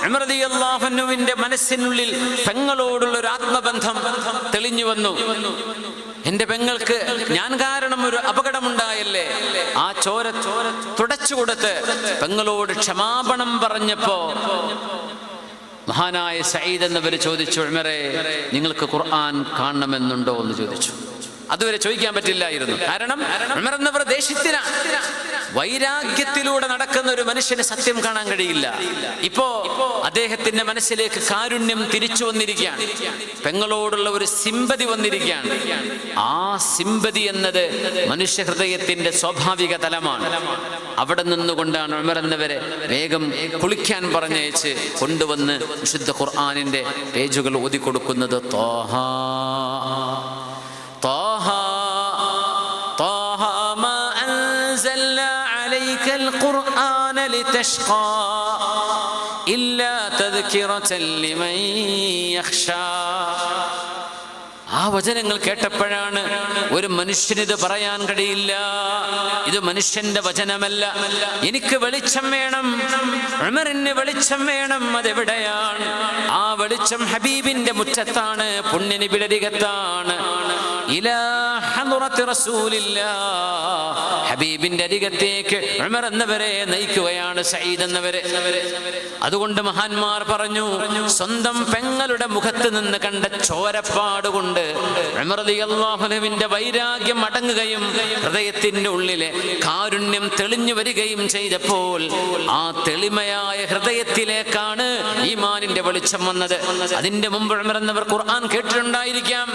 ഉമർ റളിയല്ലാഹു അൻഹുവിന്റെ മനസ്സിനുള്ളിൽ പെങ്ങളോടുള്ള ഒരു ആത്മബന്ധം തെളിഞ്ഞു വന്നു. എന്റെ പെങ്ങൾക്ക് ഞാൻ കാരണം ഒരു അപകടമുണ്ടായല്ലേ? ആ ചോര തുടച്ചു കൊടുത്ത് പെങ്ങളോട് ക്ഷമാപണം പറഞ്ഞപ്പോ മഹാനായ സഈദ് എന്നവർ ചോദിച്ചു, ഉമറെ, നിങ്ങൾക്ക് ഖുർആൻ കാണണമെന്നുണ്ടോ എന്ന് ചോദിച്ചു. അതുവരെ ചോദിക്കാൻ പറ്റില്ലായിരുന്നു. കാരണം ഉമർ എന്നവർ ദേഷ്യത്തിലാണ്. വൈരാഗ്യത്തിലൂടെ നടക്കുന്ന ഒരു മനുഷ്യന് സത്യം കാണാൻ കഴിയില്ല. ഇപ്പോ അദ്ദേഹത്തിന്റെ മനസ്സിലേക്ക് കാരുണ്യം തിരിച്ചു വന്നിരിക്കുകയാണ്. പെങ്ങളോടുള്ള ഒരു സിമ്പതി വന്നിരിക്കുകയാണ്. ആ സിമ്പതി എന്നത് മനുഷ്യ ഹൃദയത്തിന്റെ സ്വാഭാവിക തലമാണ്. അവിടെ നിന്നുകൊണ്ടാണ് ഉമർ എന്നവരെ വേഗം കുളിക്കാൻ പറഞ്ഞയച്ച് കൊണ്ടുവന്ന് വിശുദ്ധ ഖുർആനിന്റെ പേജുകൾ ഓതിക്കൊടുക്കുന്നത്. ത്വാഹ ത്വാഹ ത്വാഹ മാ അൻസൽനാ അലൈക്കൽ ഖുർആന ലിതശ്ഖാ ഇല്ലാ തദ്കിറതൻ ലിമൻ യഖ്ശാ. ആ വചനങ്ങൾ കേട്ടപ്പോഴാണ് ഒരു മനുഷ്യനിത് പറയാൻ കഴിയില്ല, ഇത് മനുഷ്യന്റെ വചനമല്ല, എനിക്ക് വെളിച്ചം വേണം, ഉമറിന് വെളിച്ചം വേണം. അതെവിടെയാണ്? ആ വെളിച്ചം ഹബീബിന്റെ മുറ്റത്താണ്, പുണ്യനബിയുടെ അരികത്താണ്. ഇലാ ഹളറത്തി റസൂലില്ലാഹ്, ഹബീബിന്റെ അരികത്തേക്ക് ഉമർ എന്നവരെ നയിക്കുകയാണ്, സഈദ് എന്നവരെ. അതുകൊണ്ട് മഹാന്മാർ പറഞ്ഞു, സ്വന്തം പെങ്ങളുടെ മുഖത്ത് നിന്ന് കണ്ട ചോരപ്പാട് കൊണ്ട് ഉമർ റളിയല്ലാഹു അൻഹുവിന്റെ വൈരാഗ്യം അടങ്ങുകയും ഹൃദയത്തിന്റെ ഉള്ളിലെ കാരുണ്യം തെളിഞ്ഞു വരികയും ചെയ്തപ്പോൾ ആ തെളിമയായ ഹൃദയത്തിലേക്കാണ് ഈമാനിന്റെ വെളിച്ചം വന്നത്. അതിന്റെ മുമ്പ് ഉമർ എന്നവർ ഖുർആൻ കേട്ടിട്ടുണ്ടായിരിക്കാം,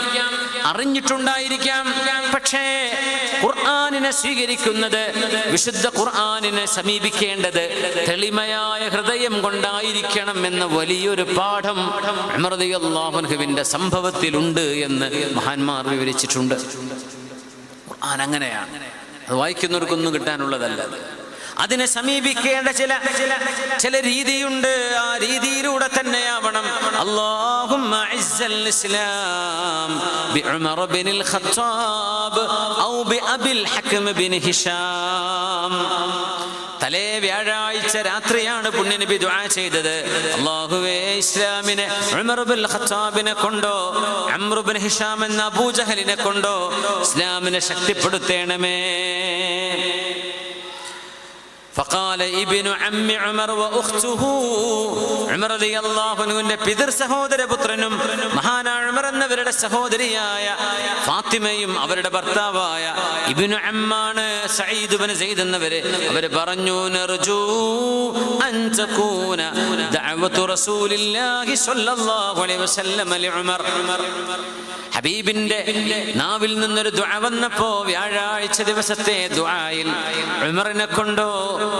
അറിഞ്ഞിട്ടുണ്ടായിരിക്കാം. പക്ഷേ ഖുർആനിനെ സ്വീകരിക്കുന്നത്, വിശുദ്ധ ഖുർആനിനെ സമീപിക്കേണ്ടത് തെളിമയായ ഹൃദയം കൊണ്ടായിരിക്കണം എന്ന വലിയൊരു പാഠം ഉമർ റളിയല്ലാഹു അൻഹുവിന്റെ സംഭവത്തിലുണ്ട് എന്ന് മഹാന്മാർ വിവരിച്ചിട്ടുണ്ട്. ഖുർആൻ അങ്ങനെയാണ്, അത് വായിക്കുന്നവർക്കൊന്നും കിട്ടാനുള്ളതല്ല. അതിനെ സമീപിക്കേണ്ട ചില രീതിയുണ്ട്. ആ രീതിയിലൂടെ തന്നെയാവണം. അല്ലാഹുമ്മ ഇസ്സൽ ഇസ്ലാം ബി ഉമർ ബിനിൽ ഖത്താബ് ഔ ബി അബിൽ ഹക്ം ബിൻ ഹിഷാം. തലേ വ്യാഴാഴ്ച രാത്രിയാണ് പുണ്യനബി ദുആ ചെയ്തത്. അല്ലാഹുവേ, ഇസ്ലാമിനെ ഉമർ ബിൻ ഖത്താബിനെ കൊണ്ടോ അംർ ബിൻ ഹിഷാം എന്ന അബൂജഹലിനെ കൊണ്ടോ ഇസ്ലാമിനെ ശക്തിപ്പെടുത്തേണമേ. فقال ابن عم عمر واخته, ഉമർ റളിയല്ലാഹു അൻഹുവിന്റെ പിതൃ സഹോദരപുത്രനും മഹാനായ ഉമർ എന്നവരുടെ സഹോദരിയായ ഫാത്തിമയും അവരുടെ ഭർത്താവായ ഇബ്നു അമ്മാണ് സഈദ് ഇബ്നു സൈദ് എന്നവരെ അവർ പറഞ്ഞു, നർജു അൻ തകൂന ദഅവതു റസൂലില്ലാഹി സ്വല്ലല്ലാഹു അലൈഹി വസല്ലം ലി ഉമർ. ഹബീബിന്റെ നാവിൽ നിന്നൊരു ദുആ വന്നപ്പോ വ്യാഴാഴ്ച ദിവസത്തെ ദുആയിൽ ഉമറിനെ കൊണ്ടോ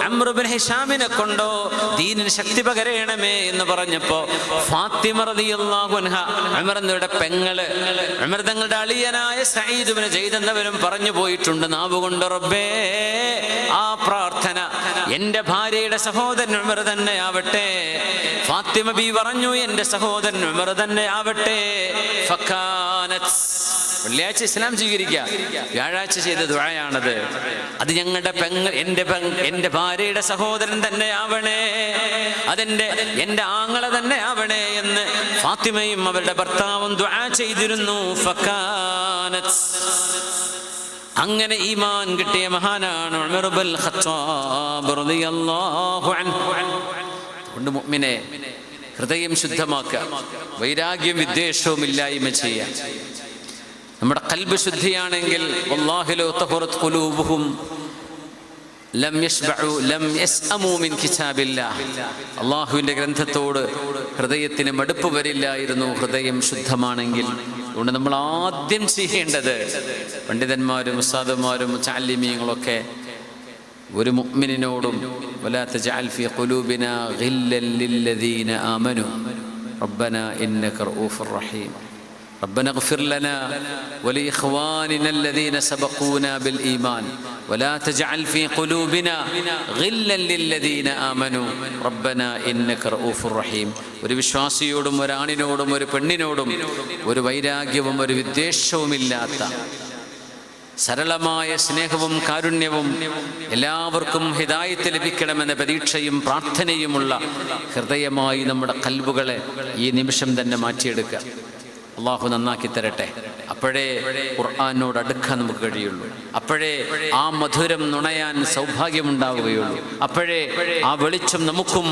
അംർ ഇബ്നു ഹിഷാമിനെ കൊണ്ടോ ദീനിന് ശക്തി പകരണമേ എന്ന് പറഞ്ഞപ്പോ ഫാത്തിമ റളിയല്ലാഹു അൻഹ, ഉമർ എന്നവരുടെ പെങ്ങള്, ഉമർ തങ്ങളുടെ അളിയനായ സഈദ് ഇബ്നു സൈദ് എന്നവരും പറഞ്ഞു പോയിട്ടുണ്ട് നാവുകൊണ്ട്, റബ്ബേ, ആ പ്രാർത്ഥന എന്റെ ഭാര്യയുടെ സഹോദരൻ ഉമർ തന്നെ ആവട്ടെ. ഫാത്തിമ ബി പറഞ്ഞു, എന്റെ സഹോദരൻ ഉമർ തന്നെ ആവട്ടെ. വെള്ളിയാഴ്ച ഇസ്ലാം സ്വീകരിക്കുക, വ്യാഴാഴ്ച ചെയ്ത ദുആയാണത്. അത് ഞങ്ങളുടെ എന്റെ ഭാര്യയുടെ സഹോദരൻ തന്നെ ആവണേ, എന്റെ ആങ്ങള തന്നെ ആവണേ എന്ന് ഫാത്തിമയും അവരുടെ ഭർത്താവും ദുആ ചെയ്തിരുന്നു. ഫകാനത്ത്, അങ്ങനെ ഈമാൻ കിട്ടിയ മഹാനാണ് ഉമർ ബിൻ ഖത്താബ് റളിയല്ലാഹു അൻഹു. കൊണ്ട് മുഅ്മിനെ ഹൃദയം ശുദ്ധമാക്കുക, വൈരാഗ്യം വിദ്വേഷവും ഇല്ലായ്മ ചെയ്യുക. നമ്മുടെ ഖൽബ് ശുദ്ധിയാണെങ്കിൽ വല്ലാഹി ലൗ തഹറത് ഖുലൂബുഹും ലം യശ്ബഉ ലം യസ്അമു മിൻ കിതാബില്ലാഹ്. അല്ലാഹുവിന്റെ ഗ്രന്ഥത്തോട് ഹൃദയത്തിന് മടുപ്പ് വരില്ലായിരുന്നു ഹൃദയം ശുദ്ധമാണെങ്കിൽ. അതുകൊണ്ട് നമ്മൾ ആദ്യം ചെയ്യേണ്ടത്, പണ്ഡിതന്മാരും ഉസ്താദുമാരും മുതഅല്ലിമീങ്ങളൊക്കെ ഒരു മുഅ്മിനിനോടും വലാ തജഅൽ ഫീ ഖുലൂബിനാ ഗില്ലൻ ലില്ലദീന ആമനൂ റബ്ബനാ ഇന്നക റഊഫുർ റഹീം ربنا اغفر لنا ولإخواننا الذين سبقونا بالإيمان ولا تجعل في قلوبنا غلا للذين آمنوا ربنا إنك رؤوف رحيم. ഒരു വിശ്വാസിയോടും ഒരാണിനോടും ഒരു പെണ്ണിനോടും ഒരു വൈരാഗ്യവും ഒരു വിദ്വേഷവുമില്ലാത്ത സരളമായ സ്നേഹവും കാരുണ്യവും എല്ലാവർക്കും ഹിദായത്ത് ലഭിക്കണമെന്ന പ്രതീക്ഷയും പ്രാർത്ഥനയുമുള്ള ഹൃദയമായി നമ്മുടെ ഖൽബുകളെ ഈ നിമിഷം തന്നെ മാറ്റിയെടുക്കുക. അള്ളാഹു നന്നാക്കി തരട്ടെ. അപ്പോഴേ ഖുർആനോട് അടുക്കാൻ നമുക്ക് കഴിയുള്ളൂ. അപ്പോഴേ ആ മധുരം നുണയാൻ സൗഭാഗ്യമുണ്ടാവുകയുള്ളൂ. അപ്പോഴേ ആ വെളിച്ചം നമുക്കും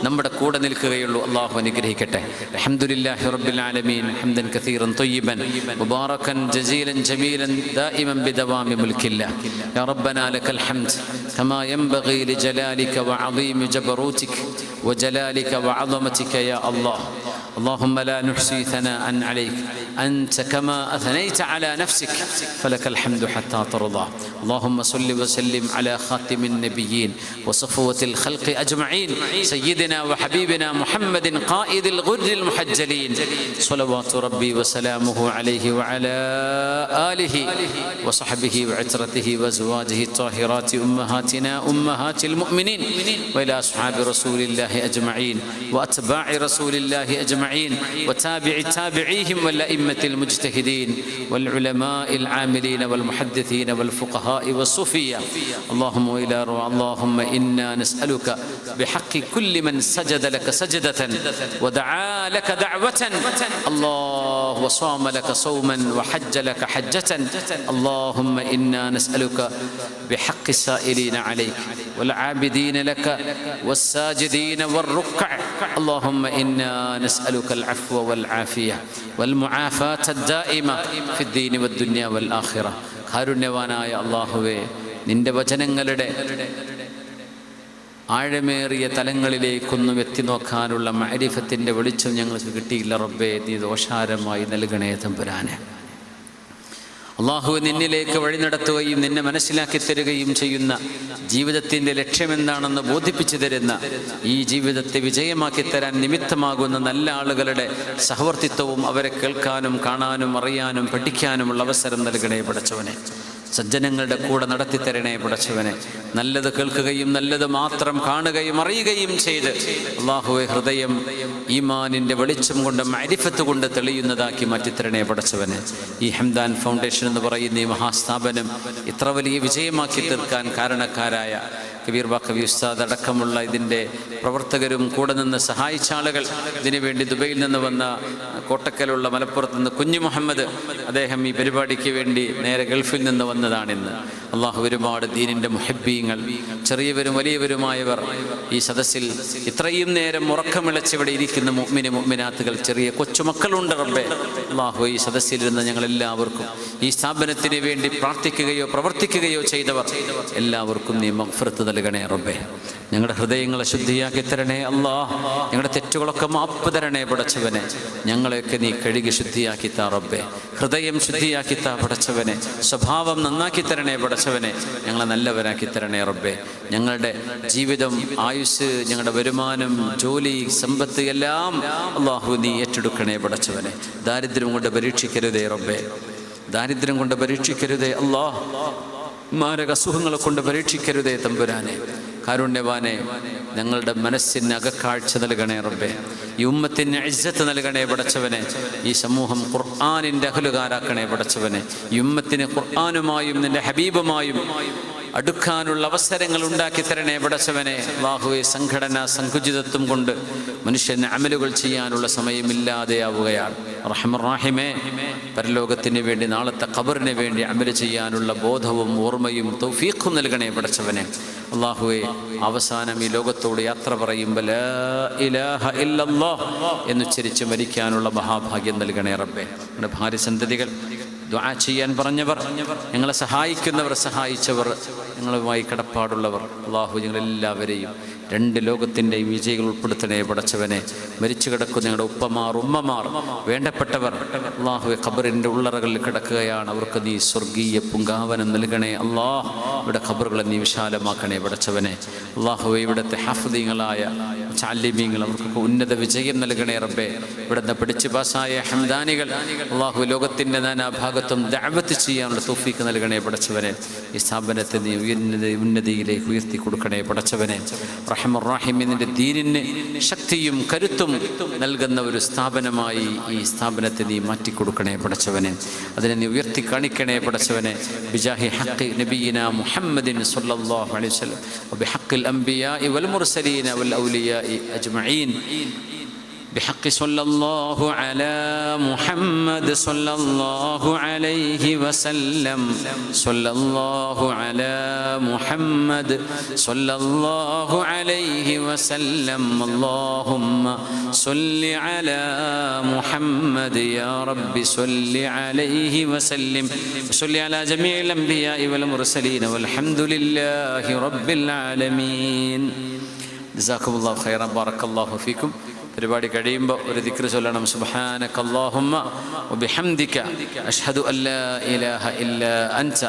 നമ്മുടെ കൂടെ നിൽക്കുകയുള്ളൂ. അള്ളാഹു അനുഗ്രഹിക്കട്ടെ. അൽഹംദുലില്ലാഹി റബ്ബിൽ ആലമീൻ ഹംദൻ കസീറൻ ത്വയ്യിബൻ മുബാറകൻ ജസീലൻ ജമീലൻ ദായിമൻ ബിദവാമി മുൽക്കില്ലാ യാ റബ്ബനാ ലക്കൽ ഹംദ് കമാ യൻബഗി ലിജലാലിക വഅദീമി ജബറൂതിക വജലാലിക വഅദമതിക യാ അല്ലാഹ്. اللهم لا نحصي ثناء عليك أنت كما أثنيت على نفسك فلك الحمد حتى ترضى. اللهم صل وسلم على خاتم النبيين وصفوة الخلق أجمعين سيدنا وحبيبنا محمد قائد الغر المحجلين صلوات ربي وسلامه عليه وعلى آله وصحبه وعترته وأزواجه الطاهرات أمهاتنا أمهات المؤمنين وإلى أصحاب رسول الله أجمعين وأتباع رسول الله أجمعين وتابع تابعيهم والأئمة المجتهدين والعلماء العاملين والمحدثين والفقهاء والصوفية. اللهم إنا نسألك بحق كل من سجد لك سجدة ودعا لك دعوة الله وصام لك صوما وحج لك حجة. اللهم إنا نسألك بحق السائلين عليك والعابدين لك والساجدين والركع. اللهم إنا نسألك العفو والعافية والمعافاة الدائمة في الدين والدنيا والآخرة. കാരുണ്യവാനായ അല്ലാഹുവേ, നിന്റെ വചനങ്ങളുടെ ആഴമേറിയ തലങ്ങളിലേക്കൊന്നും എത്തി നോക്കാനുള്ള മഅരിഫത്തിൻ്റെ വെളിച്ചം ഞങ്ങൾക്ക് കിട്ടിയില്ല റബ്ബേ. നീ ദോഷാരമായി നൽകണേ തമ്പുരാനെ. അള്ളാഹു നിന്നിലേക്ക് വഴി നടത്തുകയും നിന്നെ മനസ്സിലാക്കി തരികയും ചെയ്യുന്ന ജീവിതത്തിൻ്റെ ലക്ഷ്യമെന്താണെന്ന് ബോധിപ്പിച്ചു തരുന്ന, ഈ ജീവിതത്തെ വിജയമാക്കി തരാൻ നിമിത്തമാകുന്ന നല്ല ആളുകളുടെ സഹവർത്തിത്വവും അവരെ കേൾക്കാനും കാണാനും അറിയാനും പഠിക്കാനുമുള്ള അവസരം നൽകണേ പടച്ചവനെ. സജ്ജനങ്ങളുടെ കൂടെ നടത്തിത്തരണേ പടച്ചവനെ. നല്ലത് കേൾക്കുകയും നല്ലത് മാത്രം കാണുകയും അറിയുകയും ചെയ്ത് അള്ളാഹുവെ ഹൃദയം ഈമാനിൻ്റെ വെളിച്ചം കൊണ്ട് മഅരിഫത്ത് കൊണ്ട് തെളിയുന്നതാക്കി മാറ്റിത്തരണേ പടച്ചവനെ. ഈ ഹംദാൻ ഫൗണ്ടേഷൻ എന്ന് പറയുന്ന ഈ മഹാസ്ഥാപനം ഇത്ര വലിയ വിജയമാക്കി തീർക്കാൻ കാരണക്കാരായ കബീർ ബാക്കവി ഉസ്താദ് അടക്കമുള്ള ഇതിൻ്റെ പ്രവർത്തകരും കൂടെ നിന്ന് സഹായിച്ച ആളുകൾ, ഇതിനുവേണ്ടി ദുബൈയിൽ നിന്ന് വന്ന കോട്ടക്കലുള്ള മലപ്പുറത്ത് നിന്ന് കുഞ്ഞു മുഹമ്മദ്, അദ്ദേഹം ഈ പരിപാടിക്ക് വേണ്ടി നേരെ ഗൾഫിൽ നിന്ന് വന്നതാണിന്ന്. അള്ളാഹു ഒരുപാട് ദീനിൻ്റെ മുഹബ്ബീങ്ങൾ, ചെറിയവരും വലിയവരുമായവർ ഈ സദസ്സിൽ ഇത്രയും നേരം ഉറക്കമിളച്ചിവിടെ ഇരിക്കുന്ന മുഅ്മിന് മുഅ്മിനാത്തുകൾ, ചെറിയ കൊച്ചുമക്കളുണ്ട് റബ്ബേ. അള്ളാഹു ഈ സദസ്സിലിരുന്ന ഞങ്ങളെല്ലാവർക്കും, ഈ സ്ഥാപനത്തിന് വേണ്ടി പ്രാർത്ഥിക്കുകയോ പ്രവർത്തിക്കുകയോ ചെയ്തവർ എല്ലാവർക്കും നീ മഗ്ഫിറത്ത് നൽകണേ റബ്ബേ. ഞങ്ങളുടെ ഹൃദയങ്ങളെ ശുദ്ധിയാക്കി തരണേ അല്ലാഹ്. ഞങ്ങളുടെ തെറ്റുകളൊക്കെ മാപ്പ് തരണേ പടച്ചവനെ. ഞങ്ങളെയൊക്കെ നീ കഴുകി ശുദ്ധിയാക്കി താ റബ്ബേ. ഹൃദയം ശുദ്ധിയാക്കി താ പടച്ചവനെ. സ്വഭാവം നന്നാക്കി തരണേ പടച്ചവനെ. ഞങ്ങളെ നല്ലവരാക്കി തരണേ റബ്ബേ. ഞങ്ങളുടെ ജീവിതം, ആയുസ്, ഞങ്ങളുടെ വരുമാനം, ജോലി, സമ്പത്ത് എല്ലാം അല്ലാഹു നീ ഏറ്റെടുക്കണേ പടച്ചവനെ. ദാരിദ്ര്യം കൊണ്ട് പരീക്ഷിക്കരുതേ റബ്ബേ. ദാരിദ്ര്യം കൊണ്ട് പരീക്ഷിക്കരുതേ അല്ലാഹ്. മാരക അസുഖങ്ങളെ കൊണ്ട് പരീക്ഷിക്കരുതേ തമ്പുരാനെ. കാരുണ്യവാനെ, ഞങ്ങളുടെ മനസ്സിന് അകക്കാഴ്ച നൽകണേ റബ്ബേ. ഈ ഉമ്മത്തിന് ഇസ്സത്ത് നൽകണേ പടച്ചവനെ. ഈ സമൂഹം ഖുർആനിൻ്റെ അഹ്ലുകാരാക്കണേ പടച്ചവനെ. ഈ ഉമ്മത്തിന് ഖുർആനുമായും നിന്റെ ഹബീബുമായും അടുക്കാനുള്ള അവസരങ്ങൾ ഉണ്ടാക്കി തരണേ പടച്ചവനെ. അല്ലാഹുവേ, സംഘടന സങ്കുചിതത്വം കൊണ്ട് മനുഷ്യന് അമലുകൾ ചെയ്യാനുള്ള സമയമില്ലാതെയാവുകയാണ്. റഹ്മാൻ റഹീമേ, പരലോകത്തിന് വേണ്ടി, നാളത്തെ ഖബറിന് വേണ്ടി അമല് ചെയ്യാനുള്ള ബോധവും ഓർമ്മയും തൗഫീഖും നൽകണേ പടച്ചവനെ. അല്ലാഹുവേ, അവസാനം ഈ ലോകത്തോട് യാത്ര പറയുമ്പോൾ ലാ ഇലാഹ ഇല്ലല്ലാഹ് എന്നുച്ചരിച്ച് മരിക്കാനുള്ള മഹാഭാഗ്യം നൽകണേ റബ്ബേ. നമ്മുടെ ഭാര്യ സന്തതികൾ, ദുആ ചെയ്യാൻ പറഞ്ഞവർ, ഞങ്ങളെ സഹായിക്കുന്നവർ, സഹായിച്ചവർ, ഞങ്ങളുമായി കടപ്പാടുള്ളവർ, അല്ലാഹു ഞങ്ങളെല്ലാവരെയും രണ്ട് ലോകത്തിൻ്റെയും വിജയികൾ ഉൾപ്പെടുത്തണേ പടച്ചവനെ. മരിച്ചു കിടക്കുന്ന ഞങ്ങളുടെ ഉപ്പമാർ, ഉമ്മമാർ, വേണ്ടപ്പെട്ടവർ അല്ലാഹു ഖബറിൻ്റെ ഉള്ളറകളിൽ കിടക്കുകയാണ്. അവർക്ക് നീ സ്വർഗീയ പൂങ്കാവനം നൽകണേ അല്ലാഹ്. ഇവിടെ ഖബറുകളെ നീ വിശാലമാക്കണേ പടച്ചവനെ. അല്ലാഹു ഇവിടുത്തെ ഹാഫിദീങ്ങളായ ചാലിമീങ്ങൾ, അവർക്കൊക്കെ ഉന്നത വിജയം നൽകണേ റബ്ബേ. ഇവിടുന്ന് പഠിച്ച് പാസ്സായ ഹംദാനികൾ അല്ലാഹു ലോകത്തിൻ്റെ നാനാഭാഗത്തും ദഅവത്ത് ചെയ്യാനുള്ള തൗഫീഖ് നൽകണേ പടച്ചവനെ. ഈ സ്ഥാപനത്തെ നീ ഉന്നതിയിലേക്ക് ഉയർത്തി കൊടുക്കണേ പടച്ചവനെ. റഹ്മാൻ റഹീം, നിന്റെ ദീനിന് ശക്തിയും കരുത്തും നൽകുന്ന ഒരു സ്ഥാപനമായി ഈ സ്ഥാപനത്തെ നീ മാറ്റിക്കൊടുക്കണേ പടച്ചവനെ. അതിനെ നീ ഉയർത്തി കാണിക്കണേ പടച്ചവനെ. ബിജാഹി ഹഖ് നബിയിന മുഹമ്മദിൻ സ്വല്ലല്ലാഹു അലൈഹി വസല്ലം വബിഹഖിൽ അംബിയാഇ വൽ മുർസലീന വൽ ഔലിയാഇ അജ്മഈൻ بحق صلى الله على محمد صلى الله عليه وسلم صلى الله على محمد صلى الله عليه وسلم اللهم صل على محمد يا رب صل عليه وسلم وصل على جميع الأنبياء والمرسلين والحمد لله رب العالمين. ജസാക്കുമുല്ലാഹു ഖൈറൻ. ബറക്കല്ലാഹു ഫീക്കും. പരിപാടി കഴിയുമ്പോൾ ഒരു ദിക്ർ ചൊല്ലണം. സുബ്ഹാനക അല്ലാഹുമ്മ വബിഹംദിക അഷ്ഹദു അല്ലാ ഇലാഹ ഇല്ലാ അൻത